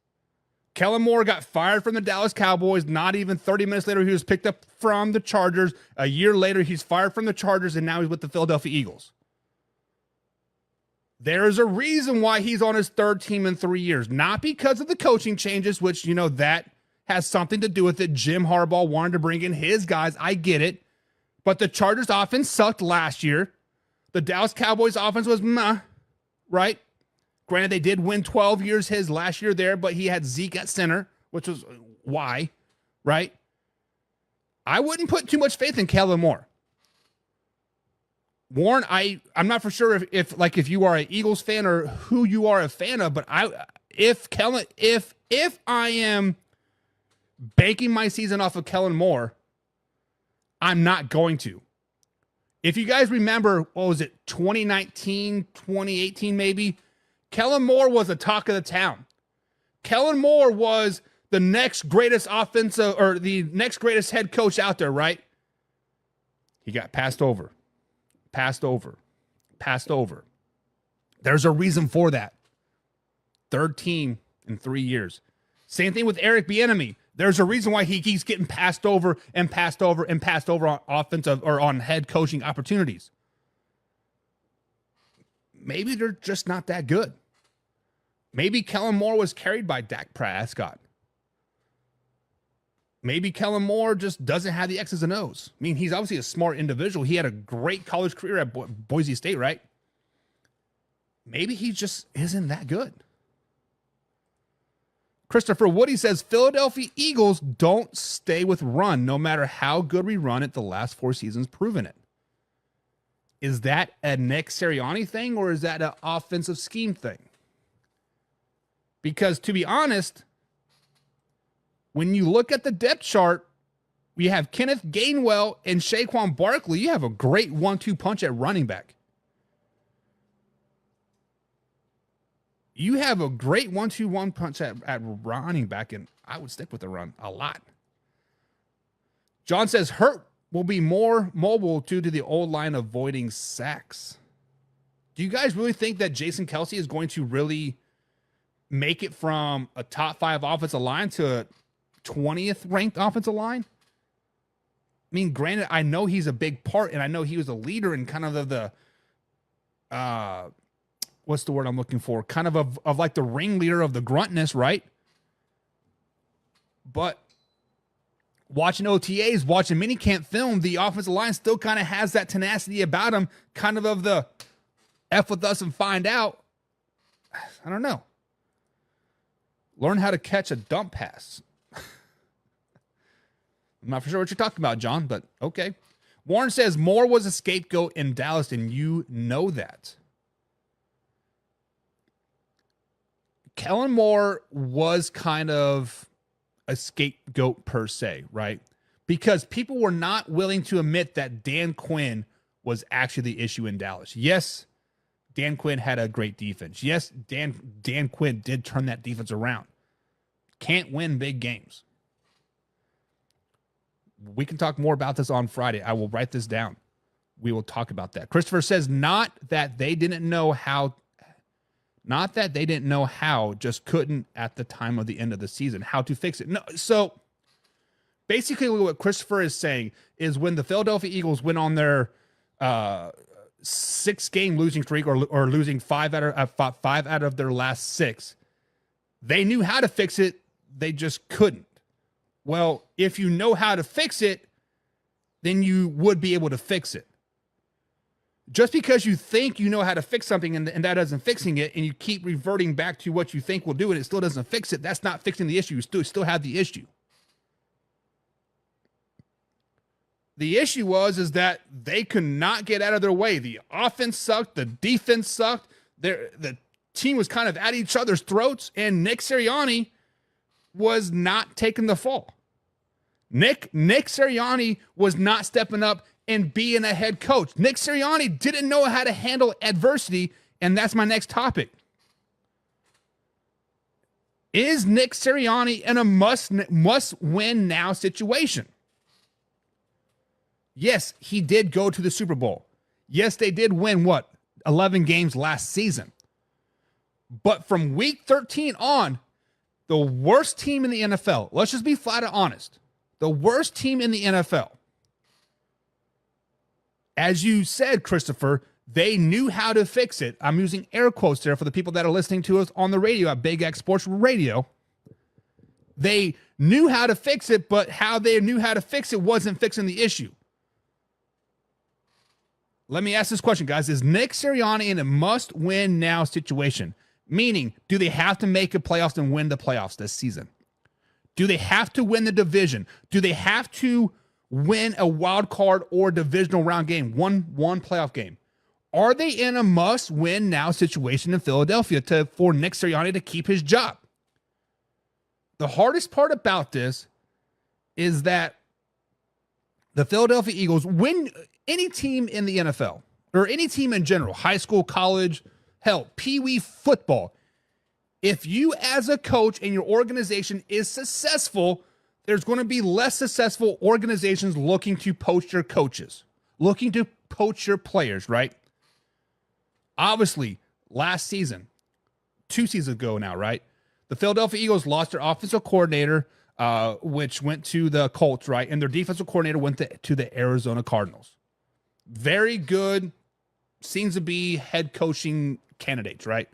Kellen Moore got fired from the Dallas Cowboys. Not even 30 minutes later, he was picked up from the Chargers. A year later, he's fired from the Chargers, and now he's with the Philadelphia Eagles. There's a reason why he's on his 3rd team in 3 years. Not because of the coaching changes, which, that has something to do with it. Jim Harbaugh wanted to bring in his guys. I get it. But the Chargers offense sucked last year. The Dallas Cowboys offense was meh, right? Granted, they did win 12 years his last year there, but he had Zeke at center, which was why, right? I wouldn't put too much faith in Kellen Moore. Warren, I'm not for sure if you are an Eagles fan or who you are a fan of, but if I am banking my season off of Kellen Moore, I'm not going to. If you guys remember, what was it, 2019, 2018 maybe? Kellen Moore was the talk of the town. Kellen Moore was the next greatest offensive or the next greatest head coach out there, right? He got passed over. There's a reason for that. Third team in 3 years. Same thing with Eric Bieniemy. There's a reason why he keeps getting passed over on offensive or on head coaching opportunities. Maybe they're just not that good. Maybe Kellen Moore was carried by Dak Prescott. Maybe Kellen Moore just doesn't have the X's and O's. I mean, he's obviously a smart individual. He had a great college career at Boise State, right? Maybe he just isn't that good. Christopher Woody says, Philadelphia Eagles don't stay with run no matter how good we run it the last 4 seasons proven it. Is that a Nick Sirianni thing or is that an offensive scheme thing? Because to be honest, when you look at the depth chart, we have Kenneth Gainwell and Saquon Barkley. You have a great 1-2 punch at running back. You have a great 1-2-1 punch at running back, and I would stick with the run a lot. John says Hurt will be more mobile due to the old line avoiding sacks. Do you guys really think that Jason Kelce is going to really make it from a top 5 offensive line to a 20th ranked offensive line? I mean, granted, I know he's a big part, and I know he was a leader in kind of the what's the word I'm looking for? Kind of like the ringleader of the gruntness, right? But watching OTAs, watching minicamp film, the offensive line still kind of has that tenacity about him, kind of the F with us and find out. I don't know. Learn how to catch a dump pass. I'm not for sure what you're talking about, John, but okay. Warren says Moore was a scapegoat in Dallas, and you know that. Kellen Moore was kind of a scapegoat per se, right? Because people were not willing to admit that Dan Quinn was actually the issue in Dallas. Yes, Dan Quinn had a great defense. Yes, Dan Quinn did turn that defense around. Can't win big games. We can talk more about this on Friday. I will write this down. We will talk about that. Christopher says, not that they didn't know how, just couldn't at the time of the end of the season, how to fix it. No, so basically what Christopher is saying is when the Philadelphia Eagles went on their 6-game losing streak or losing 5 out of their last 6, they knew how to fix it. They just couldn't. Well, if you know how to fix it, then you would be able to fix it. Just because you think you know how to fix something and that isn't fixing it, and you keep reverting back to what you think will do it, it still doesn't fix it, that's not fixing the issue. You still have the issue. The issue is that they could not get out of their way. The offense sucked. The defense sucked. The team was kind of at each other's throats, and Nick Sirianni was not taking the fall. Nick Sirianni was not stepping up and being a head coach. Nick Sirianni didn't know how to handle adversity, and that's my next topic. Is Nick Sirianni in a must-win now situation? Yes, he did go to the Super Bowl. Yes, they did win, 11 games last season. But from week 13 on, the worst team in the NFL, let's just be flat out honest, the worst team in the NFL, as you said, Christopher, they knew how to fix it. I'm using air quotes there for the people that are listening to us on the radio at Big X Sports Radio. They knew how to fix it, but how they knew how to fix it wasn't fixing the issue. Let me ask this question, guys. Is Nick Sirianni in a must-win now situation? Meaning, do they have to make a playoffs and win the playoffs this season? Do they have to win the division? Do they have to win a wild card or divisional round game, one playoff game? Are they in a must-win now situation in Philadelphia for Nick Sirianni to keep his job? The hardest part about this is that the Philadelphia Eagles, win any team in the NFL, or any team in general, high school, college, hell, pee-wee football, if you as a coach and your organization is successful, there's going to be less successful organizations looking to poach your coaches, looking to poach your players, right? Obviously, last season, 2 seasons ago now, right? The Philadelphia Eagles lost their offensive coordinator, which went to the Colts, right? And their defensive coordinator went to the Arizona Cardinals. Very good, seems to be head coaching candidates, right?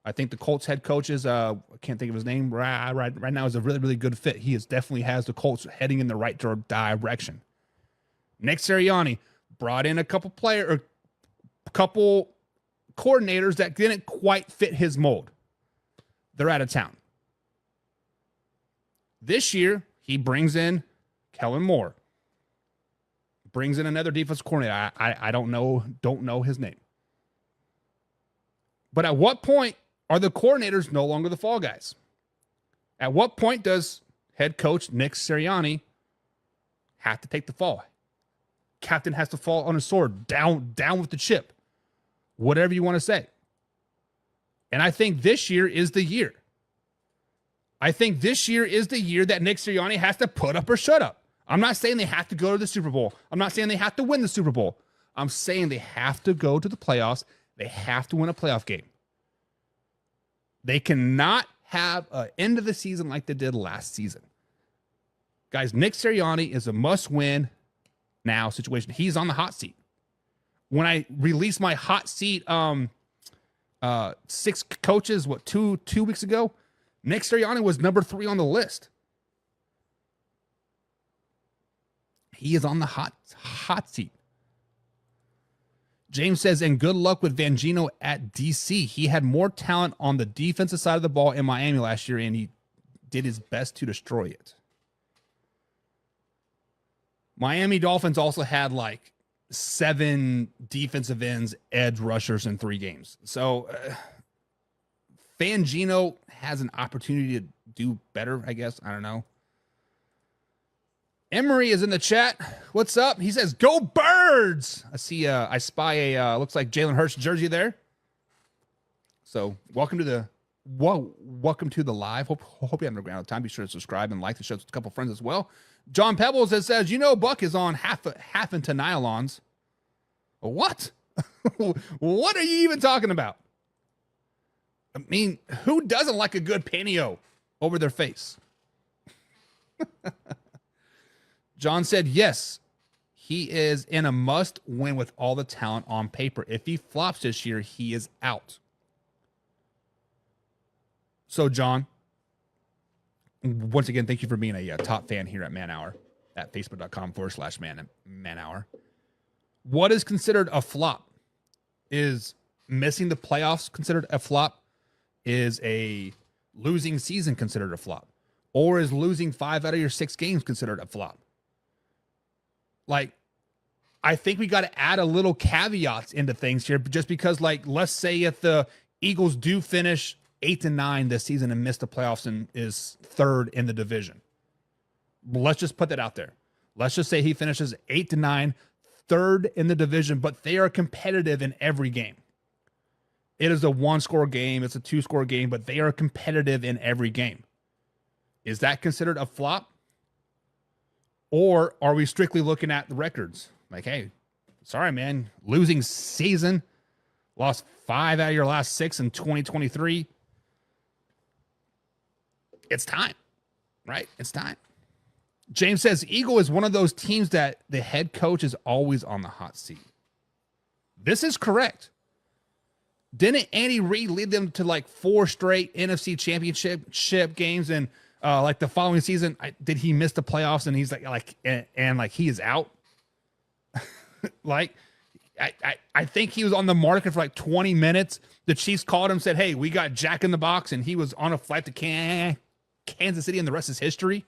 I think the Colts head coach is, I can't think of his name right now, is a really, really good fit. He definitely has the Colts heading in the right direction. Nick Sirianni brought in a couple coordinators that didn't quite fit his mold. They're out of town. This year, he brings in Kellen Moore. Brings in another defensive coordinator. I don't know his name. But at what point are the coordinators no longer the fall guys? At what point does head coach Nick Sirianni have to take the fall? Captain has to fall on his sword, down with the chip. Whatever you want to say. And I think this year is the year. I think this year is the year that Nick Sirianni has to put up or shut up. I'm not saying they have to go to the Super Bowl. I'm not saying they have to win the Super Bowl. I'm saying they have to go to the playoffs. They have to win a playoff game. They cannot have an end of the season like they did last season. Guys, Nick Sirianni is a must-win now situation. He's on the hot seat. When I released my hot seat 6 coaches, two weeks ago, Nick Sirianni was number 3 on the list. He is on the hot seat. James says, and good luck with Vangino at DC. He had more talent on the defensive side of the ball in Miami last year, and he did his best to destroy it. Miami Dolphins also had like 7 defensive ends, edge rushers in 3 games. So Fangino has an opportunity to do better, I guess. I don't know. Emery is in the chat. What's up? He says, go Birds. I see, I spy a, looks like Jalen Hurts jersey there. So welcome to the live. Hope you're having a great time. Be sure to subscribe and like the show with a couple friends as well. John Pebbles says, Buck is on half into nylons. What? What are you even talking about? I mean, who doesn't like a good panio over their face? John said, yes, he is in a must win with all the talent on paper. If he flops this year, he is out. So, John, once again, thank you for being a top fan here at Man Hour at facebook.com/man hour. What is considered a flop? Is missing the playoffs considered a flop? Is a losing season considered a flop? Or is losing 5 out of your 6 games considered a flop? Like, I think we got to add a little caveats into things here, just because, like, let's say if the Eagles do finish 8-9 this season and miss the playoffs and is 3rd in the division. Let's just put that out there. Let's just say he finishes 8-9, 3rd in the division, but they are competitive in every game. It is a 1-score game. It's a 2-score game, but they are competitive in every game. Is that considered a flop? Or are we strictly looking at the records? Like, hey, sorry, man, losing season, lost 5 out of your last 6 in 2023. It's time, right? It's time. James says, Eagle is one of those teams that the head coach is always on the hot seat. This is correct. Didn't Andy Reid lead them to like 4 straight NFC championship games, and like the following season, did he miss the playoffs and he's like he is out? Like, I think he was on the market for like 20 minutes. The Chiefs called him, said, hey, we got Jack in the Box, and he was on a flight to Kansas City, and the rest is history.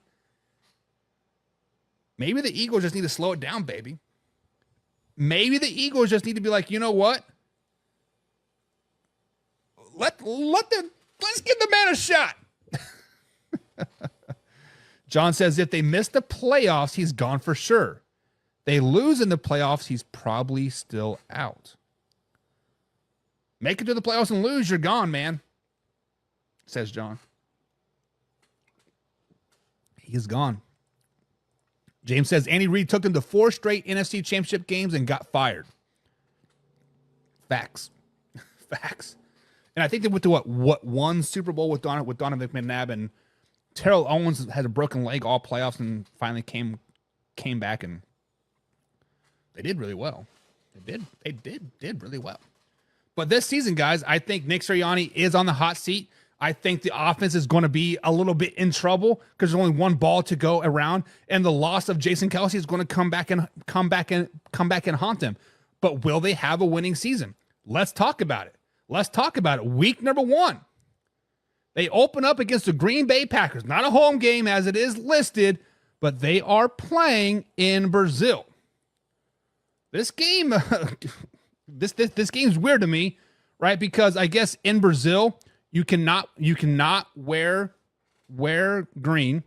Maybe the Eagles just need to slow it down, baby. Maybe the Eagles just need to be like, you know what? Let's give the man a shot. John says if they miss the playoffs, he's gone for sure. They lose in the playoffs, he's probably still out. Make it to the playoffs and lose, you're gone, man, says John. He is gone. James says Andy Reid took them to 4 straight NFC Championship games and got fired. Facts. Facts. And I think they went to what one Super Bowl with Donovan McNabb, and Terrell Owens had a broken leg all playoffs and finally came back, and they did really well. They did really well. But this season, guys, I think Nick Sirianni is on the hot seat. I think the offense is going to be a little bit in trouble because there's only one ball to go around, and the loss of Jason Kelce is going to come back and haunt them. But will they have a winning season? Let's talk about it. Week number 1. They open up against the Green Bay Packers. Not a home game as it is listed, but they are playing in Brazil. This game, this game's weird to me, right? Because I guess in Brazil, you cannot wear green,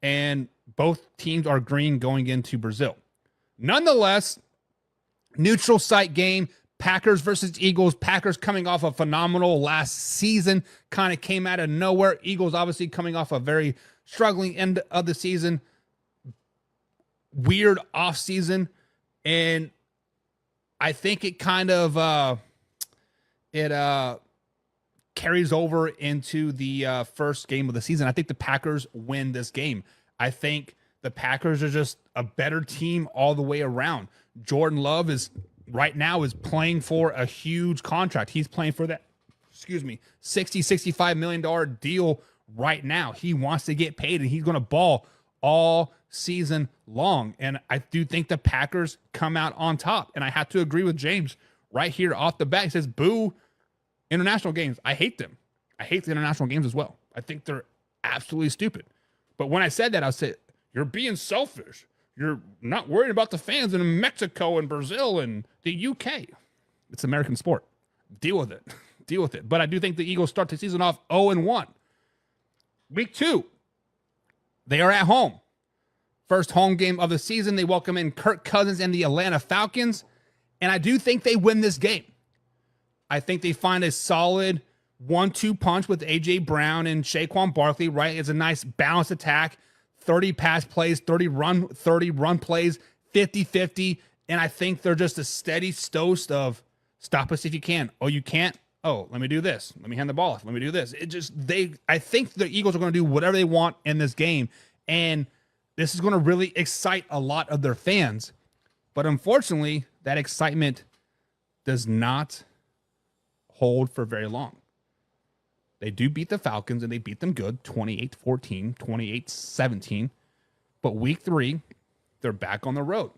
and both teams are green going into Brazil. Nonetheless, neutral site game. Packers versus Eagles. Packers coming off a phenomenal last season, kind of came out of nowhere. Eagles obviously coming off a very struggling end of the season. Weird off season. And I think it kind of carries over into the first game of the season. I think the Packers win this game. I think the Packers are just a better team all the way around. Jordan Love is playing for a huge contract. He's playing for that, $65 million deal right now. He wants to get paid, and he's going to ball all season long. And I do think the Packers come out on top. And I have to agree with James right here off the bat. He says, boo international games. I hate them. I hate the international games as well. I think they're absolutely stupid. But when I said that, I said, you're being selfish. You're not worried about the fans in Mexico and Brazil and the UK. It's American sport. Deal with it. But I do think the Eagles start the season off 0-1. Week 2, they are at home. First home game of the season. They welcome in Kirk Cousins and the Atlanta Falcons. And I do think they win this game. I think they find a solid 1-2 punch with A.J. Brown and Saquon Barkley, right? It's a nice balanced attack. 30 pass plays, 30 run plays, 50-50. And I think they're just a steady toast of stop us if you can. Oh, you can't? Oh, let me do this. Let me hand the ball off. Let me do this. I think the Eagles are going to do whatever they want in this game. And this is going to really excite a lot of their fans. But unfortunately, that excitement does not hold for very long. They do beat the Falcons, and they beat them good, 28-14, 28-17. But week 3, they're back on the road.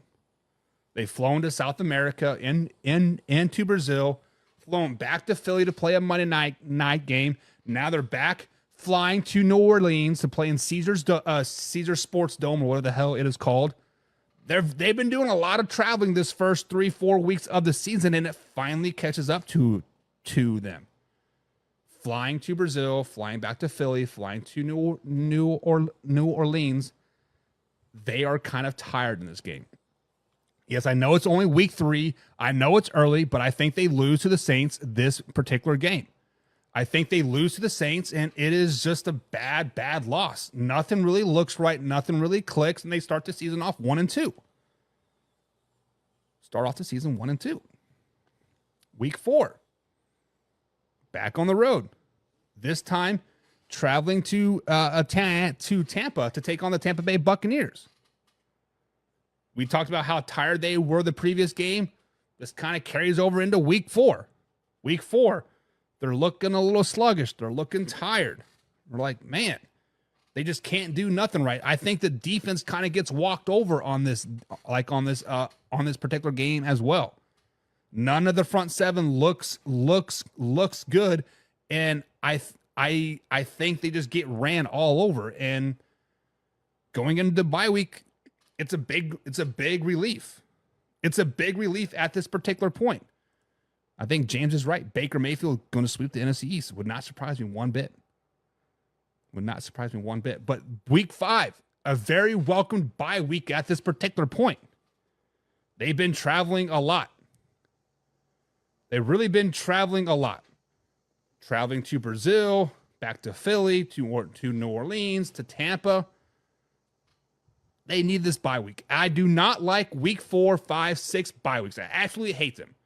They've flown to South America, into Brazil, flown back to Philly to play a Monday night game. Now they're back flying to New Orleans to play in Caesar Sports Dome, or whatever the hell it is called. They've been doing a lot of traveling this first 3-4 weeks of the season, and it finally catches up to them. Flying to Brazil, flying back to Philly, flying to New Orleans. They are kind of tired in this game. Yes, I know it's only week 3. I know it's early, but I think they lose to the Saints this particular game. I think they lose to the Saints, and it is just a bad loss. Nothing really looks right. Nothing really clicks, and they start the season off 1-2. Start off the season 1-2. Week 4. Back on the road. This time, traveling to Tampa to take on the Tampa Bay Buccaneers. We talked about how tired they were the previous game. This kind of carries over into week 4. Week 4, they're looking a little sluggish. They're looking tired. We're like, man, They just can't do nothing right. I think the defense kind of gets walked over on this particular game as well. None of the front seven looks good, and I think they just get ran all over. And going into the bye week, it's a big relief. It's a big relief at this particular point. I think James is right. Baker Mayfield going to sweep the NFC East. Would not surprise me one bit. Would not surprise me one bit. But week 5, a very welcomed bye week at this particular point. They've been traveling a lot. They've really been traveling a lot. Traveling to Brazil, back to Philly, to New Orleans, to Tampa. They need this bye week. I do not like week 4, 5, 6 bye weeks. I absolutely hate them.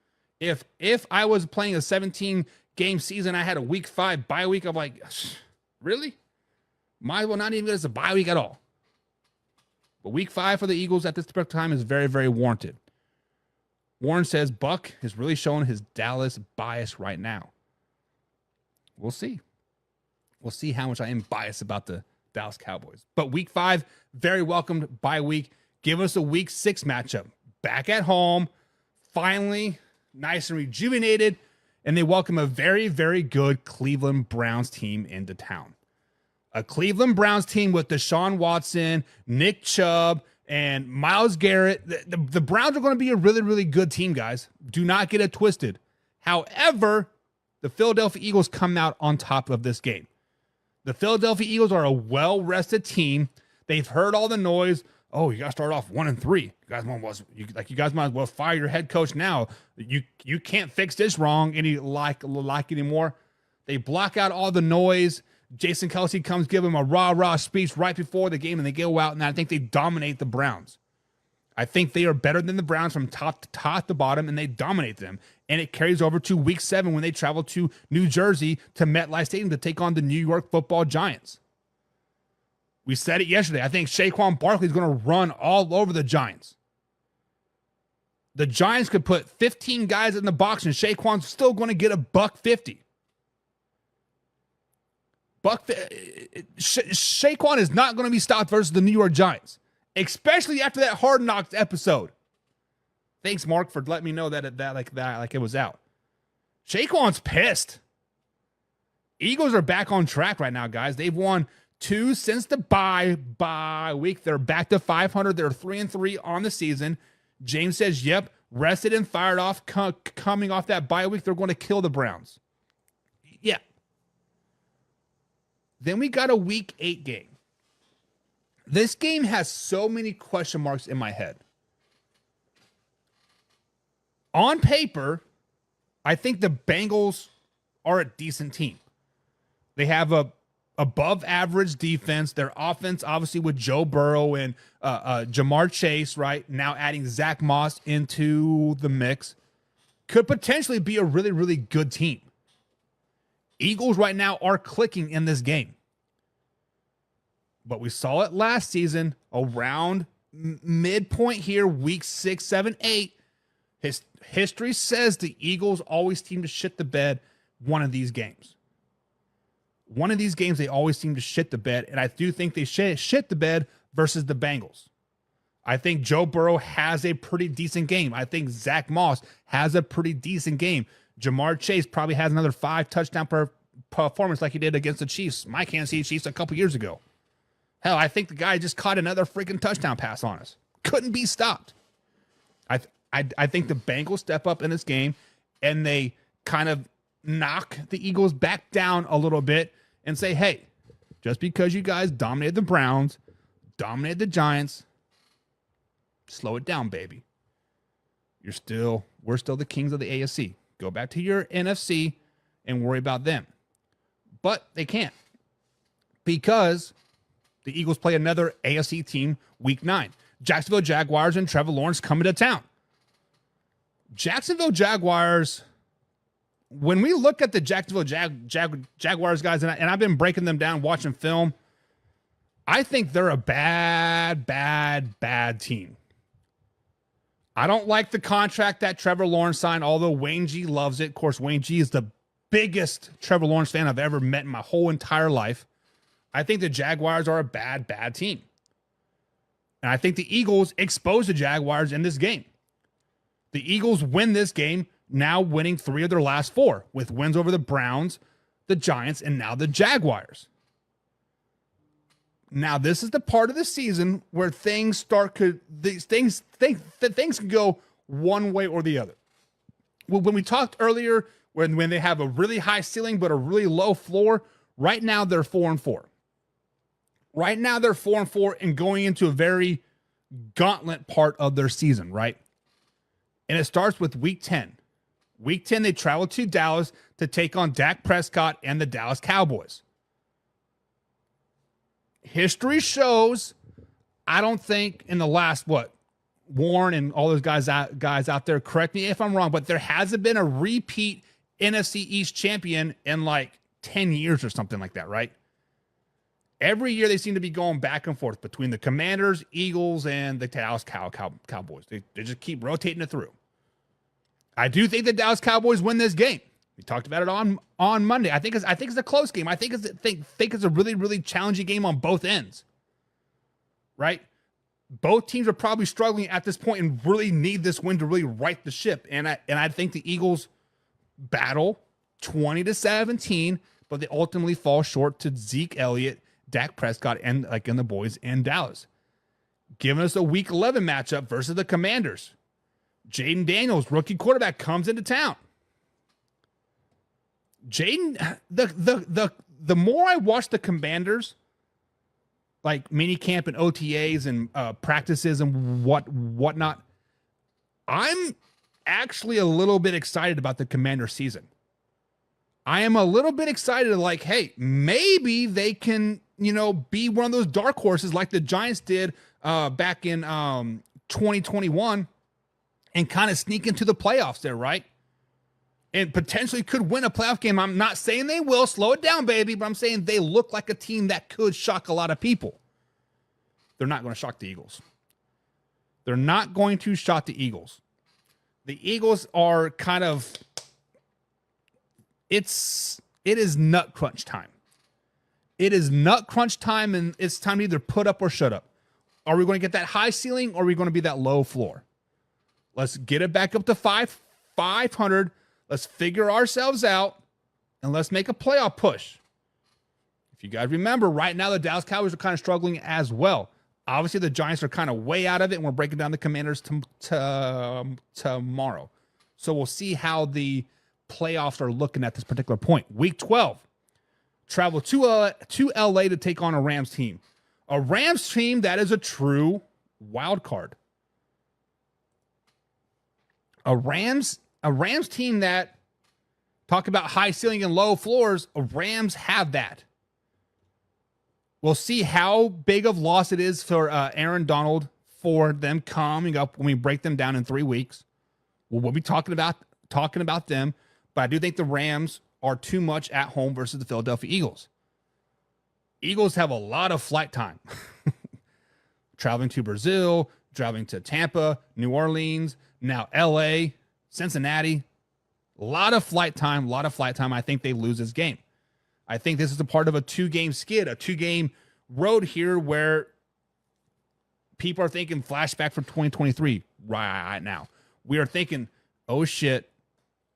If I was playing a 17-game season, I had a week 5 bye week, I'm like, really? Might as well not even get us a bye week at all. But week 5 for the Eagles at this particular time is very, very warranted. Warren says Buck is really showing his Dallas bias right now. We'll see. We'll see how much I am biased about the Dallas Cowboys. But week 5, very welcomed bye week. Give us a week 6 matchup. Back at home, finally, nice and rejuvenated, and they welcome a very, very good Cleveland Browns team into town. A Cleveland Browns team with Deshaun Watson, Nick Chubb, and Myles Garrett. The Browns are going to be a really, really good team, guys. Do not get it twisted. However, the Philadelphia Eagles come out on top of this game. The Philadelphia Eagles are a well-rested team. They've heard all the noise. Oh, you got to start off 1-3. You guys might as well fire your head coach now. You can't fix this wrong anymore. They block out all the noise. Jason Kelce comes give him a rah-rah speech right before the game, and they go out, and I think they dominate the Browns. I think they are better than the Browns from top to bottom, and they dominate them. And it carries over to week 7 when they travel to New Jersey to MetLife Stadium to take on the New York Football Giants. We said it yesterday. I think Saquon Barkley is going to run all over the Giants. The Giants could put 15 guys in the box, and Saquon's still going to get $150. Saquon is not going to be stopped versus the New York Giants, especially after that Hard Knocks episode. Thanks, Mark, for letting me know that it was out. Saquon's pissed. Eagles are back on track right now, guys. They've won 2 since the bye week. They're back to 500. They're 3-3 on the season. James says, yep, rested and fired off coming off that bye week. They're going to kill the Browns. Yeah. Then we got a week 8 game. This game has so many question marks in my head. On paper, I think the Bengals are a decent team. They have a above average defense. Their offense, obviously, with Joe Burrow and Jamar Chase, right? Now adding Zach Moss into the mix, could potentially be a really, really good team. Eagles right now are clicking in this game. But we saw it last season around midpoint here, week 6, 7, 8. History says the Eagles always seem to shit the bed one of these games. One of these games, they always seem to shit the bed, and I do think they shit the bed versus the Bengals. I think Joe Burrow has a pretty decent game. I think Zach Moss has a pretty decent game. Jamar Chase probably has another 5 touchdown performance like he did against the Chiefs, my Kansas City Chiefs, a couple years ago. Hell, I think the guy just caught another freaking touchdown pass on us. Couldn't be stopped. I think the Bengals step up in this game, and they kind of knock the Eagles back down a little bit and say, hey, just because you guys dominated the Browns, dominated the Giants, slow it down, baby. We're still the kings of the AFC. Go back to your NFC and worry about them. But they can't, because the Eagles play another AFC team week 9. Jacksonville Jaguars and Trevor Lawrence coming to town. Jacksonville Jaguars, when we look at the Jacksonville Jaguars guys, and I've been breaking them down, watching film, I think they're a bad team. I don't like the contract that Trevor Lawrence signed, although Wayne G loves it. Of course, Wayne G is the biggest Trevor Lawrence fan I've ever met in my whole entire life. I think the Jaguars are a bad, bad team. And I think the Eagles expose the Jaguars in this game. The Eagles win this game, now winning 3 of their last 4, with wins over the Browns, the Giants, and now the Jaguars. Now, this is the part of the season where things can go one way or the other. Well, when we talked earlier, when they have a really high ceiling but a really low floor, right now they're 4-4. Right now they're 4-4 and going into a very gauntlet part of their season, right? And it starts with week 10. Week 10, they travel to Dallas to take on Dak Prescott and the Dallas Cowboys. History shows, I don't think in the last, Warren and all those guys out there, correct me if I'm wrong, but there hasn't been a repeat NFC East champion in like 10 years or something like that, right? Every year they seem to be going back and forth between the Commanders, Eagles, and the Dallas Cowboys. They just keep rotating it through. I do think the Dallas Cowboys win this game. We talked about it on Monday. I think it's a close game. I think it's a really, really challenging game on both ends. Right? Both teams are probably struggling at this point and really need this win to really right the ship. And I think the Eagles battle 20-17, but they ultimately fall short to Zeke Elliott, Dak Prescott, and the boys in Dallas. Giving us a week 11 matchup versus the Commanders. Jaden Daniels, rookie quarterback, comes into town. Jaden, the more I watch the Commanders, like mini camp and OTAs and practices and whatnot, I'm actually a little bit excited about the Commander season. I am a little bit excited, like, hey, maybe they can, be one of those dark horses like the Giants did back in 2021 and kind of sneak into the playoffs there, right? And potentially could win a playoff game. I'm not saying they will. Slow it down, baby. But I'm saying they look like a team that could shock a lot of people. They're not going to shock the Eagles. They're not going to shock the Eagles. The Eagles are kind of... It is nut crunch time. It is nut crunch time, and it's time to either put up or shut up. Are we going to get that high ceiling, or are we going to be that low floor? Let's get it back up to 500. Let's figure ourselves out, and let's make a playoff push. If you guys remember, right now the Dallas Cowboys are kind of struggling as well. Obviously, the Giants are kind of way out of it, and we're breaking down the Commanders tomorrow. So we'll see how the playoffs are looking at this particular point. Week 12, travel to LA to take on a Rams team. A Rams team that is a true wild card. A Rams team that, talk about high ceiling and low floors, Rams have that. We'll see how big of loss it is for Aaron Donald for them coming up when we break them down in 3 weeks. We'll be talking about them, but I do think the Rams are too much at home versus the Philadelphia Eagles. Eagles have a lot of flight time. Traveling to Brazil, traveling to Tampa, New Orleans, now LA, Cincinnati. A lot of flight time. I think they lose this game. I think this is a part of a 2-game skid, a 2-game road here where people are thinking flashback from 2023 right now. We are thinking, oh shit,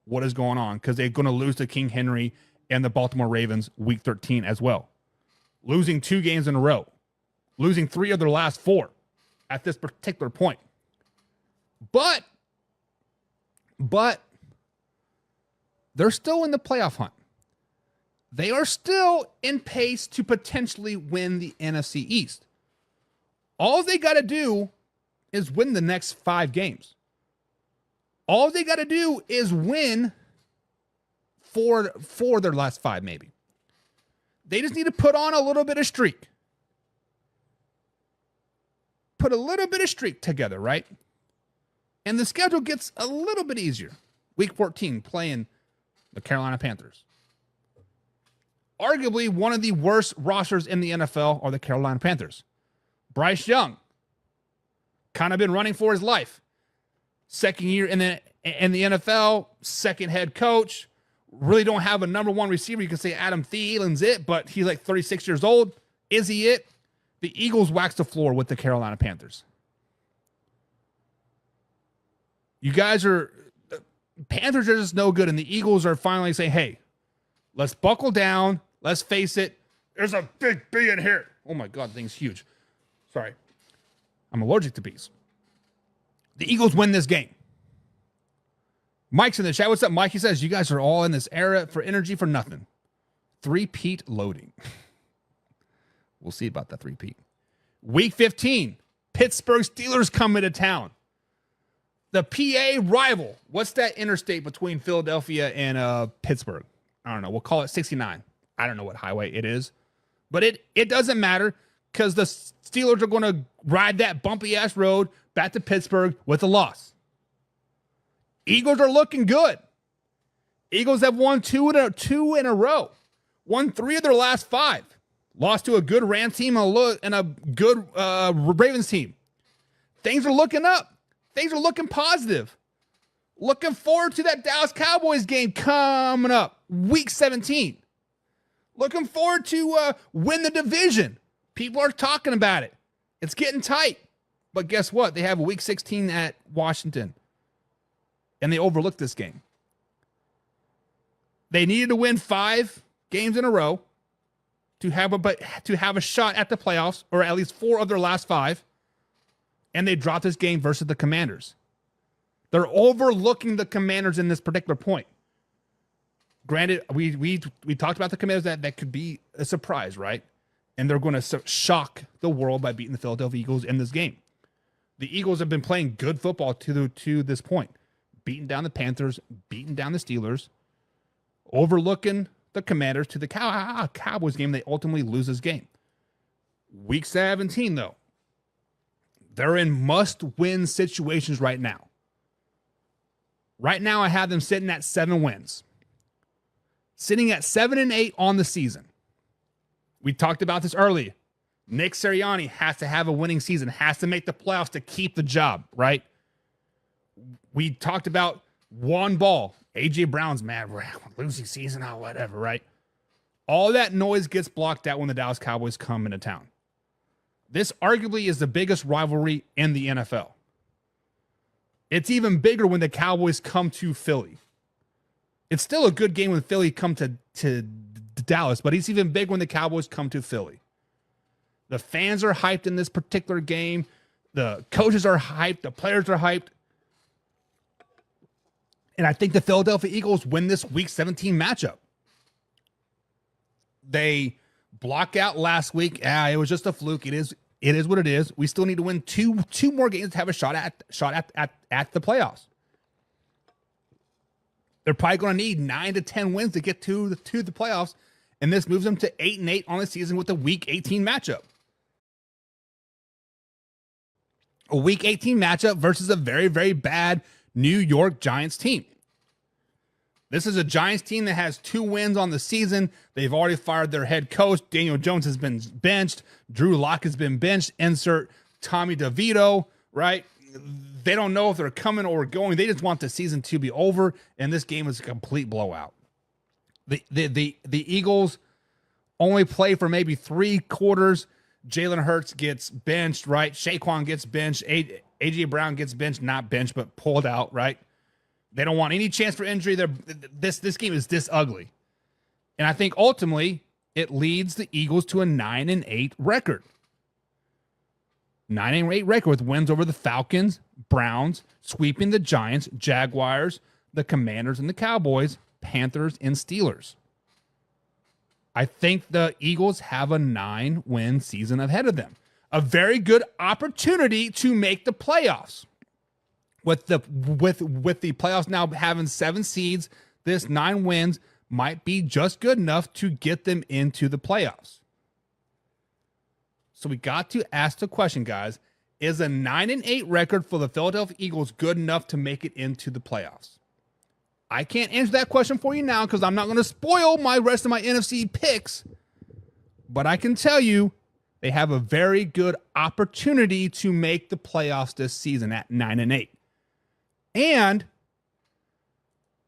what is going on? Because they're going to lose to King Henry and the Baltimore Ravens week 13 as well. Losing 2 games in a row. Losing 3 of their last 4 at this particular point. But they're still in the playoff hunt. They are still in pace to potentially win the NFC East. All they got to do is win the next 5 games. All they got to do is win for their last 5, maybe. They just need to put on a little bit of streak. Put a little bit of streak together, right? And the schedule gets a little bit easier. Week 14, playing the Carolina Panthers. Arguably one of the worst rosters in the NFL are the Carolina Panthers. Bryce Young, kind of been running for his life. Second year in the NFL, second head coach. Really don't have a number 1 receiver. You can say Adam Thielen's it, but he's like 36 years old. Is he it? The Eagles waxed the floor with the Carolina Panthers. You guys are, Panthers are just no good, and the Eagles are finally saying, hey, let's buckle down. Let's face it. There's a big bee in here. Oh my God, the thing's huge. Sorry. I'm allergic to bees. The Eagles win this game. Mike's in the chat. What's up, Mike? He says, you guys are all in this era for energy for nothing. Three-peat loading. We'll see about that three-peat. Week 15, Pittsburgh Steelers come into town. The PA rival. What's that interstate between Philadelphia and Pittsburgh? I don't know. We'll call it 69. I don't know what highway it is. But it doesn't matter because the Steelers are going to ride that bumpy-ass road back to Pittsburgh with a loss. Eagles are looking good. Eagles have won two in a row. Won 3 of their last 5. Lost to a good Rams team and a good Ravens team. Things are looking up. Things are looking positive. Looking forward to that Dallas Cowboys game coming up. Week 17. Looking forward to win the division. People are talking about it. It's getting tight. But guess what? They have week 16 at Washington. And they overlooked this game. They needed to win 5 games in a row to have a shot at the playoffs, or at least 4 of their last 5. And they dropped this game versus the Commanders. They're overlooking the Commanders in this particular point. Granted, we talked about the Commanders that could be a surprise, right? And they're going to shock the world by beating the Philadelphia Eagles in this game. The Eagles have been playing good football to this point. Beating down the Panthers, beating down the Steelers, overlooking the Commanders to the Cowboys game. They ultimately lose this game. Week 17, though. They're in must-win situations right now. Right now, I have them sitting at 7 wins. Sitting at 7-8 on the season. We talked about this earlier. Nick Sirianni has to have a winning season, has to make the playoffs to keep the job, right? We talked about one ball. A.J. Brown's mad. We're losing season, or whatever, right? All that noise gets blocked out when the Dallas Cowboys come into town. This arguably is the biggest rivalry in the NFL. It's even bigger when the Cowboys come to Philly. It's still a good game when Philly come to Dallas, but it's even big when the Cowboys come to Philly. The fans are hyped in this particular game. The coaches are hyped. The players are hyped. And I think the Philadelphia Eagles win this Week 17 matchup. They block out last week. It was just a fluke. It is what it is. We still need to win two more games to have a shot at the playoffs. They're probably going to need 9 to 10 wins to get to the playoffs, and this moves them to 8-8 on the season with the Week 18 matchup. A Week 18 matchup versus a very, very bad New York Giants team. This is a Giants team that has 2 wins on the season. They've already fired their head coach. Daniel Jones has been benched. Drew Lock has been benched. Insert Tommy DeVito, right? They don't know if they're coming or going. They just want the season to be over, and this game is a complete blowout. The Eagles only play for maybe 3 quarters. Jalen Hurts gets benched, right? Saquon gets benched. A.J. Brown gets benched, not benched, but pulled out, right? They don't want any chance for injury. This game is this ugly. And I think ultimately it leads the Eagles to a 9-8 record. 9-8 record with wins over the Falcons, Browns, sweeping the Giants, Jaguars, the Commanders, and the Cowboys, Panthers, and Steelers. I think the Eagles have a 9-win season ahead of them. A very good opportunity to make the playoffs. With the playoffs now having 7 seeds, this 9 wins might be just good enough to get them into the playoffs. So we got to ask the question, guys, is a 9-8 record for the Philadelphia Eagles good enough to make it into the playoffs? I can't answer that question for you now because I'm not going to spoil my rest of my NFC picks, but I can tell you they have a very good opportunity to make the playoffs this season at 9-8. And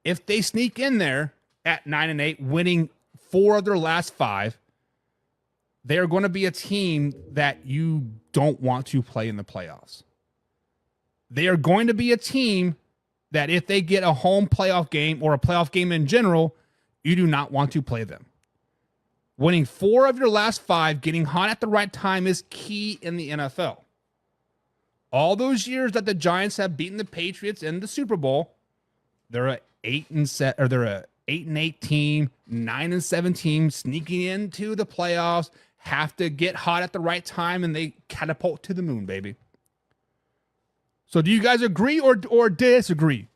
if they sneak in there at 9-8, winning 4 of their last 5, they are going to be a team that you don't want to play in the playoffs. They are going to be a team that if they get a home playoff game or a playoff game in general, you do not want to play them. Winning 4 of your last 5, getting hot at the right time is key in the NFL. All those years that the Giants have beaten the Patriots in the Super Bowl, they're a 8-8 team, 9-7 team, sneaking into the playoffs, have to get hot at the right time, and they catapult to the moon, baby. So do you guys agree or disagree?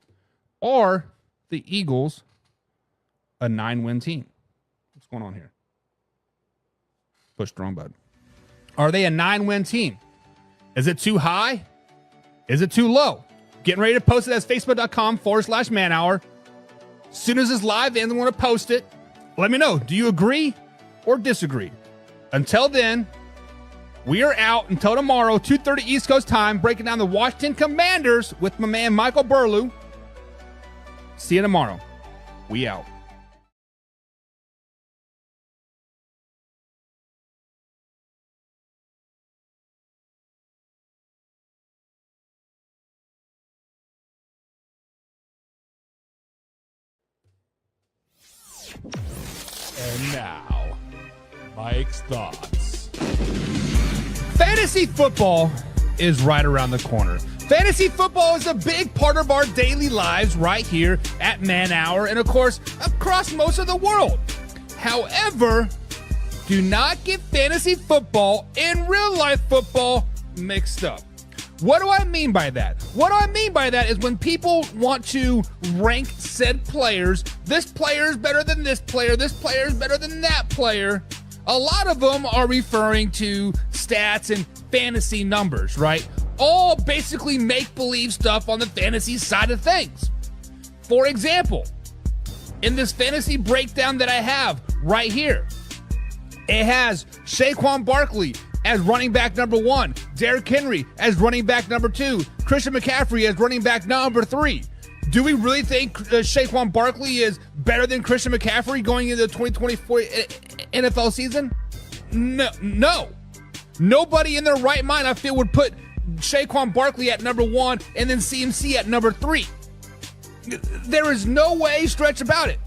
Are the Eagles a 9-win team? What's going on here? Push the wrong button. Are they a 9-win team? Is it too high? Is it too low? Getting ready to post it as facebook.com/manhour. As soon as it's live and I want to post it, let me know. Do you agree or disagree? Until then, we are out until tomorrow, 2:30 East Coast time, breaking down the Washington Commanders with my man Michael Burlew. See you tomorrow. We out. And now, Mike's thoughts. Fantasy football is right around the corner. Fantasy football is a big part of our daily lives right here at Man Hour and, of course, across most of the world. However, do not get fantasy football and real life football mixed up. What do I mean by that? What I mean by that is when people want to rank said players, this player is better than this player is better than that player. A lot of them are referring to stats and fantasy numbers, right? All basically make-believe stuff on the fantasy side of things. For example, in this fantasy breakdown that I have right here, it has Saquon Barkley as running back number 1, Derrick Henry as running back number 2, Christian McCaffrey as running back number 3. Do we really think Saquon Barkley is better than Christian McCaffrey going into the 2024 NFL season? No. Nobody in their right mind, I feel, would put Saquon Barkley at number 1 and then CMC at number 3. There is no way stretch about it.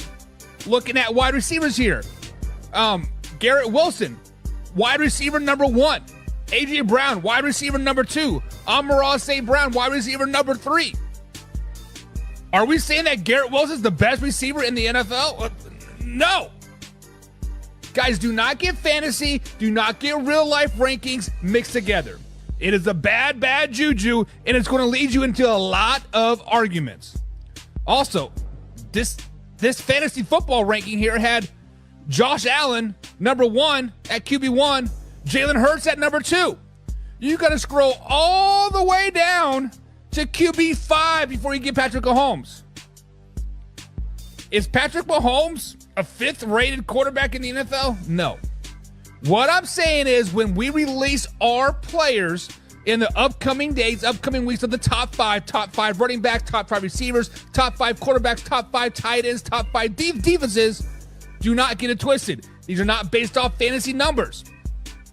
Looking at wide receivers here. Garrett Wilson, wide receiver number 1. A.J. Brown, wide receiver number 2. Amon-Ra St. Brown, wide receiver number 3. Are we saying that Garrett Wilson is the best receiver in the NFL? No. Guys, do not get fantasy, do not get real life rankings mixed together. It is a bad juju, and it's going to lead you into a lot of arguments. Also, this fantasy football ranking here had Josh Allen, number 1 at QB1, Jalen Hurts at number 2. You got to scroll all the way down to QB5 before you get Patrick Mahomes. Is Patrick Mahomes a 5th rated quarterback in the NFL? No. What I'm saying is when we release our players in the upcoming days, upcoming weeks of the top 5 running backs, top 5 receivers, top 5 quarterbacks, top 5 tight ends, top 5 defenses, do not get it twisted. These are not based off fantasy numbers.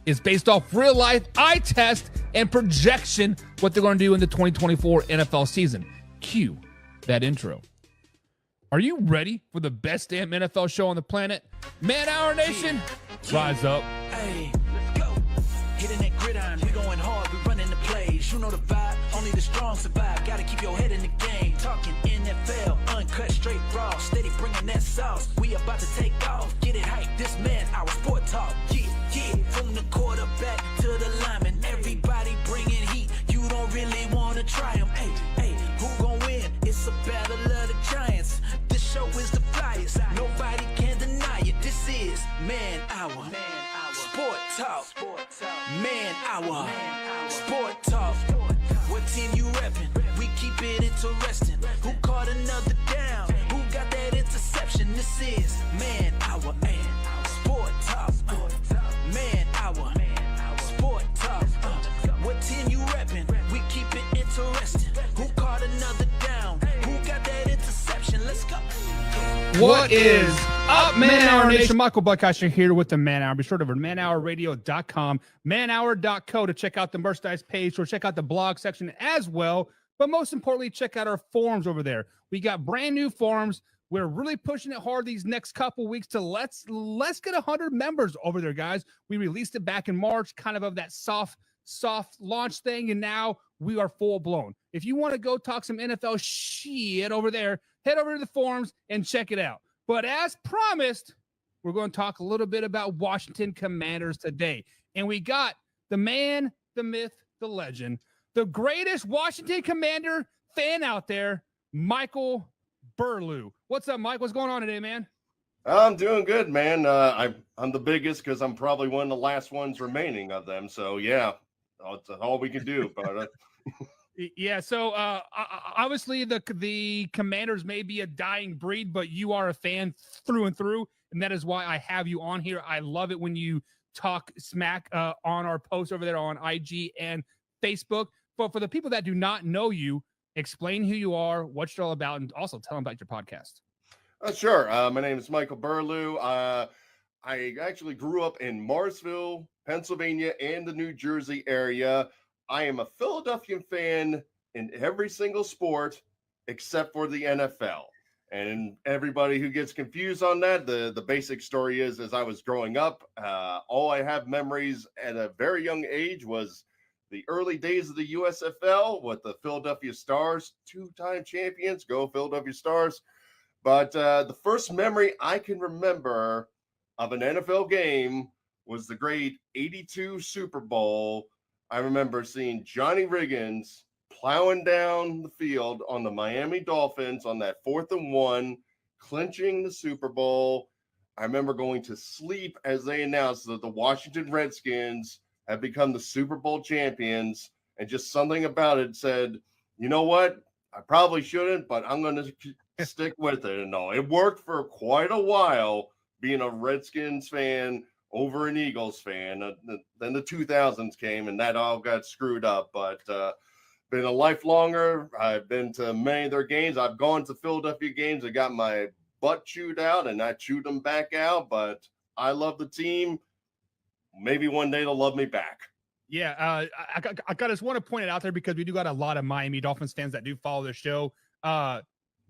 It's based off real life eye test and projection what they're going to do in the 2024 NFL season. Cue that intro. Are you ready for the best damn NFL show on the planet? Man Hour Nation, rise up. Hey, let's go. Hitting that gridiron, we going hard, we running the plays. You know the vibe, only the strong survive. Gotta keep your head in the game. Talking NFL, uncut, straight raw, steady bringing that sauce. We about to take off, get it hype. This man, our sport talk. Yeah, from the quarterback to the lineman, everybody bringing heat. You don't really wanna try them. Hey, who gon' win? It's a battle of the giants. This show is the flyest. Nobody can deny it. This is Man Hour. Sport Talk. Man Hour. Sport Talk. What team you reppin'? We keep it interesting. Who caught another down? Who got that interception? This is Man Hour. Sport Talk. Man Hour. Sport Talk. What team you reppin'? We keep it interesting. Who caught another down? Who got that interception? Let's go. What is up, Man Hour Nation? Michael Buckeister here with the Man Hour. Be sure to go to manhourradio.com, manhour.co to check out the merchandise page or check out the blog section as well. But most importantly, check out our forums over there. We got brand new forums. We're really pushing it hard these next couple weeks to let's get 100 members over there, guys. We released it back in March, kind of that soft launch thing, and now we are full blown. If you want to go talk some NFL shit over there, head over to the forums and check it out. But as promised, we're going to talk a little bit about Washington Commanders today. And we got the man, the myth, the legend, the greatest Washington Commander fan out there, Michael Burlew. What's up, Mike? What's going on today, man? I'm doing good, man. I'm the biggest because I'm probably one of the last ones remaining of them. So, yeah, that's all we can do. But yeah, so obviously the Commanders may be a dying breed, but you are a fan through and through, and that is why I have you on here. I love it when you talk smack on our posts over there on IG and Facebook. But for the people that do not know you, explain who you are, what you're all about, and also tell them about your podcast. Sure. My name is Michael Burlew. I actually grew up in Marsville, Pennsylvania, and the New Jersey area. I am a Philadelphia fan in every single sport except for the NFL. And everybody who gets confused on that, the basic story is, as I was growing up, all I have memories at a very young age was the early days of the USFL with the Philadelphia Stars, two-time champions. Go Philadelphia Stars. But the first memory I can remember of an NFL game was the great 82 Super Bowl. I remember seeing Johnny Riggins plowing down the field on the Miami Dolphins on that 4th and 1, clinching the Super Bowl. I remember going to sleep as they announced that the Washington Redskins had become the Super Bowl champions, and just something about it said, you know what? I probably shouldn't, but I'm going to stick with it. And no, it worked for quite a while being a Redskins fan over an Eagles fan. Then the 2000s came and that all got screwed up. But been a lifelonger. I've been to many of their games. I've gone to Philadelphia games. I got my butt chewed out and I chewed them back out. But I love the team. Maybe one day they'll love me back. Yeah, I just want to point it out there because we do got a lot of Miami Dolphins fans that do follow the show.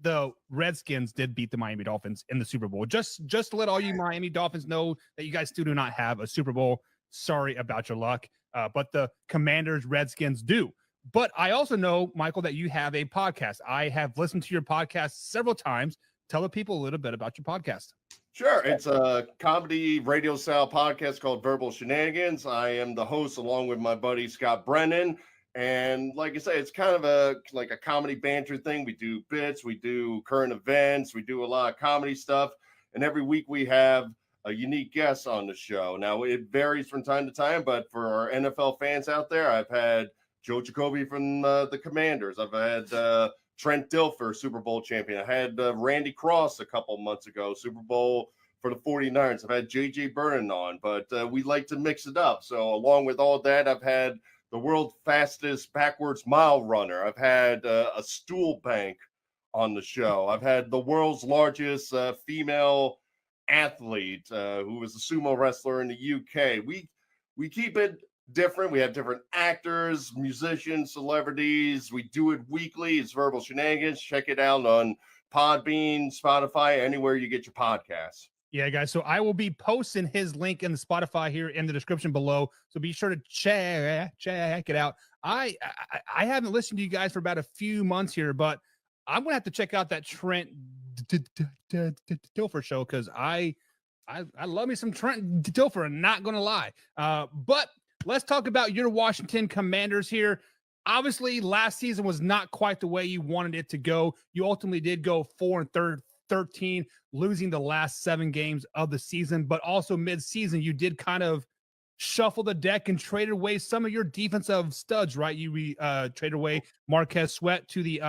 The Redskins did beat the Miami Dolphins in the Super Bowl. Just to let all you Miami Dolphins know that you guys still do not have a Super Bowl. Sorry about your luck. But the Commanders, Redskins do. But I also know, Michael, that you have a podcast. I have listened to your podcast several times. Tell the people a little bit about your podcast. Sure. It's a comedy radio style podcast called Verbal Shenanigans. I am the host along with my buddy Scott Brennan. And like I say, it's kind of a comedy banter thing. We do bits, we do current events, we do a lot of comedy stuff. And every week we have a unique guest on the show. Now it varies from time to time, but for our NFL fans out there, I've had Joe Jacoby from the Commanders. I've had Trent Dilfer, Super Bowl champion. I had Randy Cross a couple months ago, Super Bowl for the 49ers. I've had J.J. Burnham on, but we like to mix it up. So along with all that, I've had the world's fastest backwards mile runner. I've had a stool bank on the show. I've had the world's largest female athlete who was a sumo wrestler in the UK. We keep it different. We have different actors, musicians, celebrities. We do it weekly. It's Verbal Shenanigans. Check it out on Podbean, Spotify, anywhere you get your podcasts. Yeah, guys. So I will be posting his link in the Spotify here in the description below. So be sure to check it out. I haven't listened to you guys for about a few months here, but I'm gonna have to check out that Trent Dilfer show because I love me some Trent Dilfer. I'm not gonna lie. But let's talk about your Washington Commanders here. Obviously, last season was not quite the way you wanted it to go. You ultimately did go 4-13, losing the last 7 games of the season, but also mid-season, you did kind of shuffle the deck and traded away some of your defensive studs, right? You traded away Marquez Sweat to the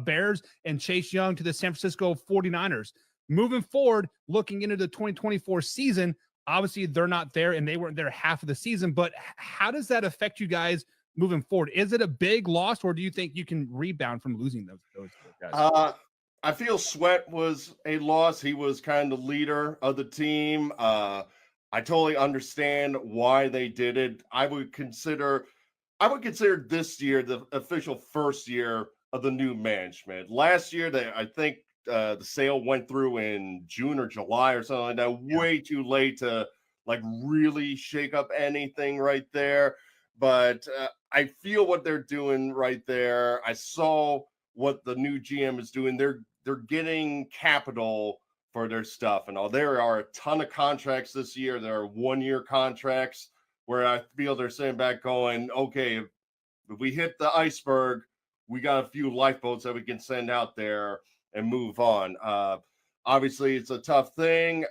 Bears and Chase Young to the San Francisco 49ers. Moving forward, looking into the 2024 season, obviously they're not there and they weren't there half of the season, but how does that affect you guys moving forward? Is it a big loss or do you think you can rebound from losing those guys? I feel Sweat was a loss. He was kind of the leader of the team. I totally understand why they did it. I would consider this year the official first year of the new management. Last year, I think the sale went through in June or July or something like that. Yeah. Way too late to like really shake up anything right there. But I feel what they're doing right there. I saw what the new GM is doing. They're getting capital for their stuff and all. There are a ton of contracts this year. There are 1-year contracts where I feel they're sitting back going, okay, if we hit the iceberg, we got a few lifeboats that we can send out there and move on. Obviously, it's a tough thing.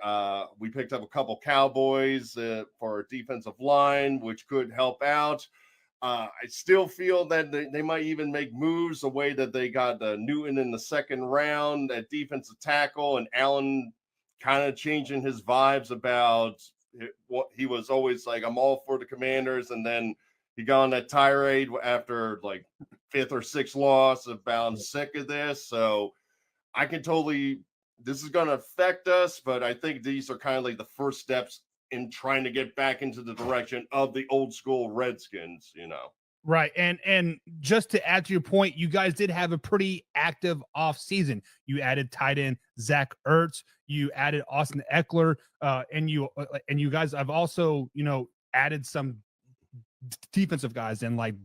We picked up a couple Cowboys for our defensive line, which could help out. I still feel that they might even make moves the way that they got Newton in the second round at defensive tackle, and Allen kind of changing his vibes about what he was always like, I'm all for the Commanders, and then he got on that tirade after like 5th or 6th loss about I'm sick of this. So I can totally, this is going to affect us, but I think these are kind of like the first steps in trying to get back into the direction of the old school Redskins, you know. Right. And just to add to your point, you guys did have a pretty active off season. You added tight end Zach Ertz, you added Austin Eckler, and you guys have also, added some defensive guys and like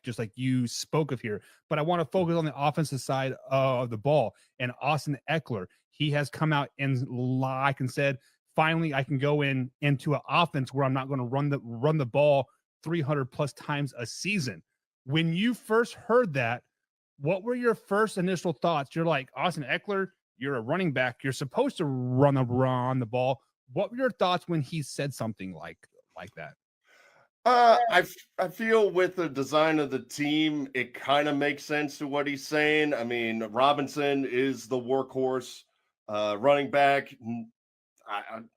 just like you spoke of here. But I want to focus on the offensive side of the ball. And Austin Eckler, he has come out and like and said, finally I can go into an offense where I'm not going to run the ball 300 plus times a season. When you first heard that, what were your first initial thoughts? You're like, Austin Eckler, you're a running back, you're supposed to run the ball. What were your thoughts when he said something like that? I feel with the design of the team, it kind of makes sense to what he's saying. I mean, Robinson is the workhorse running back.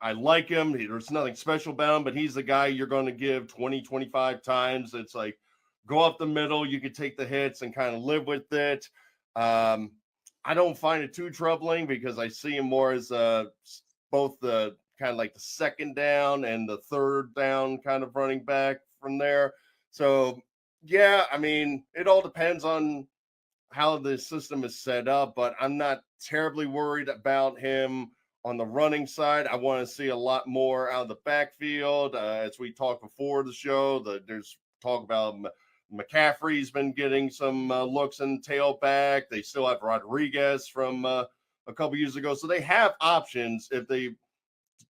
I like him. There's nothing special about him, but he's the guy you're going to give 20, 25 times. It's like go up the middle. You can take the hits and kind of live with it. I don't find it too troubling because I see him more as both the kind of like the second down and the third down kind of running back from there. So, yeah, I mean, it all depends on how the system is set up, but I'm not terribly worried about him on the running side. I want to see a lot more out of the backfield. As we talked before the show, there's talk about McCaffrey's been getting some looks in tailback. They still have Rodriguez from a couple years ago. So they have options if they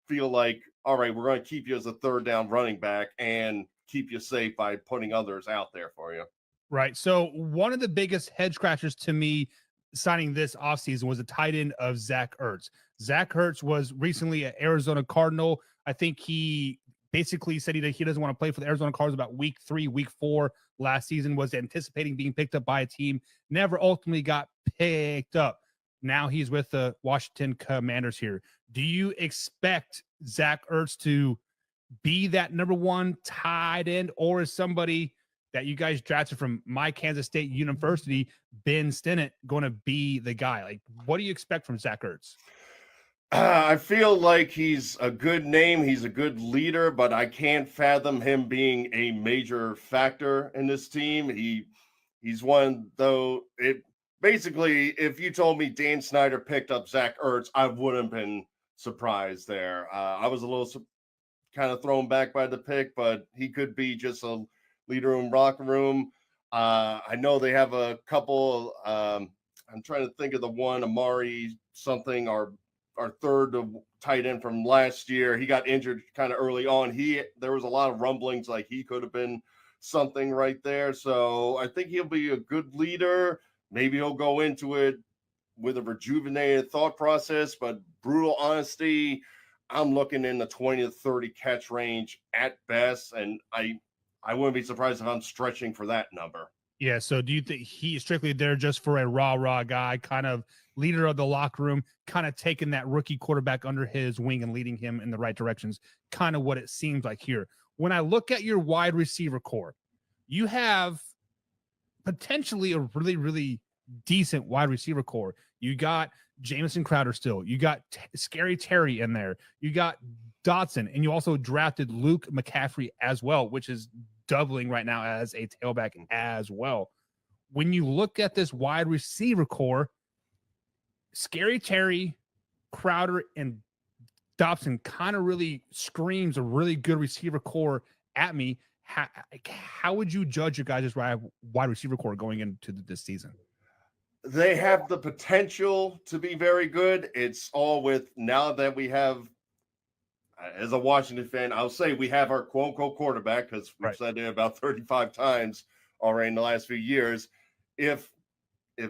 feel like, all right, we're going to keep you as a third down running back and keep you safe by putting others out there for you. Right. So one of the biggest head scratchers to me signing this offseason was a tight end of Zach Ertz. Zach Ertz was recently an Arizona Cardinal. I think he basically said he doesn't want to play for the Arizona Cardinals about week 3, week 4 last season, was anticipating being picked up by a team, never ultimately got picked up. Now he's with the Washington Commanders here. Do you expect Zach Ertz to be that number 1 tight end, or is somebody that you guys drafted from my Kansas State University, Ben Stinnett, going to be the guy? Like, what do you expect from Zach Ertz? I feel like he's a good name. He's a good leader, but I can't fathom him being a major factor in this team. He's one, though. Basically, if you told me Dan Snyder picked up Zach Ertz, I wouldn't have been surprised there. I was a little kind of thrown back by the pick, but he could be just a leader in locker room. I know they have a couple. I'm trying to think of the one, Amari something, our third tight end from last year. He got injured kind of early on. There was a lot of rumblings like he could have been something right there. So I think he'll be a good leader. Maybe he'll go into it with a rejuvenated thought process, but brutal honesty, I'm looking in the 20 to 30 catch range at best. And I wouldn't be surprised if I'm stretching for that number. Yeah. So do you think he's strictly there just for a raw guy, kind of leader of the locker room, kind of taking that rookie quarterback under his wing and leading him in the right directions? Kind of what it seems like here. When I look at your wide receiver core, you have potentially a really, really decent wide receiver core. You got Jamison Crowder still. You got Scary Terry in there. You got Dotson, and you also drafted Luke McCaffrey as well, which is doubling right now as a tailback as well. When you look at this wide receiver core, Scary Terry, Crowder, and Dobson kind of really screams a really good receiver core at me. How would you judge your guys' wide receiver core going into this season? They have the potential to be very good. It's all with now that we have, as a Washington fan, I'll say we have our quote-unquote quarterback, because we've said it about 35 times already in the last few years. If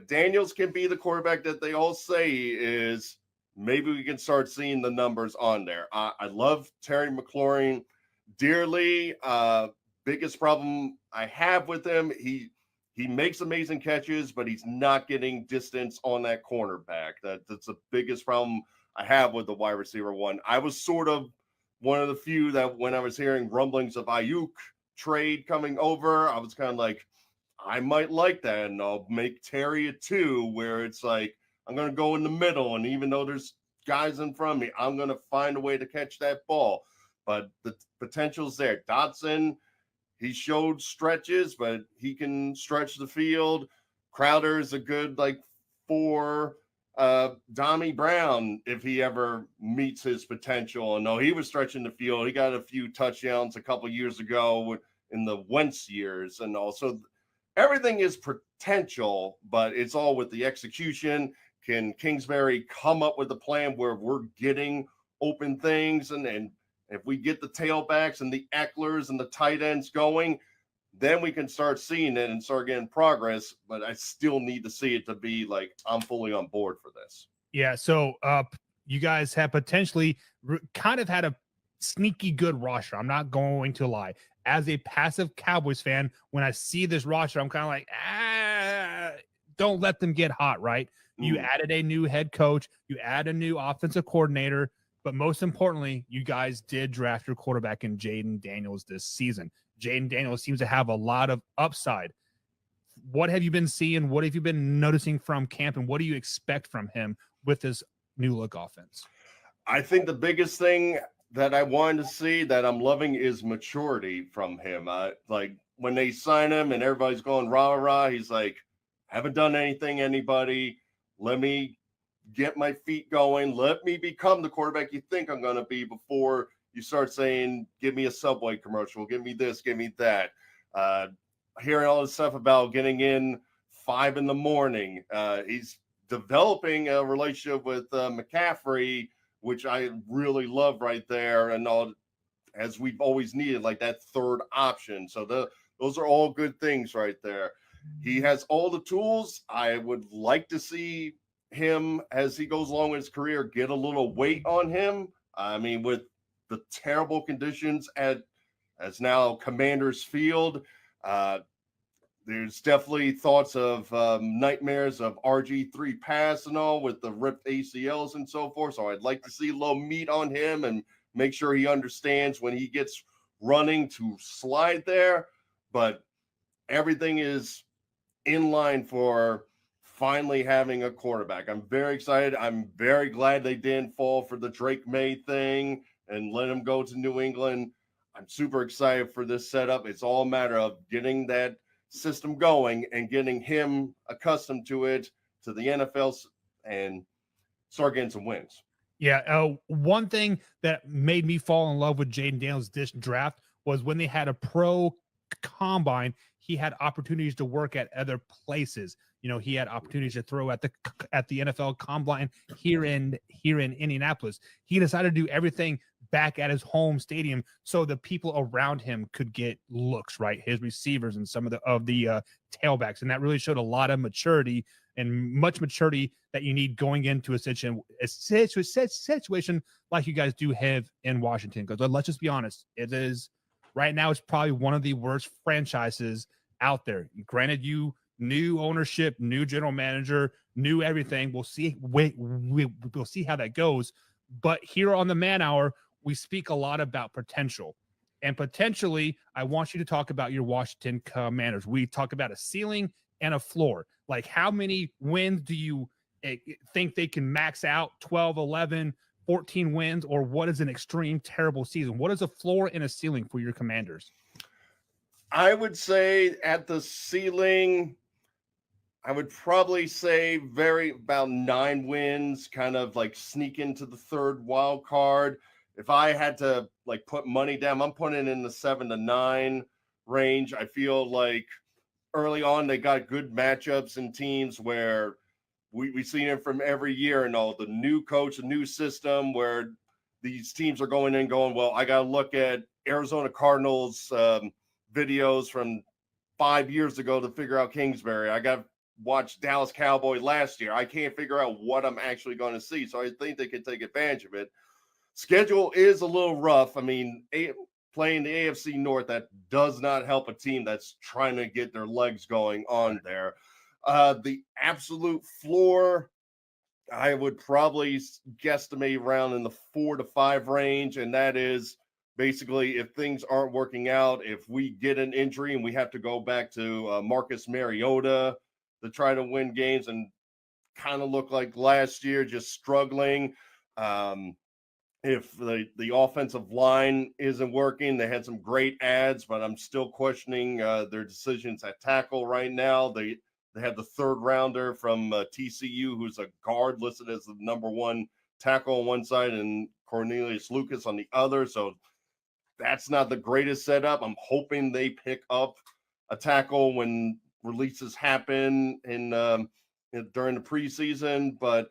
Daniels can be the quarterback that they all say he is, maybe we can start seeing the numbers on there. I love Terry McLaurin dearly. Biggest problem I have with him, he makes amazing catches, but he's not getting distance on that cornerback. That's the biggest problem I have with the wide receiver one. I was sort of one of the few that when I was hearing rumblings of Ayuk trade coming over, I was kind of like, I might like that, and I'll make Terry a 2, where it's like, I'm going to go in the middle, and even though there's guys in front of me, I'm going to find a way to catch that ball. But the potential's there. Dotson, he showed stretches, but he can stretch the field. Crowder is a good, 4. Dommy Brown, if he ever meets his potential. And no, he was stretching the field. He got a few touchdowns a couple years ago in the Wentz years. And also, everything is potential, but it's all with the execution. Can Kingsbury come up with a plan where we're getting open things? And if we get the tailbacks and the Ecklers and the tight ends going, then we can start seeing it and start getting progress. But I still need to see it to be like, I'm fully on board for this. Yeah. So you guys have potentially kind of had a sneaky good roster. I'm not going to lie. As a passive Cowboys fan, when I see this roster, I'm kind of like, don't let them get hot, right? You added a new head coach. You add a new offensive coordinator. But most importantly, you guys did draft your quarterback in Jaden Daniels this season. Jaden Daniels seems to have a lot of upside. What have you been seeing? What have you been noticing from camp? And what do you expect from him with this new look offense? I think the biggest thing that I wanted to see that I'm loving is maturity from him. Like when they sign him and everybody's going rah, rah, he's like, haven't done anything, anybody. Let me get my feet going. Let me become the quarterback you think I'm going to be before you start saying, give me a Subway commercial, give me this, give me that. Hearing all this stuff about getting in 5 a.m. He's developing a relationship with McCaffrey, which I really love right there. And all, as we've always needed, like that third option. So those are all good things right there. He has all the tools. I would like to see him, as he goes along with his career, get a little weight on him. I mean, with the terrible conditions as now Commander's Field, there's definitely thoughts of nightmares of RG3 pass and all with the ripped ACLs and so forth. So I'd like to see a little meat on him and make sure he understands when he gets running to slide there. But everything is in line for finally having a quarterback. I'm very excited. I'm very glad they didn't fall for the Drake May thing and let him go to New England. I'm super excited for this setup. It's all a matter of getting that system going and getting him accustomed to it, to the NFL, and start getting some wins. Yeah. One thing that made me fall in love with Jaden Daniels this draft was when they had a pro combine, he had opportunities to work at other places. You know, he had opportunities to throw at the NFL combine here in Indianapolis. He decided to do everything back at his home stadium so the people around him could get looks, right? His receivers and some of the tailbacks. And that really showed a lot of maturity and much maturity that you need going into a situation like you guys do have in Washington. Because let's just be honest, it is right now, it's probably one of the worst franchises out there. Granted, you new ownership, new general manager, new everything. We'll see. We'll see how that goes. But here on the Man Hour, we speak a lot about potential. And potentially, I want you to talk about your Washington Commanders. We talk about a ceiling and a floor. Like, how many wins do you think they can max out? 12, 11, 14 wins? Or what is an extreme, terrible season? What is a floor and a ceiling for your Commanders? I would say at the ceiling, I would probably say about 9 wins, kind of like sneak into the third wild card. If I had to like put money down, I'm putting in the 7 to 9 range. I feel like early on they got good matchups and teams where we've seen it from every year and all the new coach, the new system where these teams are going in going, well, I got to look at Arizona Cardinals videos from 5 years ago to figure out Kingsbury. I got to watch Dallas Cowboy last year. I can't figure out what I'm actually going to see. So I think they can take advantage of it. Schedule is a little rough. I mean, playing the AFC North, that does not help a team that's trying to get their legs going on there. The absolute floor, I would probably guesstimate around in the 4 to 5 range, and that is basically if things aren't working out, if we get an injury and we have to go back to Marcus Mariota to try to win games and kind of look like last year, just struggling. If the offensive line isn't working, they had some great ads, but I'm still questioning their decisions at tackle right now. They have the third rounder from TCU, who's a guard listed as the number 1 tackle on one side and Cornelius Lucas on the other. So that's not the greatest setup. I'm hoping they pick up a tackle when releases happen during the preseason, but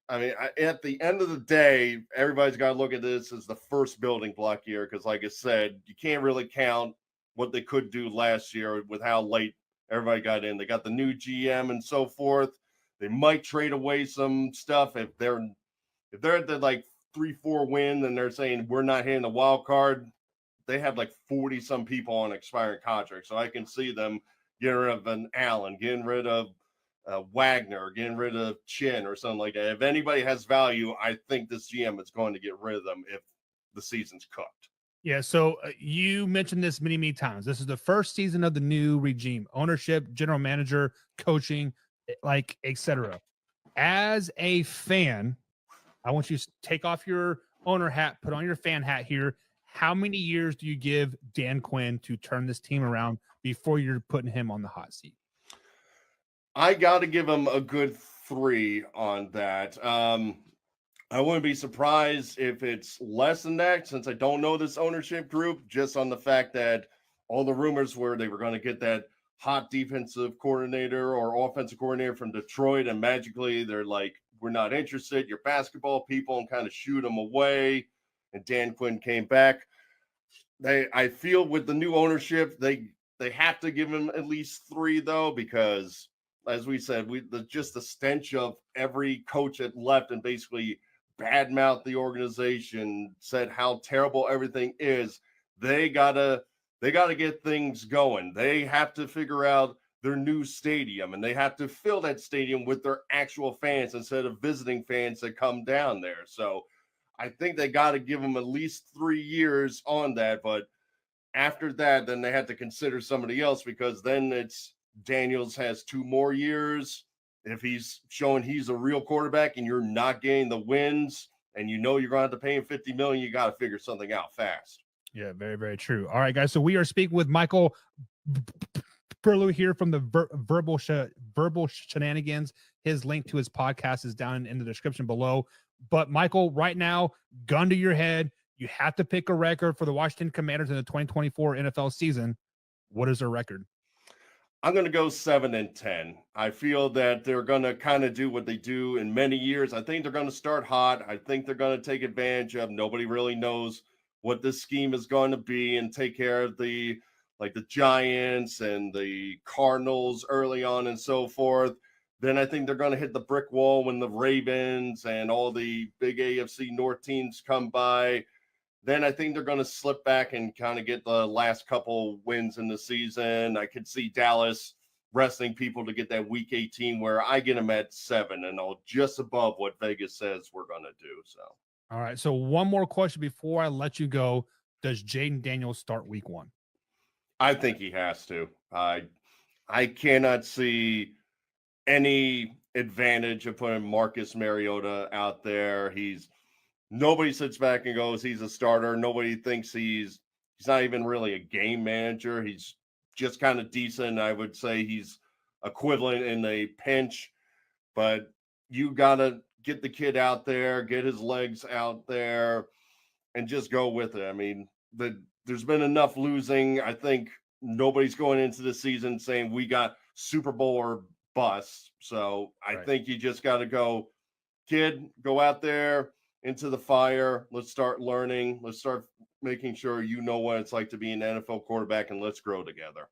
I mean, at the end of the day, everybody's got to look at this as the first building block year because, like I said, you can't really count what they could do last year with how late everybody got in. They got the new GM and so forth. They might trade away some stuff if they're at the like 3-4 win and they're saying we're not hitting the wild card. They have like 40 some people on expiring contracts, so I can see them getting rid of an Allen, getting rid of Wagner, getting rid of Chin or something like that. If anybody has value, I think this GM is going to get rid of them if the season's cooked. Yeah, so you mentioned this many, many times. This is the first season of the new regime, ownership, general manager, coaching, like, etc. As a fan, I want you to take off your owner hat, put on your fan hat here. How many years do you give Dan Quinn to turn this team around before you're putting him on the hot seat? I got to give him a good 3 on that. I wouldn't be surprised if it's less than that since I don't know this ownership group, just on the fact that all the rumors were they were going to get that hot defensive coordinator or offensive coordinator from Detroit, and magically they're like, we're not interested. You're basketball people, and kind of shoot them away. And Dan Quinn came back. I feel with the new ownership, they have to give him at least 3 though, because as we said, just the stench of every coach that left and basically badmouthed the organization, said how terrible everything is. They gotta get things going. They have to figure out their new stadium, and they have to fill that stadium with their actual fans instead of visiting fans that come down there. So I think they got to give them at least 3 years on that. But after that, then they have to consider somebody else, because then it's Daniels has 2 more years. If he's showing he's a real quarterback and you're not getting the wins and you know you're going to have to pay him $50 million, you got to figure something out fast. Yeah, very, very true. All right, guys. So we are speaking with Michael Burlew here from the Verbal Shenanigans. His link to his podcast is down in the description below. But Michael, right now, gun to your head, you have to pick a record for the Washington Commanders in the 2024 NFL season. What is their record? I'm going to go 7-10. I feel that they're going to kind of do what they do in many years. I think they're going to start hot. I think they're going to take advantage of nobody really knows what this scheme is going to be and take care of the Giants and the Cardinals early on and so forth. Then I think they're going to hit the brick wall when the Ravens and all the big AFC North teams come by. Then I think they're going to slip back and kind of get the last couple wins in the season. I could see Dallas resting people to get that week 18 where I get them at 7 and all just above what Vegas says we're going to do. So, all right. So one more question before I let you go. Does Jaden Daniels start week 1? I think he has to. I cannot see any advantage of putting Marcus Mariota out there. Nobody sits back and goes, he's a starter. Nobody thinks he's not even really a game manager. He's just kind of decent. I would say he's equivalent in a pinch, but you got to get the kid out there, get his legs out there, and just go with it. I mean, there's been enough losing. I think nobody's going into the season saying we got Super Bowl or bust. So I think you just got to go, kid, go out there into the fire. Let's start learning. Let's start making sure you know what it's like to be an NFL quarterback, and let's grow together.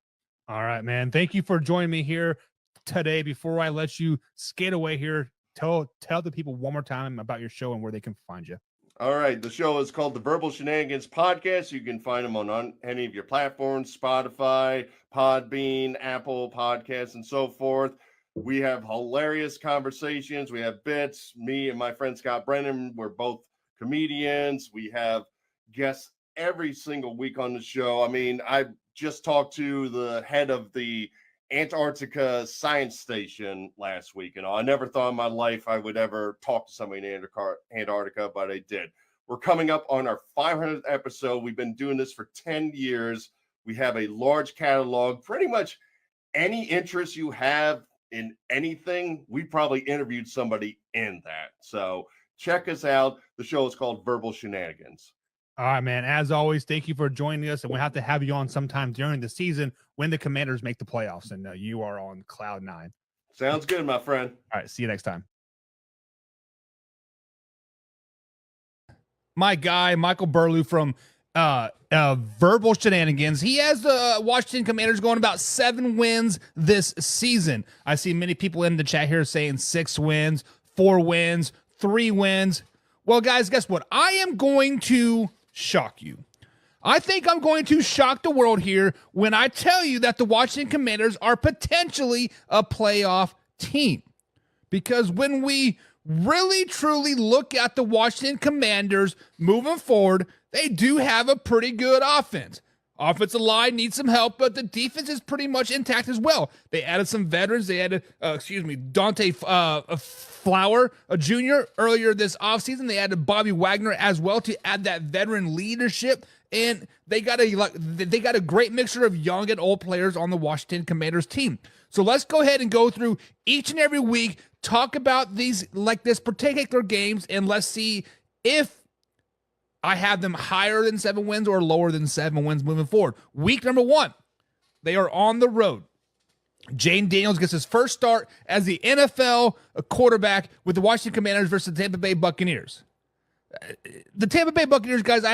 All right, man. Thank you for joining me here today. Before I let you skate away here, tell the people one more time about your show and where they can find you. All right. The show is called the Verbal Shenanigans Podcast. You can find them on any of your platforms, Spotify, Podbean, Apple Podcasts, and so forth. We have hilarious conversations. We have bits. Me and my friend Scott Brennan, we're both comedians. We have guests every single week on the show. I mean, I just talked to the head of the Antarctica Science Station last week. I never thought in my life I would ever talk to somebody in Antarctica, but I did. We're coming up on our 500th episode. We've been doing this for 10 years. We have a large catalog. Pretty much any interest you have in anything, we probably interviewed somebody in that. So check us out. The show is called Verbal Shenanigans. All right, man. As always, thank you for joining us. And we'll have to have you on sometime during the season when the Commanders make the playoffs. And you are on cloud 9. Sounds good, my friend. All right. See you next time. My guy, Michael Burlew from Verbal Shenanigans. He has the Washington Commanders going about 7 wins this season. I see many people in the chat here saying 6 wins, 4 wins, 3 wins. Well, guys, guess what? I am going to shock you. I think I'm going to shock the world here when I tell you that the Washington Commanders are potentially a playoff team. Because when we really, truly look at the Washington Commanders moving forward, they do have a pretty good offense. Offensive line needs some help, but the defense is pretty much intact as well. They added some veterans. They added, Dante Flower, a junior, earlier this offseason. They added Bobby Wagner as well to add that veteran leadership. And they got a great mixture of young and old players on the Washington Commanders team. So let's go ahead and go through each and every week, talk about these like this particular games, and let's see if I have them higher than 7 wins or lower than 7 wins moving forward. Week number 1, they are on the road. Jaden Daniels gets his first start as the NFL quarterback with the Washington Commanders versus the Tampa Bay Buccaneers. The Tampa Bay Buccaneers, guys,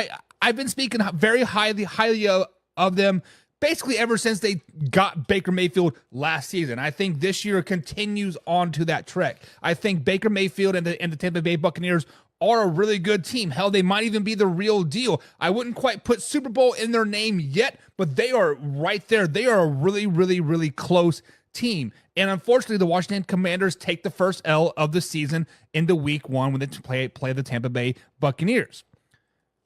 I've been speaking very highly of them basically ever since they got Baker Mayfield last season. I think this year continues on to that trek. I think Baker Mayfield and the Tampa Bay Buccaneers are a really good team. Hell, they might even be the real deal. I wouldn't quite put Super Bowl in their name yet, but they are right there. They are a really, really, really close team. And unfortunately, the Washington Commanders take the first L of the season into week 1 when they play the Tampa Bay Buccaneers.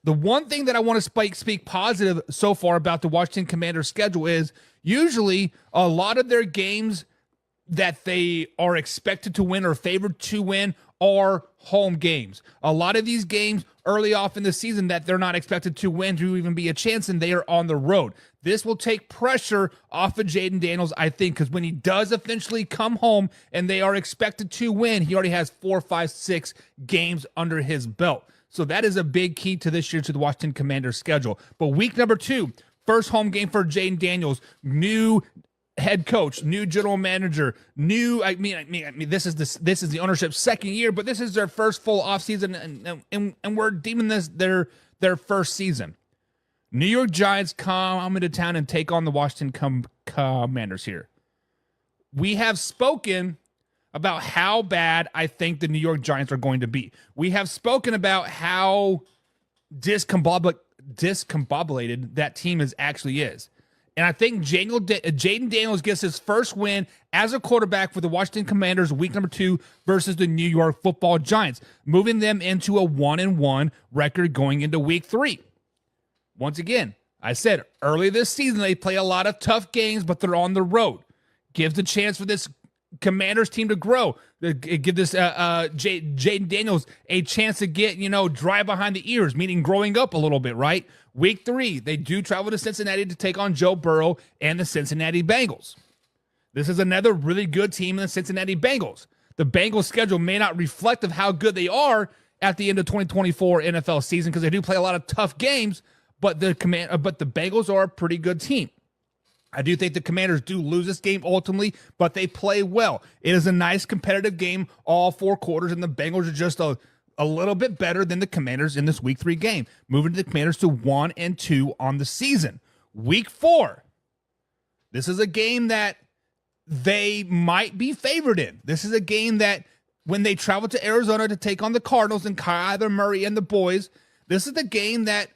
The one thing that I want to speak positive so far about the Washington Commanders schedule is usually a lot of their games that they are expected to win or favored to win are home games. A lot of these games early off in the season that they're not expected to win to even be a chance, and they are on the road. This will take pressure off of Jaden Daniels, I think, because when he does eventually come home and they are expected to win, he already has 4, 5, 6 games under his belt. So that is a big key to this year to the Washington Commanders schedule. But week number 2, first home game for Jaden Daniels, new head coach, new general manager, this is the ownership's second year, but this is their first full offseason, and we're deeming this their first season. New York Giants come into town and take on the Washington Commanders here. We have spoken about how bad I think the New York Giants are going to be. We have spoken about how discombobulated that team actually is. And I think Jaden Daniels gets his first win as a quarterback for the Washington Commanders week number 2 versus the New York Football Giants, moving them into a 1-1 record going into week 3. Once again, I said early this season they play a lot of tough games, but they're on the road. Gives the chance for this Commanders team to grow. Give this Jaden Daniels a chance to get, dry behind the ears, meaning growing up a little bit, right? Week 3, they do travel to Cincinnati to take on Joe Burrow and the Cincinnati Bengals. This is another really good team in the Cincinnati Bengals. The Bengals schedule may not reflect of how good they are at the end of 2024 NFL season because they do play a lot of tough games, but the Bengals are a pretty good team. I do think the Commanders do lose this game ultimately, but they play well. It is a nice competitive game all 4 quarters, and the Bengals are just a little bit better than the Commanders in this Week 3 game, moving the Commanders to 1-2 on the season. Week 4, this is a game that they might be favored in. This is a game that when they travel to Arizona to take on the Cardinals and Kyler Murray and the boys, this is the game that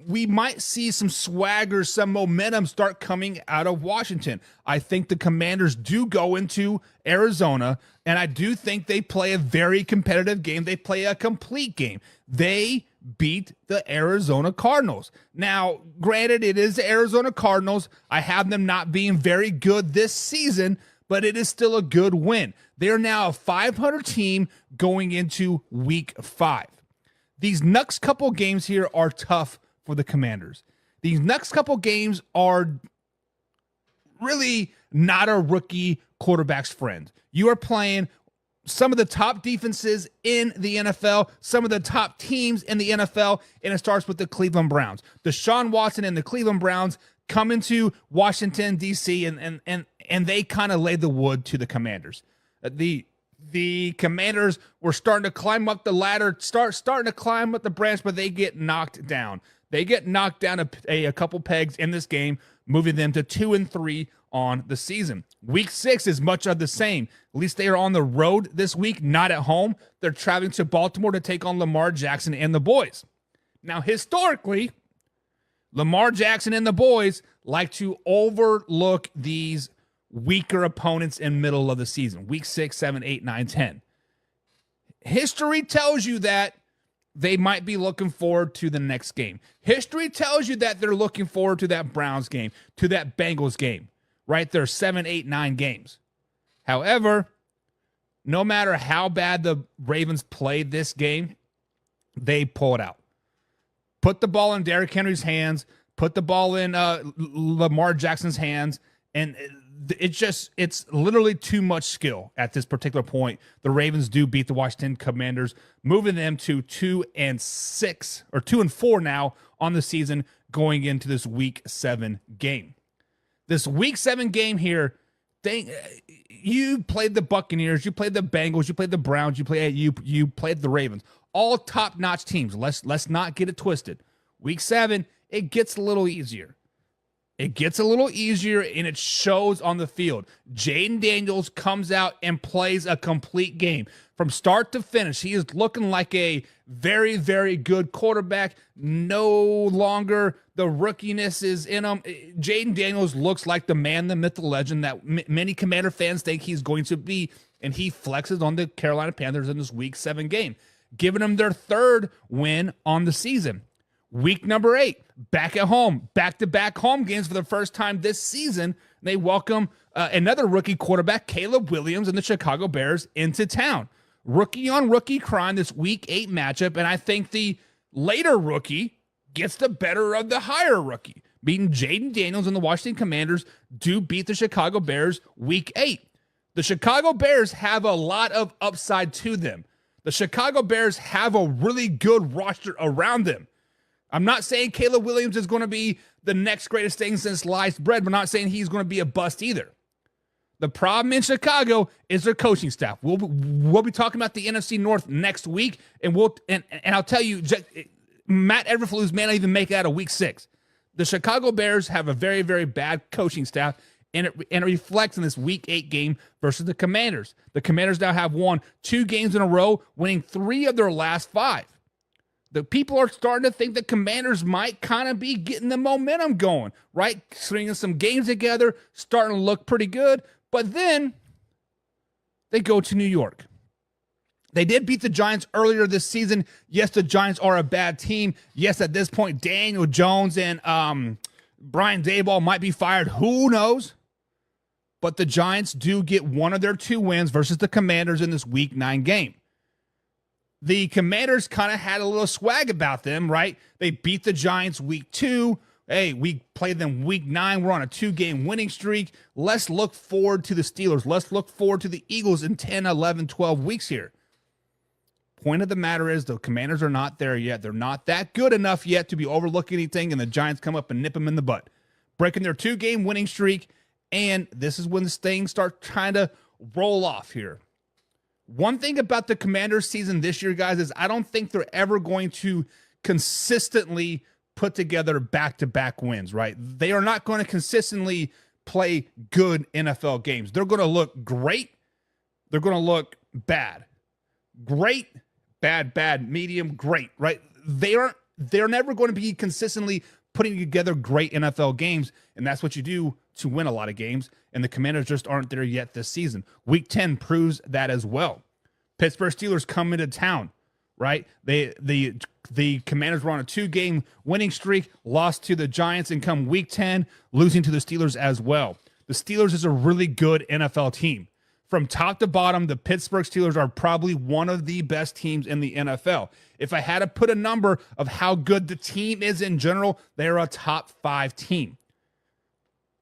we might see some swagger, some momentum start coming out of Washington. I think the Commanders do go into Arizona, and I do think they play a very competitive game. They play a complete game. They beat the Arizona Cardinals. Now, granted, it is the Arizona Cardinals. I have them not being very good this season, but it is still a good win. They are now a 500 team going into Week 5. These next couple games here are tough for the Commanders. These next couple games are really not a rookie quarterback's friend. You are playing some of the top defenses in the NFL, some of the top teams in the NFL, and it starts with the Cleveland Browns. Deshaun Watson and the Cleveland Browns come into Washington, D.C., and they kind of lay the wood to the Commanders. The Commanders were starting to climb up the ladder, starting to climb up the branch, but they get knocked down. They get knocked down a couple pegs in this game, moving them to 2-3 on the season. Week 6 is much of the same. At least they are on the road this week, not at home. They're traveling to Baltimore to take on Lamar Jackson and the boys. Now, historically, Lamar Jackson and the boys like to overlook these weaker opponents in middle of the season. Week 6, 7, 8, 9, 10. History tells you that they might be looking forward to the next game. History tells you that they're looking forward to that Browns game, to that Bengals game, right? There's 7, 8, 9 games. However, no matter how bad the Ravens played this game, they pull it out. Put the ball in Derrick Henry's hands, put the ball in Lamar Jackson's hands, and it's literally too much skill at this particular point. The Ravens do beat the Washington Commanders, moving them to 2-6 or 2-4 now on the season going into this Week 7 game. This Week 7 game here, you played the Buccaneers, you played the Bengals, you played the Browns, you played the Ravens. All top-notch teams. Let's not get it twisted. Week 7, it gets a little easier. It gets a little easier, and it shows on the field. Jaden Daniels comes out and plays a complete game. From start to finish, he is looking like a very, very good quarterback. No longer the rookiness is in him. Jaden Daniels looks like the man, the myth, the legend that many Commander fans think he's going to be, and he flexes on the Carolina Panthers in this Week 7 game, giving them their 3rd win on the season. Week number 8, back at home, back-to-back home games for the first time this season. They welcome another rookie quarterback, Caleb Williams, and the Chicago Bears into town. Rookie-on-rookie crime this Week 8 matchup, and I think the later rookie gets the better of the higher rookie. Beating Jaden Daniels and the Washington Commanders do beat the Chicago Bears Week 8. The Chicago Bears have a lot of upside to them. The Chicago Bears have a really good roster around them. I'm not saying Caleb Williams is going to be the next greatest thing since sliced bread. We're not saying he's going to be a bust either. The problem in Chicago is their coaching staff. We'll be talking about the NFC North next week, and I'll tell you, Matt Eberflus may not even make it out of Week 6. The Chicago Bears have a very, very bad coaching staff, and it reflects in this Week 8 game versus the Commanders. The Commanders now have won 2 games in a row, winning 3 of their last 5. The people are starting to think the Commanders might kind of be getting the momentum going, right? Stringing some games together, starting to look pretty good. But then they go to New York. They did beat the Giants earlier this season. Yes, the Giants are a bad team. Yes, at this point, Daniel Jones and Brian Daboll might be fired. Who knows? but the Giants do get one of their 2 wins versus the Commanders in this Week 9 game. The Commanders kind of had a little swag about them, right? They beat the Giants Week 2. Hey, we played them Week 9. We're on a 2-game winning streak. Let's look forward to the Steelers. Let's look forward to the Eagles in 10, 11, 12 weeks here. Point of the matter is the Commanders are not there yet. They're not that good enough yet to be overlooking anything, and the Giants come up and nip them in the butt, breaking their 2-game winning streak, and this is when the things start trying to roll off here. One thing about the Commanders season this year, guys, is I don't think they're ever going to consistently put together back-to-back wins, right? They are not going to consistently play good NFL games. They're going to look great. They're going to look bad. Great, bad, medium, great, right? They're never going to be consistently putting together great NFL games, and that's what you do to win a lot of games, and the Commanders just aren't there yet this season. Week 10 proves that as well. Pittsburgh Steelers come into town, right? The Commanders were on a 2-game winning streak, lost to the Giants, and come Week 10, losing to the Steelers as well. The Steelers is a really good NFL team. From top to bottom, the Pittsburgh Steelers are probably one of the best teams in the NFL. If I had to put a number of how good the team is in general, they're a top 5 team.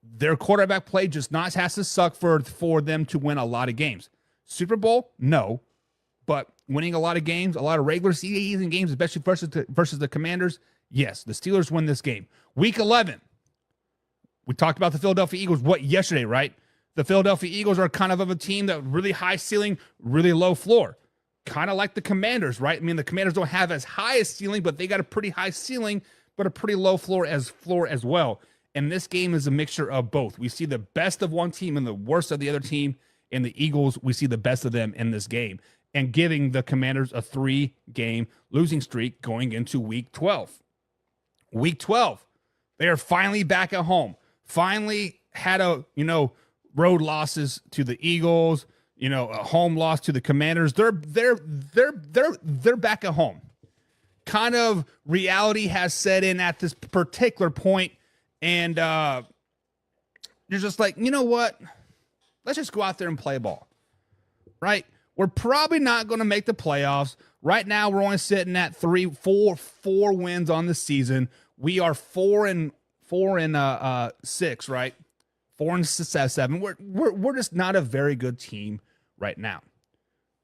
Their quarterback play just not has to suck for them to win a lot of games. Super Bowl? No. But winning a lot of games, a lot of regular season games, especially versus the Commanders, yes, the Steelers win this game. Week 11, we talked about the Philadelphia Eagles yesterday, right? The Philadelphia Eagles are kind of a team that really high ceiling, really low floor. Kind of like the Commanders, right? I mean, the Commanders don't have as high a ceiling, but they got a pretty high ceiling, but a pretty low floor as well. And this game is a mixture of both. We see the best of one team and the worst of the other team. In the Eagles, we see the best of them in this game, and giving the Commanders a 3-game losing streak going into Week 12. Week 12, they are finally back at home. Finally had road losses to the Eagles, a home loss to the Commanders. They're back at home. Kind of reality has set in at this particular point, and you're just like, you know what? Let's just go out there and play ball, right? We're probably not going to make the playoffs. Right now, we're only sitting at 4 wins on the season. We are 4 and 6, right? 4 and 7. We're just not a very good team right now.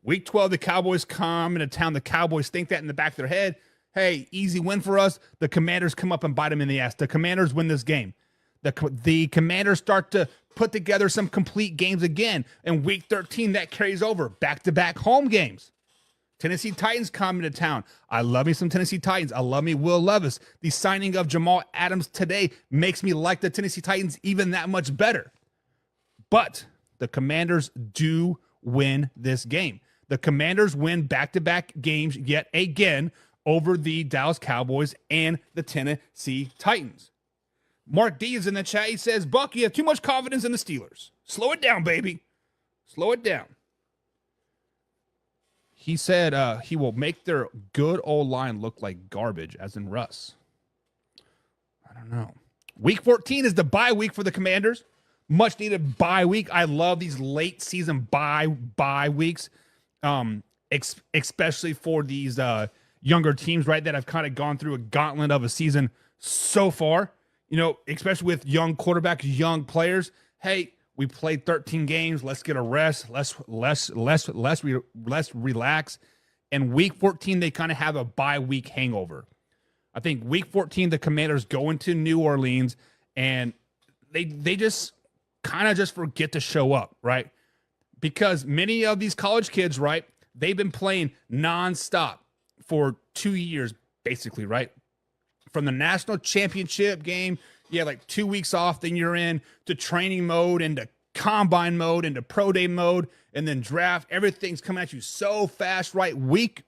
Week 12, the Cowboys come into town. The Cowboys think that in the back of their head. Hey, easy win for us. The Commanders come up and bite them in the ass. The Commanders win this game. The Commanders start to put together some complete games again. And Week 13, that carries over. Back-to-back home games. Tennessee Titans come into town. I love me some Tennessee Titans. I love me Will Levis. The signing of Jamal Adams today makes me like the Tennessee Titans even that much better. But the Commanders do win this game. The Commanders win back-to-back games yet again over the Dallas Cowboys and the Tennessee Titans. Mark D is in the chat. He says, Buck, you have too much confidence in the Steelers. Slow it down, baby. Slow it down. He said he will make their good old line look like garbage, as in Russ. I don't know. Week 14 is the bye week for the Commanders. Much needed bye week. I love these late season bye weeks, especially for these younger teams, right, that have kind of gone through a gauntlet of a season so far. Especially with young quarterbacks, young players. Hey, we played 13 games. Let's get a rest. Let's relax. And Week 14, they kind of have a bye week hangover. I think Week 14, the Commanders go into New Orleans and they just kind of just forget to show up, right? Because many of these college kids, right, they've been playing nonstop for 2 years, basically, right? From the national championship game, you have like 2 weeks off, then you're in to training mode, into combine mode, into pro day mode, and then draft. Everything's coming at you so fast, right? Week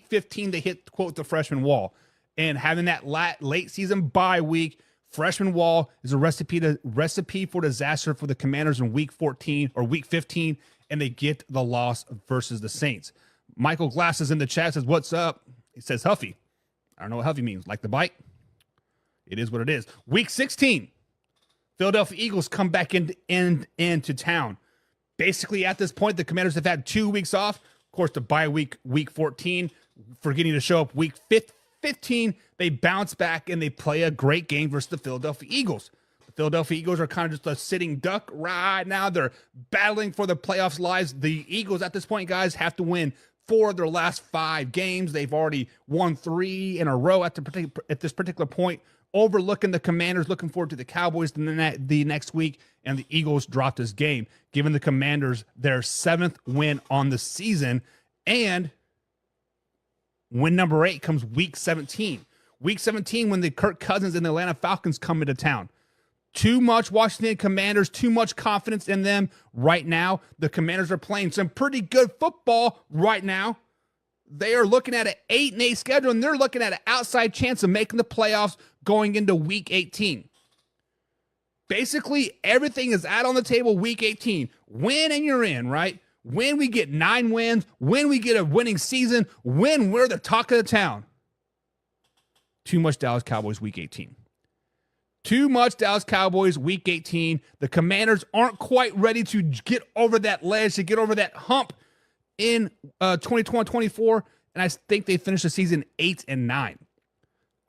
15, they hit, quote, the freshman wall. And having that late season bye week, freshman wall is a recipe for disaster for the Commanders in Week 14 or Week 15, and they get the loss versus the Saints. Michael Glass is in the chat, says, what's up? He says, Huffy. I don't know what Huffy means. Like the bike? It is what it is. Week 16. Philadelphia Eagles come back into town. Basically, at this point, the Commanders have had 2 weeks off. Of course, the bye week, week 14, forgetting to show up week 15. They bounce back and they play a great game versus the Philadelphia Eagles. The Philadelphia Eagles are kind of just a sitting duck right now. They're battling for the playoffs lives. The Eagles at this point, guys, have to win 4 of their last 5 games. They've already won 3 in a row at this particular point. Overlooking the Commanders, looking forward to the Cowboys the next week, and the Eagles dropped this game, giving the Commanders their 7th win on the season. And win number 8 comes week 17. Week 17 when the Kirk Cousins and the Atlanta Falcons come into town. Too much Washington Commanders, too much confidence in them right now. The Commanders are playing some pretty good football right now. They are looking at an 8-8 schedule, and they're looking at an outside chance of making the playoffs going into week 18. Basically, everything is out on the table week 18. Win and you're in, right? When we get 9 wins, when we get a winning season, when we're the talk of the town. Too much Dallas Cowboys week 18. Too much Dallas Cowboys week 18. The Commanders aren't quite ready to get over that ledge, to get over that hump in 2024, and I think they finished the season 8-9.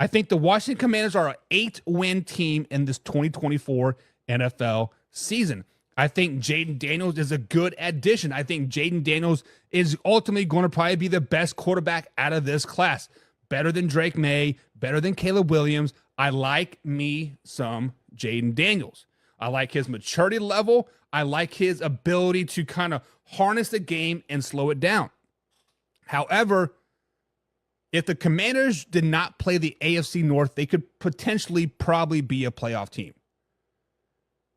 I think the Washington Commanders are an 8-win team in this 2024 NFL season. I think Jaden Daniels is a good addition. I think Jaden Daniels is ultimately going to probably be the best quarterback out of this class. Better than Drake May, better than Caleb Williams. I like me some Jaden Daniels. I like his maturity level. I like his ability to kind of harness the game and slow it down. However, if the Commanders did not play the AFC North, they could potentially probably be a playoff team.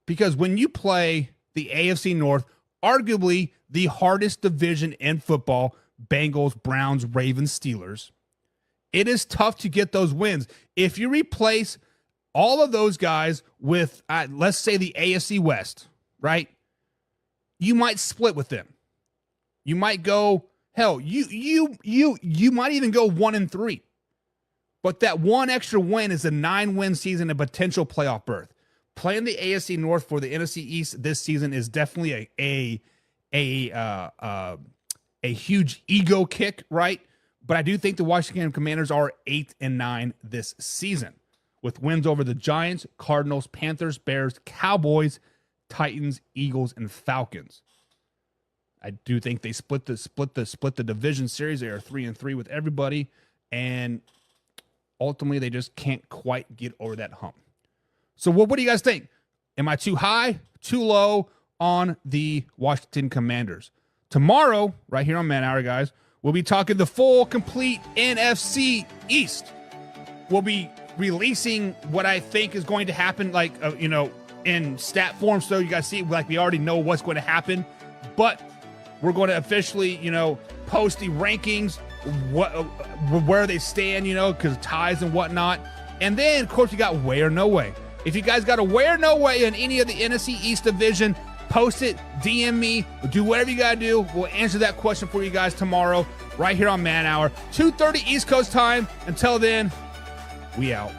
Because when you play the AFC North, arguably the hardest division in football, Bengals, Browns, Ravens, Steelers, it is tough to get those wins. If you replace all of those guys with, let's say, the AFC West, right? You might split with them. You might go, hell, you might even go 1-3. But that one extra win is a 9-win season, a potential playoff berth. Playing the AFC North for the NFC East this season is definitely a huge ego kick, right? But I do think the Washington Commanders are 8-9 this season, with wins over the Giants, Cardinals, Panthers, Bears, Cowboys, Titans, Eagles, and Falcons. I do think they split the division series. They are 3-3 with everybody, and ultimately they just can't quite get over that hump. So what do you guys think? Am I too high, too low on the Washington Commanders? Tomorrow, right here on Man Hour, guys, we'll be talking the full, complete NFC East. We'll be releasing what I think is going to happen, in stat form, so you guys see, we already know what's going to happen. But we're going to officially, post the rankings, where they stand, because ties and whatnot. And then, of course, you got way or no way. If you guys got a way or no way in any of the NFC East division, post it, DM me, do whatever you got to do. We'll answer that question for you guys tomorrow, right here on Man Hour, 2:30 East Coast time. Until then, we out.